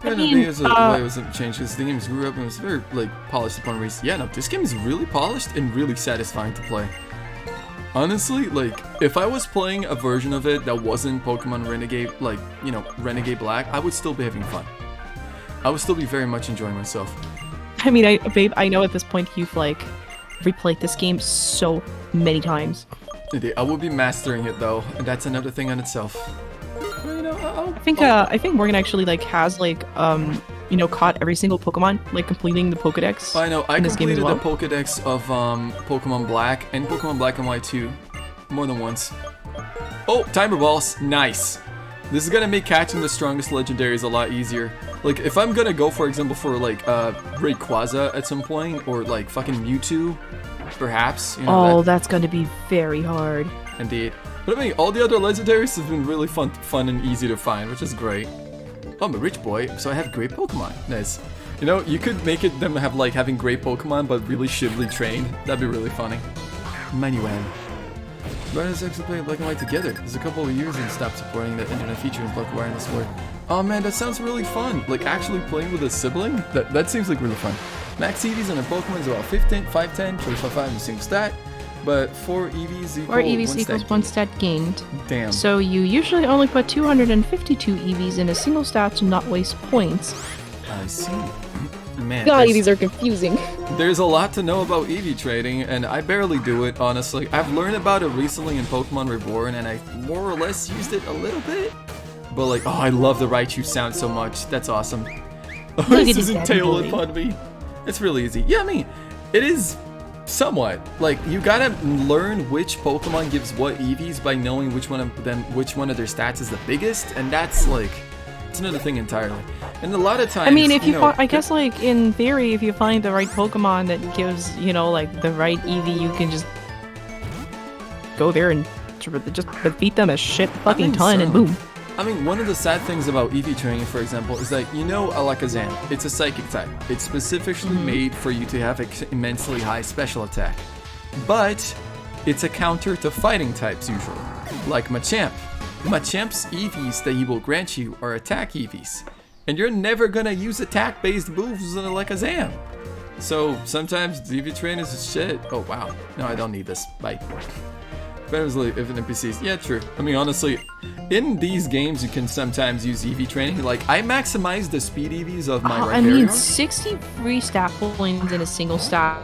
Yeah, no, mean, the way it was changed because the game grew up and was very, like, polished upon race. Yeah, no, this game is really polished and really satisfying to play. Honestly, like, if I was playing a version of it that wasn't Pokemon Renegade, like, you know, Renegade Black, I would still be having fun. I would still be very much enjoying myself. I mean, babe, I know at this point you've, like, replayed this game so many times. Indeed, I will be mastering it though, and that's another thing on itself. Well, you know, I think Morgan actually, like, has, like, you know, caught every single Pokemon, like, completing the Pokedex. I know, I in this game as completed well. the Pokedex of Pokemon Black and Pokemon Black and White 2 more than once. Oh, Timer Balls, nice. This is gonna make catching the strongest legendaries a lot easier. Like, if I'm gonna go, for example, for, like, Rayquaza at some point, or, like, fucking Mewtwo, perhaps, you know, Oh, that's gonna be very hard. Indeed. But I mean, all the other legendaries have been really fun and easy to find, which is great. Oh, I'm a rich boy, so I have great Pokemon. Nice. You know, you could make it them have, like, having great Pokemon, but really shittily trained. That'd be really funny. Manuel. Brothers actually play Black and White together. There's a couple of years and stopped supporting the internet feature in Black and White and Sword. Oh man, that sounds really fun. Like, actually playing with a sibling? That seems like really fun. Max EVs on a Pokemon is about 15, 510, 25 in a single stat. But 4 EVs equal 4 EVs one equals stat 1 stat gained. Damn. So you usually only put 252 EVs in a single stat to not waste points. I see. Man, God, there's- these are confusing. There's a lot to know about EV trading, and I barely do it, honestly. I've learned about it recently in Pokemon Reborn, and I more or less used it a little bit. But like, oh, I love the Raichu sound so much. That's awesome. Oh, Look this at isn't that tail boy. upon me. It's really easy. Yeah, I mean, it is somewhat. Like, you gotta learn which Pokemon gives what EVs by knowing which one of their stats is the biggest, and that's like, it's another thing entirely. And a lot of times, I mean, if you, know, I guess, like, in theory, if you find the right Pokemon that gives, you know, like, the right EV, you can just go there and just defeat them a shit fucking mean, ton and so. boom. I mean, one of the sad things about EV training, for example, is that, you know, Alakazam, it's a psychic type. It's specifically made for you to have immensely high special attack. But it's a counter to fighting types usually, like Machamp. Machamp's EVs that he will grant you are attack EVs, and you're never gonna use attack-based moves like a Zam. So sometimes the EV train is shit. Oh wow, no, I don't need this. Bye. If NPCs, yeah, true. I mean, honestly, in these games you can sometimes use EV training. Like I maximize the speed EVs of my I mean, Rhyperior. 63 stat points in a single stat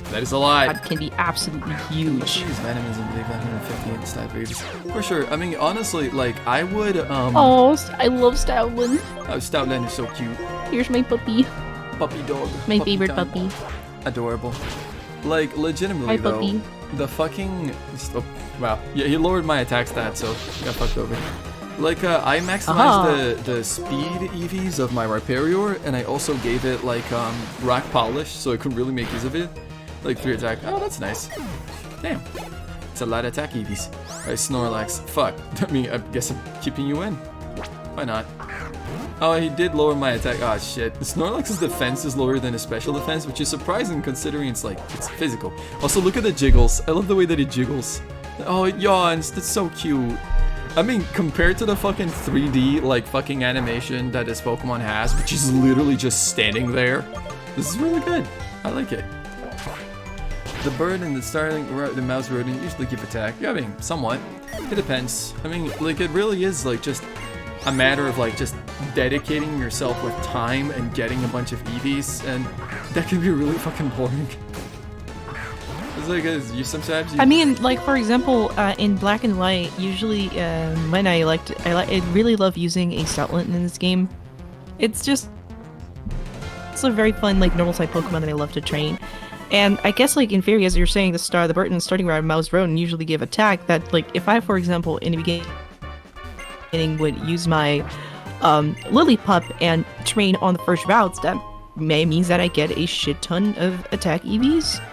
That is a lot. can be absolutely huge. Use Venom and believe 150 in stat babies. For sure. I mean, honestly, like I would. Oh, I love Stoutland. Stoutland is so cute. Here's my puppy. Puppy dog. My Puppy favorite time. puppy. Adorable. Like legitimately Hi, though, puppy. the fucking. Oh, wow. Yeah, he lowered my attack stat, so got fucked over. Like I maximized the speed EVs of my Rhyperior, and I also gave it like rock polish, so I could really make use of it. Like 3 attack. Oh, that's nice. Damn. It's a lot of attack EVs. Alright, Snorlax. Fuck. I mean, I guess I'm keeping you in. Why not? Oh, he did lower my attack. Oh, shit. Snorlax's defense is lower than his special defense, which is surprising considering it's like, it's physical. Also, look at the jiggles. I love the way that it jiggles. Oh, it yawns. That's so cute. I mean, compared to the fucking 3D, like, fucking animation that this Pokemon has, which is literally just standing there, this is really good. I like it. The bird and the starling, the mouse rodent usually give attack. Yeah, I mean, somewhat. It depends. I mean, like, it really is, like, just a matter of, like, just dedicating yourself with time and getting a bunch of EVs, and that can be really fucking boring. It's like, you sometimes... I mean, like, for example, in Black and White, usually when I really love using a Stoutland in this game. It's just... It's a very fun, like, normal-type Pokemon that I love to train. And I guess, like, in theory, as you're saying, the bird and starting round mouse rodent usually give attack that, like, if I, for example, in the beginning would use my Lillipup and train on the first routes, that means that I get a shit ton of attack EVs.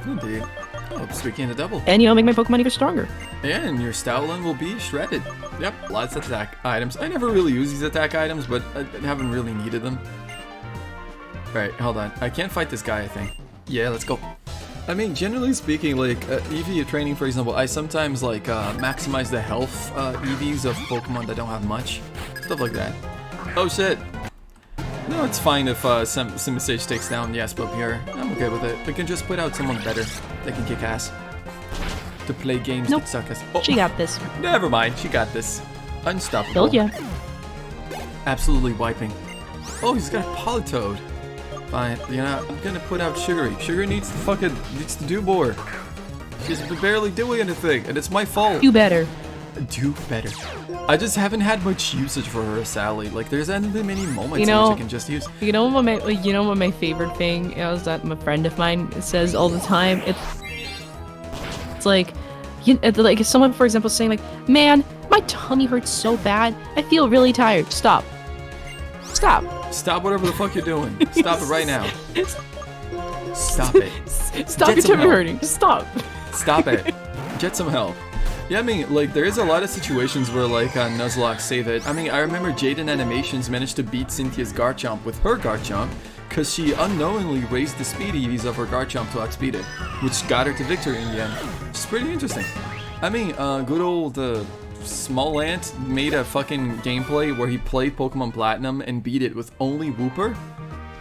Indeed. Oh, speaking of double. And, make my Pokemon even stronger. Yeah, and your Stoutland will be shredded. Yep, lots of attack items. I never really use these attack items, but I haven't really needed them. Alright, hold on. I can't fight this guy, I think. Yeah, let's go. I mean, generally speaking, like, EV training, for example, I sometimes, like, maximize the health EVs of Pokemon that don't have much. Stuff like that. Oh, shit. No, it's fine if some message takes down the Asplop here. I'm okay with it. We can just put out someone better that can kick ass. To play games Nope. that suck us. Oh, She got this. never mind, she got this. Unstoppable. Told ya. Absolutely wiping. Oh, he's got a Politoed. Fine, you know, I'm gonna put out Sugary. Sugar needs to do more. She's barely doing anything, and it's my fault. Do better. Do better. I just haven't had much usage for her, Sally. Like, there's not that many moments You in know- which I can just use. You know what my favorite thing is that my friend of mine says all the time? It's like, like if someone, for example, saying like, "Man, my tummy hurts so bad. I feel really tired." Stop. Stop. Stop whatever the fuck you're doing. Stop it right now. Stop it. Stop Get your some tummy help. hurting. Stop. Stop it. Get some help. Yeah, I mean, like, there is a lot of situations where, like, Nuzlocke save it. I mean, I remember Jaden Animations managed to beat Cynthia's Garchomp with her Garchomp because she unknowingly raised the speed EVs of her Garchomp to outspeed it, which got her to victory in the end. Which is pretty interesting. I mean, good old Small Ant made a fucking gameplay where he played Pokemon Platinum and beat it with only Wooper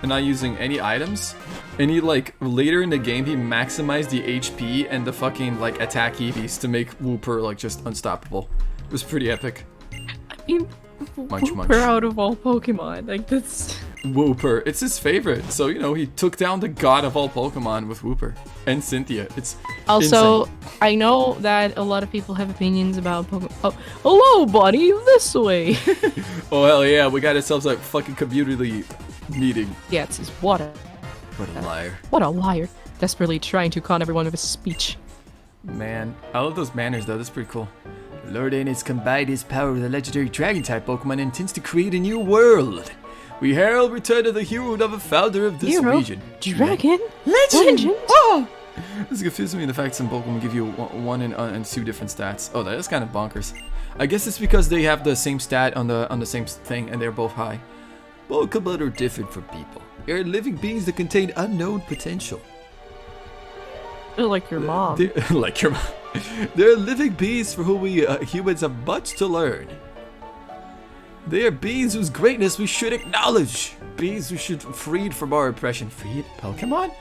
and not using any items. And he, like, later in the game, he maximized the HP and the fucking, like, attack EVs to make Wooper, like, just unstoppable. It was pretty epic. I mean, Munch, munch. we're out of all Pokemon. Like that's. Wooper. It's his favorite. So, you know, he took down the god of all Pokemon with Wooper. And Cynthia. It's Also, insane. I know that a lot of people have opinions about Pokemon. Oh, hello, buddy. This way. Oh, hell yeah. We got ourselves a fucking community meeting. Yeah, it's just what a What a liar. What a liar. Desperately trying to con everyone with his speech. Man. I love those banners, though. That's pretty cool. Lord N has combined his power with a legendary dragon-type Pokemon and intends to create a new world. We herald return of the hero of a founder of this Hero? region. Dragon? Legend! Oh! This confuses me the fact some Pokemon give you one and two different stats. Oh, that is kind of bonkers. I guess it's because they have the same stat on the same thing and they're both high. Pokemon are different from people. They are living beings that contain unknown potential. Like your mom. Like your mom. They're living beings for whom we humans have much to learn. They are beings whose greatness we should acknowledge. Beings who should freed from our oppression. Freed Pokemon?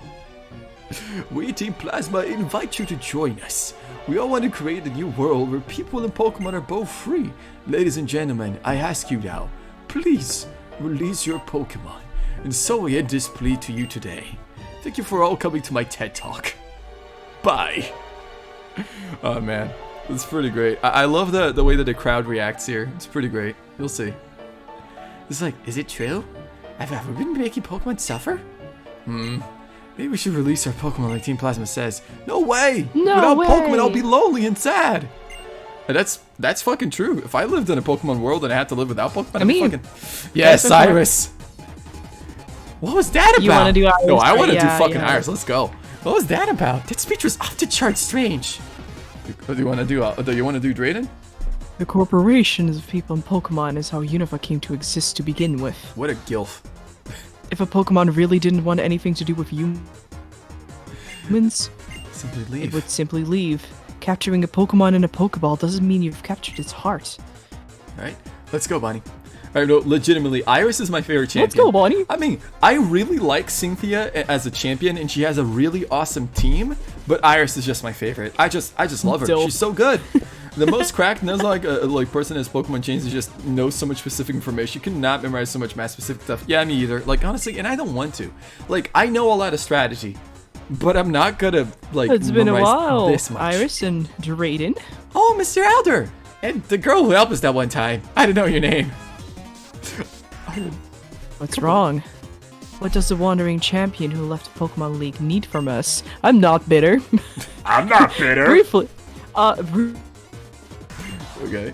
We, Team Plasma, invite you to join us. We all want to create a new world where people and Pokemon are both free. Ladies and gentlemen, I ask you now, please release your Pokemon. And so I end this plea to you today. Thank you for all coming to my TED Talk. Bye. Oh man, it's pretty great. I love the way that the crowd reacts here. It's pretty great. You'll see. It's like, is it true? Have I been making Pokemon suffer? Maybe we should release our Pokemon like Team Plasma says. No way! No Without way! Pokemon, I'll be lonely and sad. And that's fucking true. If I lived in a Pokemon world and I had to live without Pokemon, I mean, fucking... Yes, that's okay. Iris! What was that about? You wanna do Iris, No, I want to right? do Yeah, fucking yeah. Iris. Let's go. What was that about? That speech was off the charts strange. What do you want to do? Do you want to do Drayden? The corporations of people and Pokemon is how Unova came to exist to begin with. What a gilf. If a Pokemon really didn't want anything to do with humans, Simply it leave. would simply leave. Capturing a Pokemon in a Pokeball doesn't mean you've captured its heart. Alright, let's go, Bonnie. Alright, no, legitimately, Iris is my favorite champion. Let's go, Bonnie. I mean, I really like Cynthia as a champion, and she has a really awesome team, but Iris is just my favorite. I just love her. Dope. She's so good. The most cracked knows like person as Pokemon changes just knows so much specific information. You cannot memorize so much math specific stuff. Yeah, me either. Like honestly, and I don't want to. Like I know a lot of strategy, but I'm not gonna like It's been a memorize while, this much. Iris and Drayden. Oh, Mr. Elder! And the girl who helped us that one time. I didn't know your name. What's wrong? What does the wandering champion who left the Pokemon League need from us? I'm not bitter. I'm not bitter. Briefly, Okay.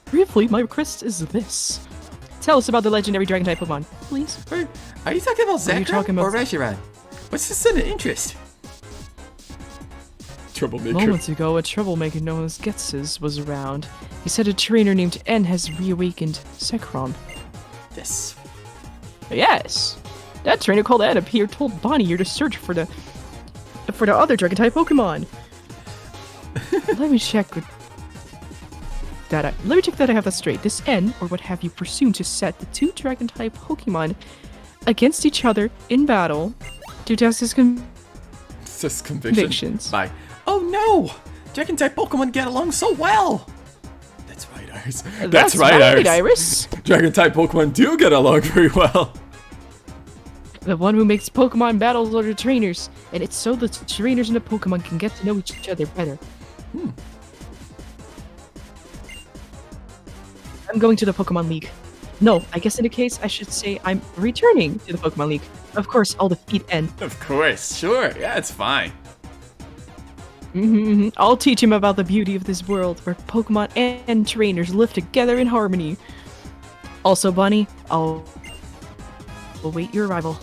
briefly, my request is this. Tell us about the legendary Dragon-type Pokemon, please. Are you talking about Are you Zekrom talking about- or Reshiram? What's the sudden interest? Troublemaker. Moments ago, a troublemaker known as Getses was around. He said a trainer named N has reawakened Zekrom. Yes. Yes, that trainer called N appeared told Bonnie you're to search for the other Dragon-type Pokemon. Let me check that I have that straight. This N, or what have you, pursued to set the two Dragon-type Pokemon against each other in battle to test his It's just convictions. Bye. Oh no! Dragon type Pokemon get along so well! That's right, Iris. That's right, Iris. Dragon type Pokemon do get along very well. The one who makes Pokemon battles are the trainers, and it's so the trainers and the Pokemon can get to know each other better. I'm going to the Pokemon League. No, I guess in the case I should say I'm returning to the Pokemon League. Of course, I'll defeat N. Of course, sure. Yeah, it's fine. I'll teach him about the beauty of this world where Pokemon and trainers live together in harmony. Also, Bunny, I'll await your arrival.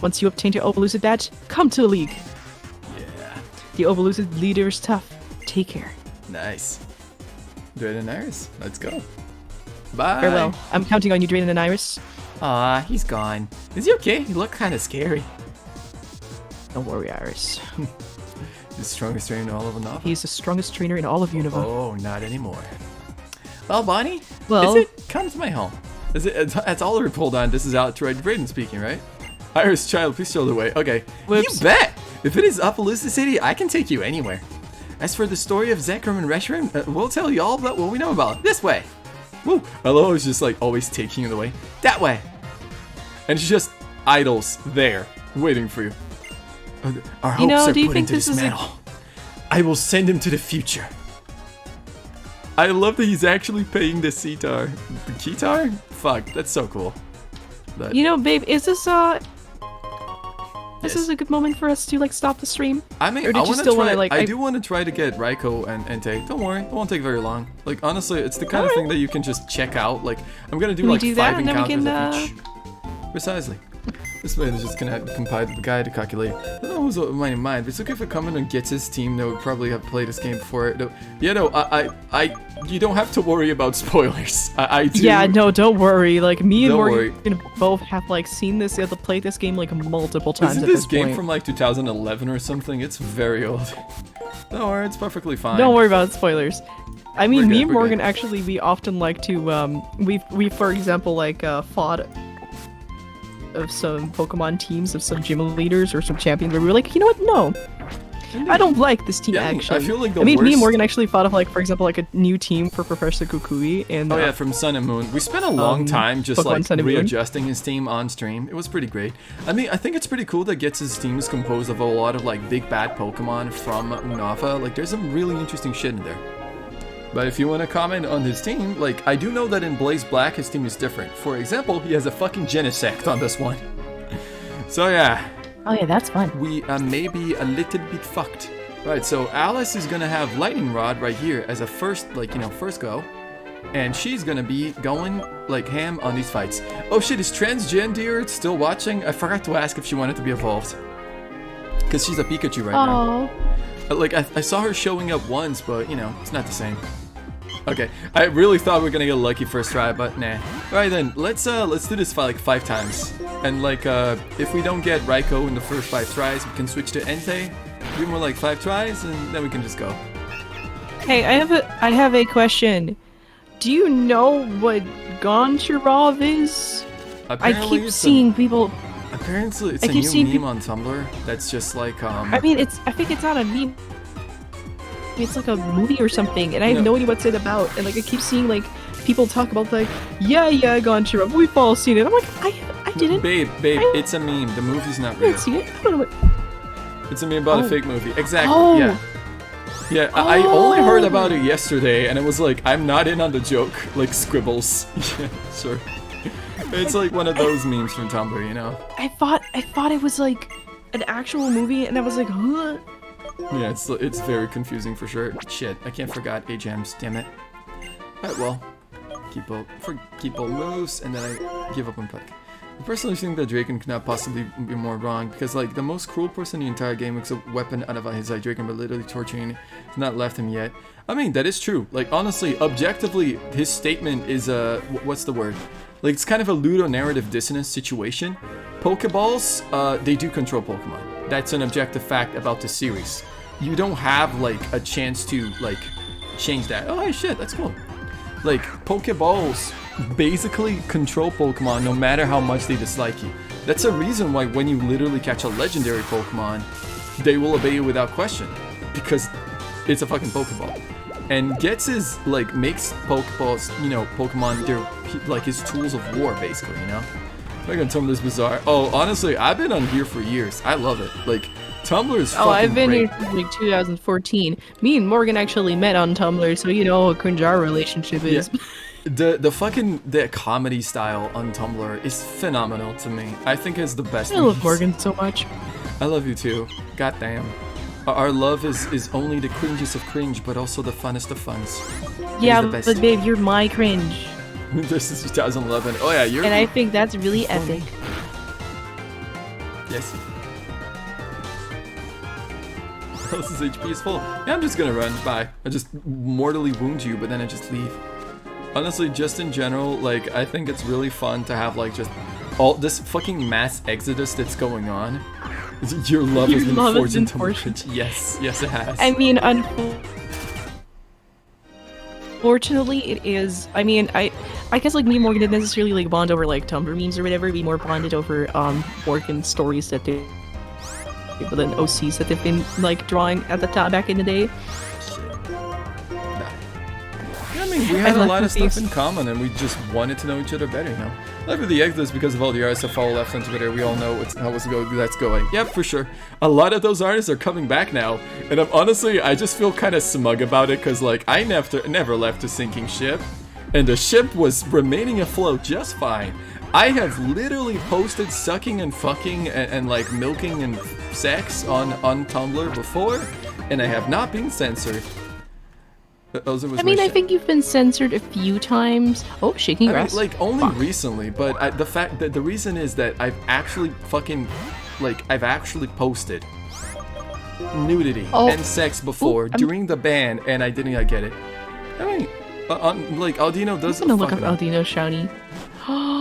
Once you obtain your Opelucid badge, come to the League. Yeah. The Opelucid leader is tough. Take care. Nice. Drayden and Iris, let's go. Bye. Farewell. I'm counting on you, Drayden and Iris. Aw, he's gone. Is he okay? He looked kind of scary. Don't worry, Iris. The strongest trainer in all of Unova. He's the strongest trainer in all of Unova. Oh, not anymore. Well, Bonnie, Well- is it come to my home? Is it? That's all we're pulled on. This is out to Drayden speaking, right? Iris, child, please show the way. Okay. Whoops. You bet. If it is Appaloosa City, I can take you anywhere. As for the story of Zekrom and Reshiram, we'll tell you all about what we know about. This way. Woo. Hello is just like always taking you the way. That way. And she just idles there, waiting for you. Our hopes are do you put think into this this is a- metal. I will send him to the future. I love that he's actually paying the Cetar. The Ketar? Fuck, that's so cool. But, You know, babe, is this yes. is a good moment for us to like stop the stream? I mean, Or did I you want to still try. wanna, like, I I- do want to try to get Raikou and Entei. Don't worry, it won't take very long. Like honestly, it's the kind of thing that you can just check out. Like I'm gonna do Can we like do that 5 and then we encounters can, of each. Precisely. This man is just gonna compile the guide to calculate. I don't know who's mine in mind, but it's okay if a comment gets his team. They would probably have played this game before. No, yeah, no, you don't have to worry about spoilers. I do. Yeah, no, don't worry. Like me and Don't Morgan both have like seen this, played this game like multiple times. Isn't at this this game point. from like 2011 or something? It's very old. Don't worry, it's perfectly fine. Don't worry about spoilers. I mean, We're me good, and we're Morgan good. actually, we often like to we for example like fought of some Pokemon teams of some gym leaders or some champions where we were like, you know what? No, I don't like this team Yeah, I actually. feel like the me and worst- Morgan actually thought of like, for example, like a new team for Professor Kukui and Oh yeah, from Sun and Moon. We spent a long time just Pokemon like Sun and Moon. readjusting his team on stream. It was pretty great. I mean, I think it's pretty cool that Gets' team is composed of a lot of like big bad Pokemon from Unava. Like, there's some really interesting shit in there. But if you want to comment on his team, like, I do know that in Blaze Black his team is different. For example, he has a fucking Genesect on this one. So yeah, Oh yeah, that's fun. we may be a little bit fucked. Right, so Alice is gonna have Lightning Rod right here as a first, like, you know, first go. And she's gonna be going, like, ham on these fights. Oh shit, is Transgen Deer still watching? I forgot to ask if she wanted to be evolved. Because she's a Pikachu right now. Oh, Like, I saw her showing up once, but, you know, it's not the same. Okay, I really thought we were gonna get lucky first try, but nah. Alright then, let's do this for like 5 times. And like, if we don't get Raikou in the first 5 tries, we can switch to Entei. Do more like 5 tries, and then we can just go. hey, I have a question. Do you know what Goncharov is? I Apparently keep it's seeing people. apparently it's I a keep new seeing meme on Tumblr that's just like, I mean, I think it's not a meme. It's like a movie or something, and I have No. no idea what's it about. And like, I keep seeing like people talk about like, yeah, Goncharov, we've all seen it. I'm like, I didn't. Babe, I- it's a meme. The movie's not I real. didn't see it. I don't know what. It's a meme about a Oh. fake movie. Exactly, Oh. yeah. Yeah, I only heard Oh. about it yesterday, and it was like, I'm not in on the joke. Like, scribbles. Yeah, sure. It's like one of those memes from Tumblr, you know? I thought it was like an actual movie, and I was like, huh? Yeah, it's very confusing for sure. Shit, I can't forgot A-Gems, damn it. Alright, well, keep all moves, and then I give up on Puck. I personally think that Draken cannot possibly be more wrong, because like, the most cruel person in the entire game makes a weapon out of his Draken, but literally torturing, has not left him yet. I mean, that is true. Like, honestly, objectively, his statement is what's the word? Like, it's kind of a ludonarrative dissonance situation. Pokeballs, they do control Pokemon. That's an objective fact about the series. You don't have, like, a chance to, like, change that. Oh, hey, shit, that's cool. Like, Pokeballs basically control Pokemon no matter how much they dislike you. That's a reason why when you literally catch a legendary Pokemon, they will obey you without question. Because it's a fucking Pokeball. And like, makes Pokeballs, you know, Pokemon, they're, like, his tools of war, basically, you know? I'm gonna tell them this bizarre. Oh, honestly, I've been on here for years. I love it. Like, Tumblr is fucking I've been great. here since like 2014. Me and Morgan actually met on Tumblr, so you know what cringe our relationship is. The comedy style on Tumblr is phenomenal to me. I think it's the best. I love memes. Morgan so much. I love you too. Goddamn. Our love is only the cringiest of cringe, but also the funnest of funs. Yeah, the best. but babe, you're my cringe, This is 2011. Oh yeah, you're. and I think that's really epic. Yes. Else's HP is full. Yeah, I'm just gonna run. Bye. I just mortally wound you, but then I just leave. Honestly, just in general, like, I think it's really fun to have, like, just all this fucking mass exodus that's going on. Your love Your has been love has forged been into forged. marriage. Yes, yes it has. I mean, unfortunately, it is. I mean, I guess like me and Morgan didn't necessarily like bond over like Tumblr memes or whatever. We more bonded over Morgan stories that they, but then OCs that they've been like drawing at the time back in the day. I mean, we had a love lot of the stuff thieves. in common, and we just wanted to know each other better, you know? Like with the Exodus, because of all the artists that follow left on Twitter, we all know how that's going. Yep, for sure. A lot of those artists are coming back now, and I just feel kind of smug about it, because, like, I never left a sinking ship, and the ship was remaining afloat just fine. I have literally posted sucking and fucking and like, milking and sex on Tumblr before, and I have not been censored. Elza was I mean, my I shit. think you've been censored a few times. Oh, shaking I mean, grass. like only Fuck. recently, but the fact that the reason is that I've actually I've actually posted nudity Oh. and sex before during the ban, and I didn't get it. I mean, like Aldino does. I'm gonna look up fucking- Aldino shiny.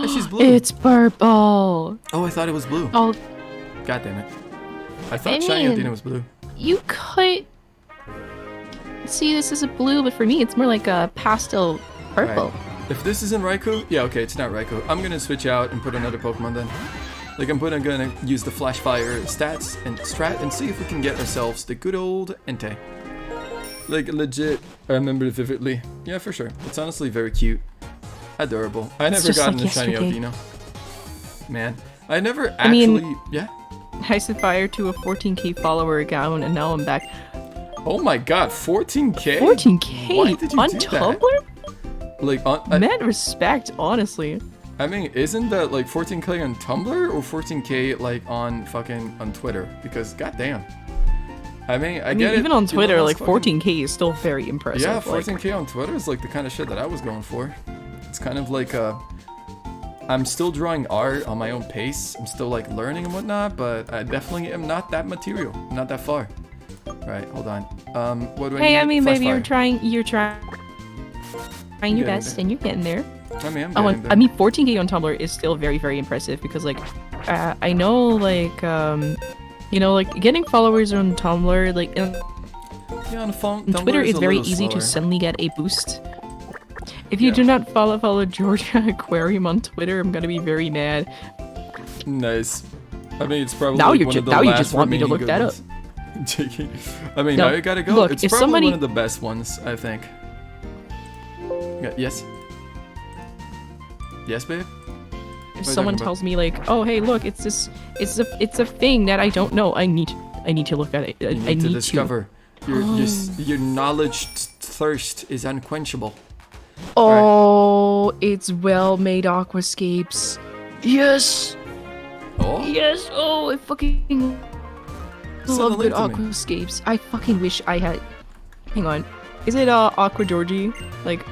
She's blue. It's purple. Oh, I thought it was blue. Oh, God damn it! I thought I shiny mean- Aldino was blue. you could see this as a blue, but for me, it's more like a pastel purple. Right. If this isn't Raikou, yeah, okay, it's not Raikou. I'm gonna switch out and put another Pokemon then. Like I'm gonna use the Flash Fire stats and strat and see if we can get ourselves the good old Entei. Like legit, I remember it vividly. Yeah, for sure. It's honestly very cute, adorable. I never just got like a shiny yesterday. Aldino. Man, I never I mean- actually. Yeah. I set fire to a 14k follower account, and now I'm back. Oh my God, 14K. 14k Why did you on do that? Tumblr? Like on. Mad respect, honestly. I mean, isn't that like 14K on Tumblr or 14K like on fucking on Twitter? Because goddamn. I mean, I get it. Even on Elon Twitter, like Musk fucking- 14k is still very impressive. Yeah, like- 14K on Twitter is like the kind of shit that I was going for. It's kind of like I'm still drawing art on my own pace. I'm still like learning and whatnot, but I definitely am not that material. I'm not that far. Right, hold on. What do I need? Hey, I mean, Flash maybe you're fire. trying your getting best, there. and you're getting there. I mean, I'm Oh, getting and, there. I mean, 14k on Tumblr is still very, very impressive because, like, I know, like, you know, like getting followers on Tumblr, like, yeah, on the phone. on Tumblr Twitter is is a very little easy to slower. suddenly get a boost. If you Yeah. do not follow Georgia Aquarium on Twitter, I'm gonna be very mad. Nice. I mean, it's probably Now like you one ju- of the now you last just want me to remaining look good that ones. JK. I mean, No, now you gotta go. look, It's if probably somebody- one of the best ones, I think. Yes. Yes, babe. If you someone talking about? tells me like, "Oh, hey, look, it's this, it's a thing that I don't know," I need to look at it. You I need to discover. Your knowledge thirst is unquenchable. Oh, it's well-made aquascapes. Yes, Oh. yes. Oh, I fucking Send a love good link to me. aquascapes. I fucking wish I had. Hang on, is it Aqua Georgie? Like,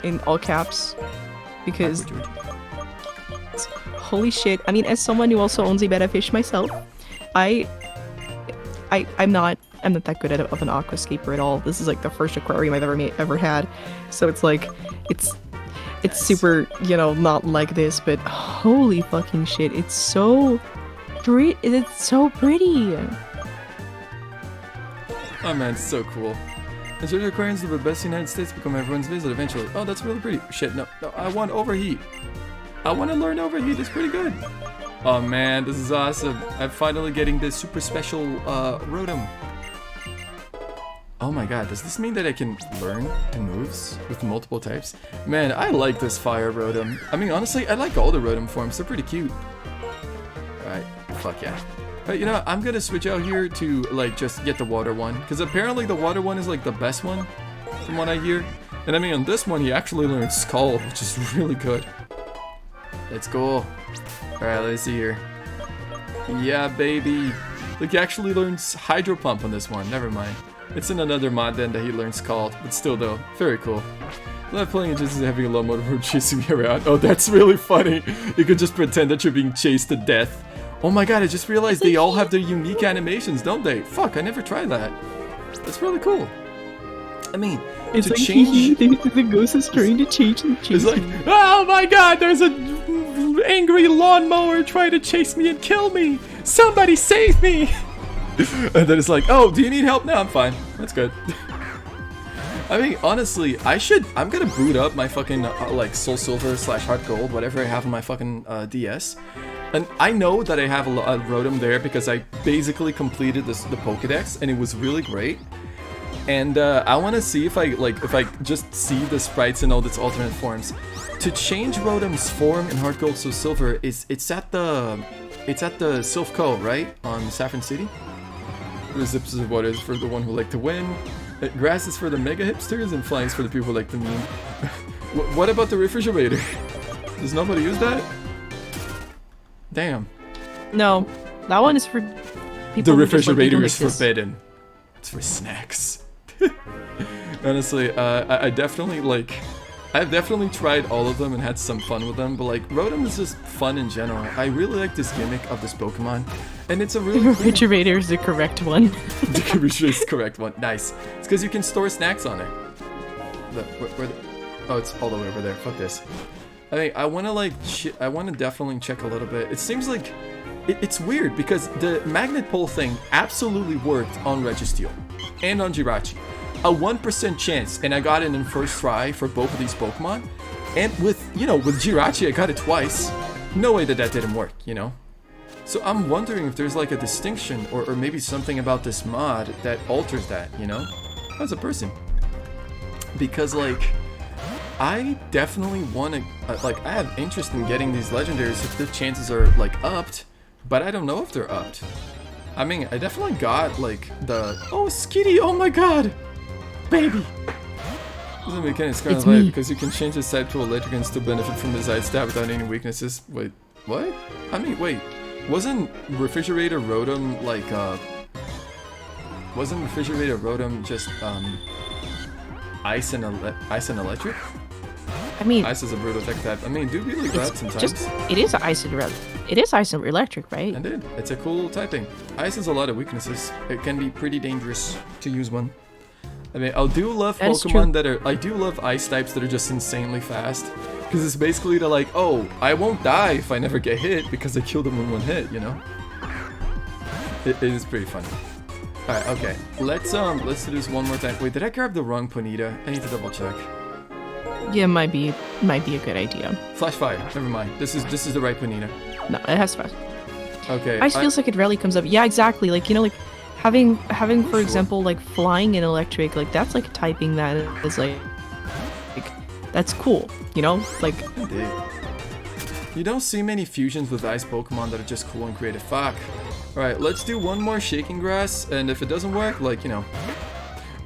in all caps? Because holy shit. I mean, as someone who also owns a betta fish myself, I'm not that good of an aquascaper at all. This is like the first aquarium I've ever had, so it's like it's super, you know, not like this, but holy fucking shit, it's so pretty. It's so pretty. Oh man, it's so cool. And so the aquariums of the best United States become everyone's visit eventually. Oh, that's really pretty. Shit, no, I want overheat. I want to learn overheat. It's pretty good. Oh man, this is awesome. I'm finally getting this super special Rotom. Oh my god, does this mean that I can learn the moves with multiple types? Man, I like this fire Rotom. I mean, honestly, I like all the Rotom forms. They're pretty cute. Alright, fuck yeah. But you know, I'm gonna switch out here to like just get the water one, because apparently the water one is like the best one, from what I hear. And I mean, on this one, he actually learned Scald, which is really good. Let's go. Alright, let's see here. Yeah, baby. Like, he actually learns Hydro Pump on this one. Never mind. It's in another mod then that he learns Scald, but still though, very cool. I love playing it just as having a lawn motor chasing me around. Oh, that's really funny. You could just pretend that you're being chased to death. Oh my god, I just realized they all have their unique animations, don't they? Fuck, I never tried that. That's really cool. I mean, It's to like change... the ghost is trying to change and It's like, oh my god, there's an angry lawnmower trying to chase me and kill me. Somebody save me. And then it's like, oh, do you need help? No, I'm fine. That's good. I mean, honestly, I'm gonna boot up my fucking, like, Soul Silver / Heart Gold, whatever I have on my fucking DS. And I know that I have a Rotom there because I basically completed the Pokedex, and it was really great. And I want to see if I just see the sprites in all its alternate forms. To change Rotom's form in Heart Gold Soul Silver it's at the Sylph Co, right, on Saffron City. The zips is what is for the one who like to win. Grass is for the mega hipsters, and flying is for the people who like to meme. What about the refrigerator? Does nobody use that? Damn. No, that one is for people. The who just like refrigerator eating is like this. forbidden. It's for snacks. Honestly, I've definitely tried all of them and had some fun with them, but like Rotom is just fun in general. I really like this gimmick of this Pokemon, and it's a really cool... Refrigerator is the correct one. The refrigerator is the correct one. Nice. It's because you can store snacks on it. Oh, it's all the way over there. Fuck this. I mean, I want to definitely check a little bit. It seems like it's weird because the magnet pole thing absolutely worked on Registeel and on Jirachi. A 1% chance, and I got it in first try for both of these Pokemon. And with Jirachi, I got it twice. No way that didn't work, So I'm wondering if there's like a distinction or maybe something about this mod that alters that, as a person. Because like, I definitely want to, I have interest in getting these legendaries if the chances are like upped, but I don't know if they're upped. I mean, I definitely got like oh, Skitty, oh my god! Baby! Doesn't make any Scarlet Light because you can change his type to electric and still benefit from his side stab without any weaknesses. Wait, what? I mean, wait. Wasn't Refrigerator Rotom like, wasn't Refrigerator Rotom just, ice and electric? I mean... Ice is a brutal tech type. I mean, do be like that sometimes. It is ice and electric, right? Indeed. It's a cool typing. Ice has a lot of weaknesses. It can be pretty dangerous to use one. I mean, I do love Pokemon I do love ice types that are just insanely fast. Because it's basically like, oh, I won't die if I never get hit because I killed them in one hit, It is pretty funny. Alright, okay. Let's do this one more time. Wait, did I grab the wrong Ponyta? I need to double check. Yeah, might be a good idea. Flash Fire, never mind. This is the right Ponyta. No, it has fast. Okay. Ice feels like it rarely comes up. Yeah, exactly. Like, having for example like flying and electric, like that's like typing that is like that's cool, like indeed. You don't see many fusions with ice Pokemon that are just cool and creative. Fuck. Alright, let's do one more Shaking Grass, and if it doesn't work, like,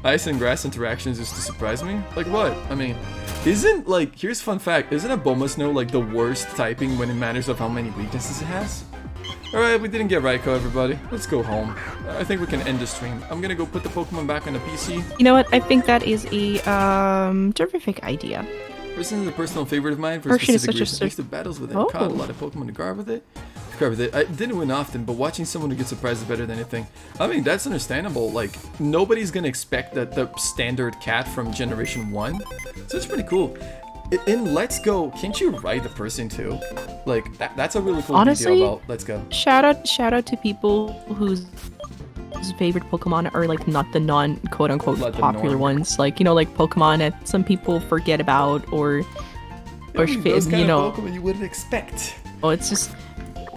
ice and grass interactions used to surprise me. Like what? I mean, isn't like, here's a fun fact, isn't a Bombasno like the worst typing when it matters of how many weaknesses it has? Alright, we didn't get Raikou, everybody. Let's go home. I think we can end the stream. I'm gonna go put the Pokemon back on the PC. You know what? I think that is a terrific idea. Person is a personal favorite of mine for specific reasons. I used to battles with it. Caught a lot of Pokemon to guard with it. I didn't win often, but watching someone who gets surprised is better than anything. I mean, that's understandable. Like, nobody's gonna expect the standard cat from Generation 1. So it's pretty cool. In Let's Go, can't you ride the person too? Like, that's a really cool detail about Let's Go. Shout out to people whose favorite Pokemon are like not the quote-unquote popular ones. Like, like Pokemon that some people forget about or those kind of Pokemon you wouldn't expect. Oh, it's just...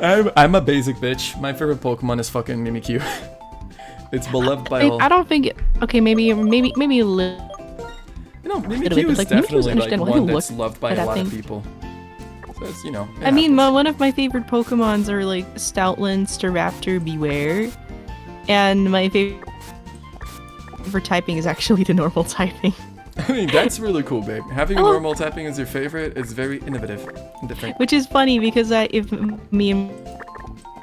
I'm a basic bitch. My favorite Pokemon is fucking Mimikyu. It's beloved by all. I don't think... Okay, maybe a little... Mimikyu is definitely like one that's loved by a lot of people. So it's, I mean, one of my favorite Pokemons are like Stoutland, Staraptor, Beware. And my favorite typing is actually the normal typing. I mean, that's really cool, babe. Having normal typing as your favorite is very innovative and different. Which is funny because if me and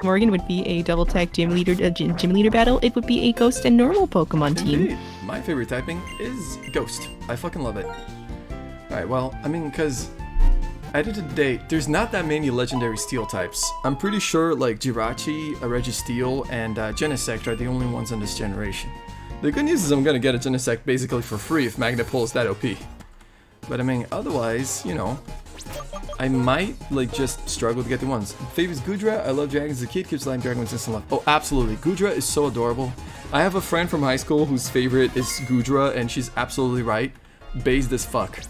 Morgan would be a double tag gym leader battle, it would be a ghost and normal Pokemon team. Indeed. My favorite typing is Ghost. I fucking love it. Alright, well, I mean, because at the end of the day, there's not that many legendary steel types. I'm pretty sure like Jirachi, Registeel, and Genesect are the only ones in this generation. The good news is I'm gonna get a Genesect basically for free if Magnet Pull is that OP. But I mean, otherwise, I might like just struggle to get the ones. Favors Goodra. I love dragons as a kid. Keeps lying dragon with instant love. Oh, absolutely. Goodra is so adorable. I have a friend from high school whose favorite is Goodra, and she's absolutely right. Based as fuck.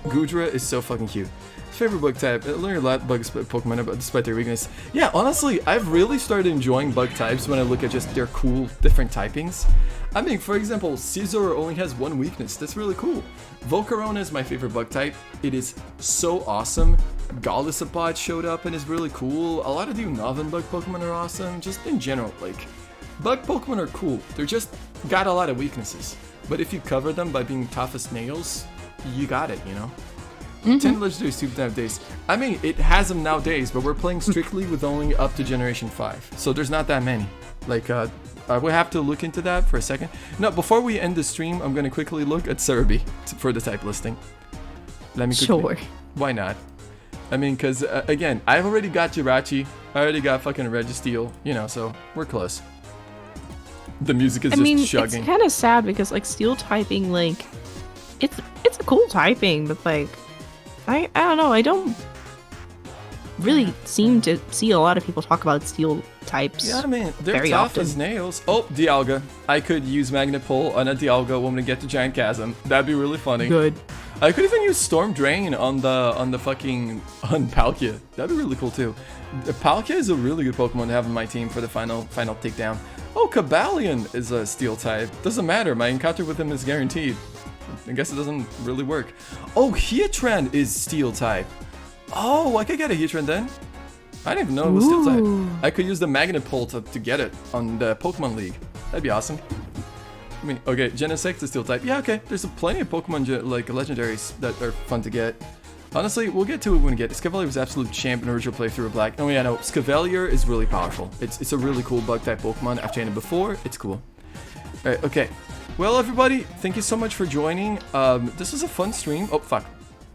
Goodra is so fucking cute. Favorite bug type. Learn a lot bug Pokemon despite their weakness. Yeah, honestly, I've really started enjoying bug types when I look at just their cool different typings. I mean, for example, Scizor only has one weakness. That's really cool. Volcarona is my favorite bug type. It is so awesome. Golisopod showed up and is really cool. A lot of the Unova bug Pokemon are awesome. Just in general, like, bug Pokemon are cool. They're just got a lot of weaknesses. But if you cover them by being tough as nails, you got it, 10 legendaries, 2 nowadays. I mean, it has them nowadays, but we're playing strictly with only up to Generation 5. So there's not that many. Like, I will have to look into that for a second. No, before we end the stream, I'm gonna quickly look at Cerebi for the type listing. Let me quickly. Sure. Why not? I mean, because, again, I've already got Jirachi. I already got fucking Registeel, you know, so we're close. The music is I mean, just chugging. it's kind of sad because like steel typing, like it's a cool typing, but like I don't know, I don't really seem to see a lot of people talk about steel types. Yeah, I mean, they're very tough often. as nails. Oh, Dialga. I could use Magnet Pull on a Dialga when we get to Giant Chasm. That'd be really funny. Good. I could even use Storm Drain on the fucking on Palkia. That'd be really cool too. Palkia is a really good Pokemon to have on my team for the final takedown. Oh, Kabalion is a Steel type. Doesn't matter. My encounter with him is guaranteed. I guess it doesn't really work. Oh, Heatran is Steel type. Oh, I could get a Heatran then. I didn't even know it was Steel type. Ooh. I could use the Magnet Pull to get it on the Pokemon League. That'd be awesome. I mean, okay, Genesect is Steel type. Yeah, okay. There's plenty of Pokemon like legendaries that are fun to get. Honestly, we'll get to it when we get it. Scavenger was absolute champ in original playthrough of Black. Oh yeah, no, Scavenger is really powerful. It's a really cool bug type Pokemon. I've trained it before. It's cool. Alright, okay. Well, everybody, thank you so much for joining. This was a fun stream. Oh, fuck.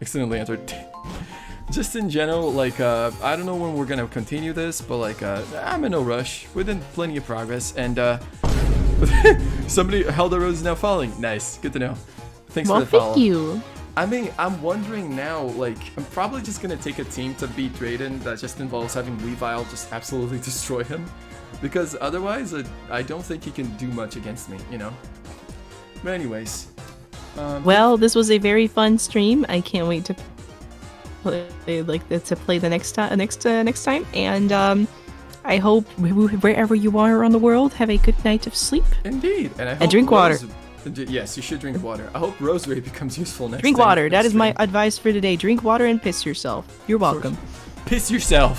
Accidentally entered. Just in general, like, I don't know when we're gonna continue this, but like, I'm in no rush. We're in plenty of progress, and somebody, Helder Rose is now following. Nice, good to know. Thanks Well, for the follow. thank you. I mean, I'm wondering now, like, I'm probably just gonna take a team to beat Drayden that just involves having Weavile just absolutely destroy him. Because otherwise, I don't think he can do much against me, you know? But anyways. Well, this was a very fun stream. I can't wait to play the next time. And I hope wherever you are around the world, have a good night of sleep. Indeed. And I hope drink water. Yes, you should drink water. I hope Rosemary becomes useful next Drink time. water. That is my advice for today. Drink water and piss yourself. You're welcome. Piss yourself.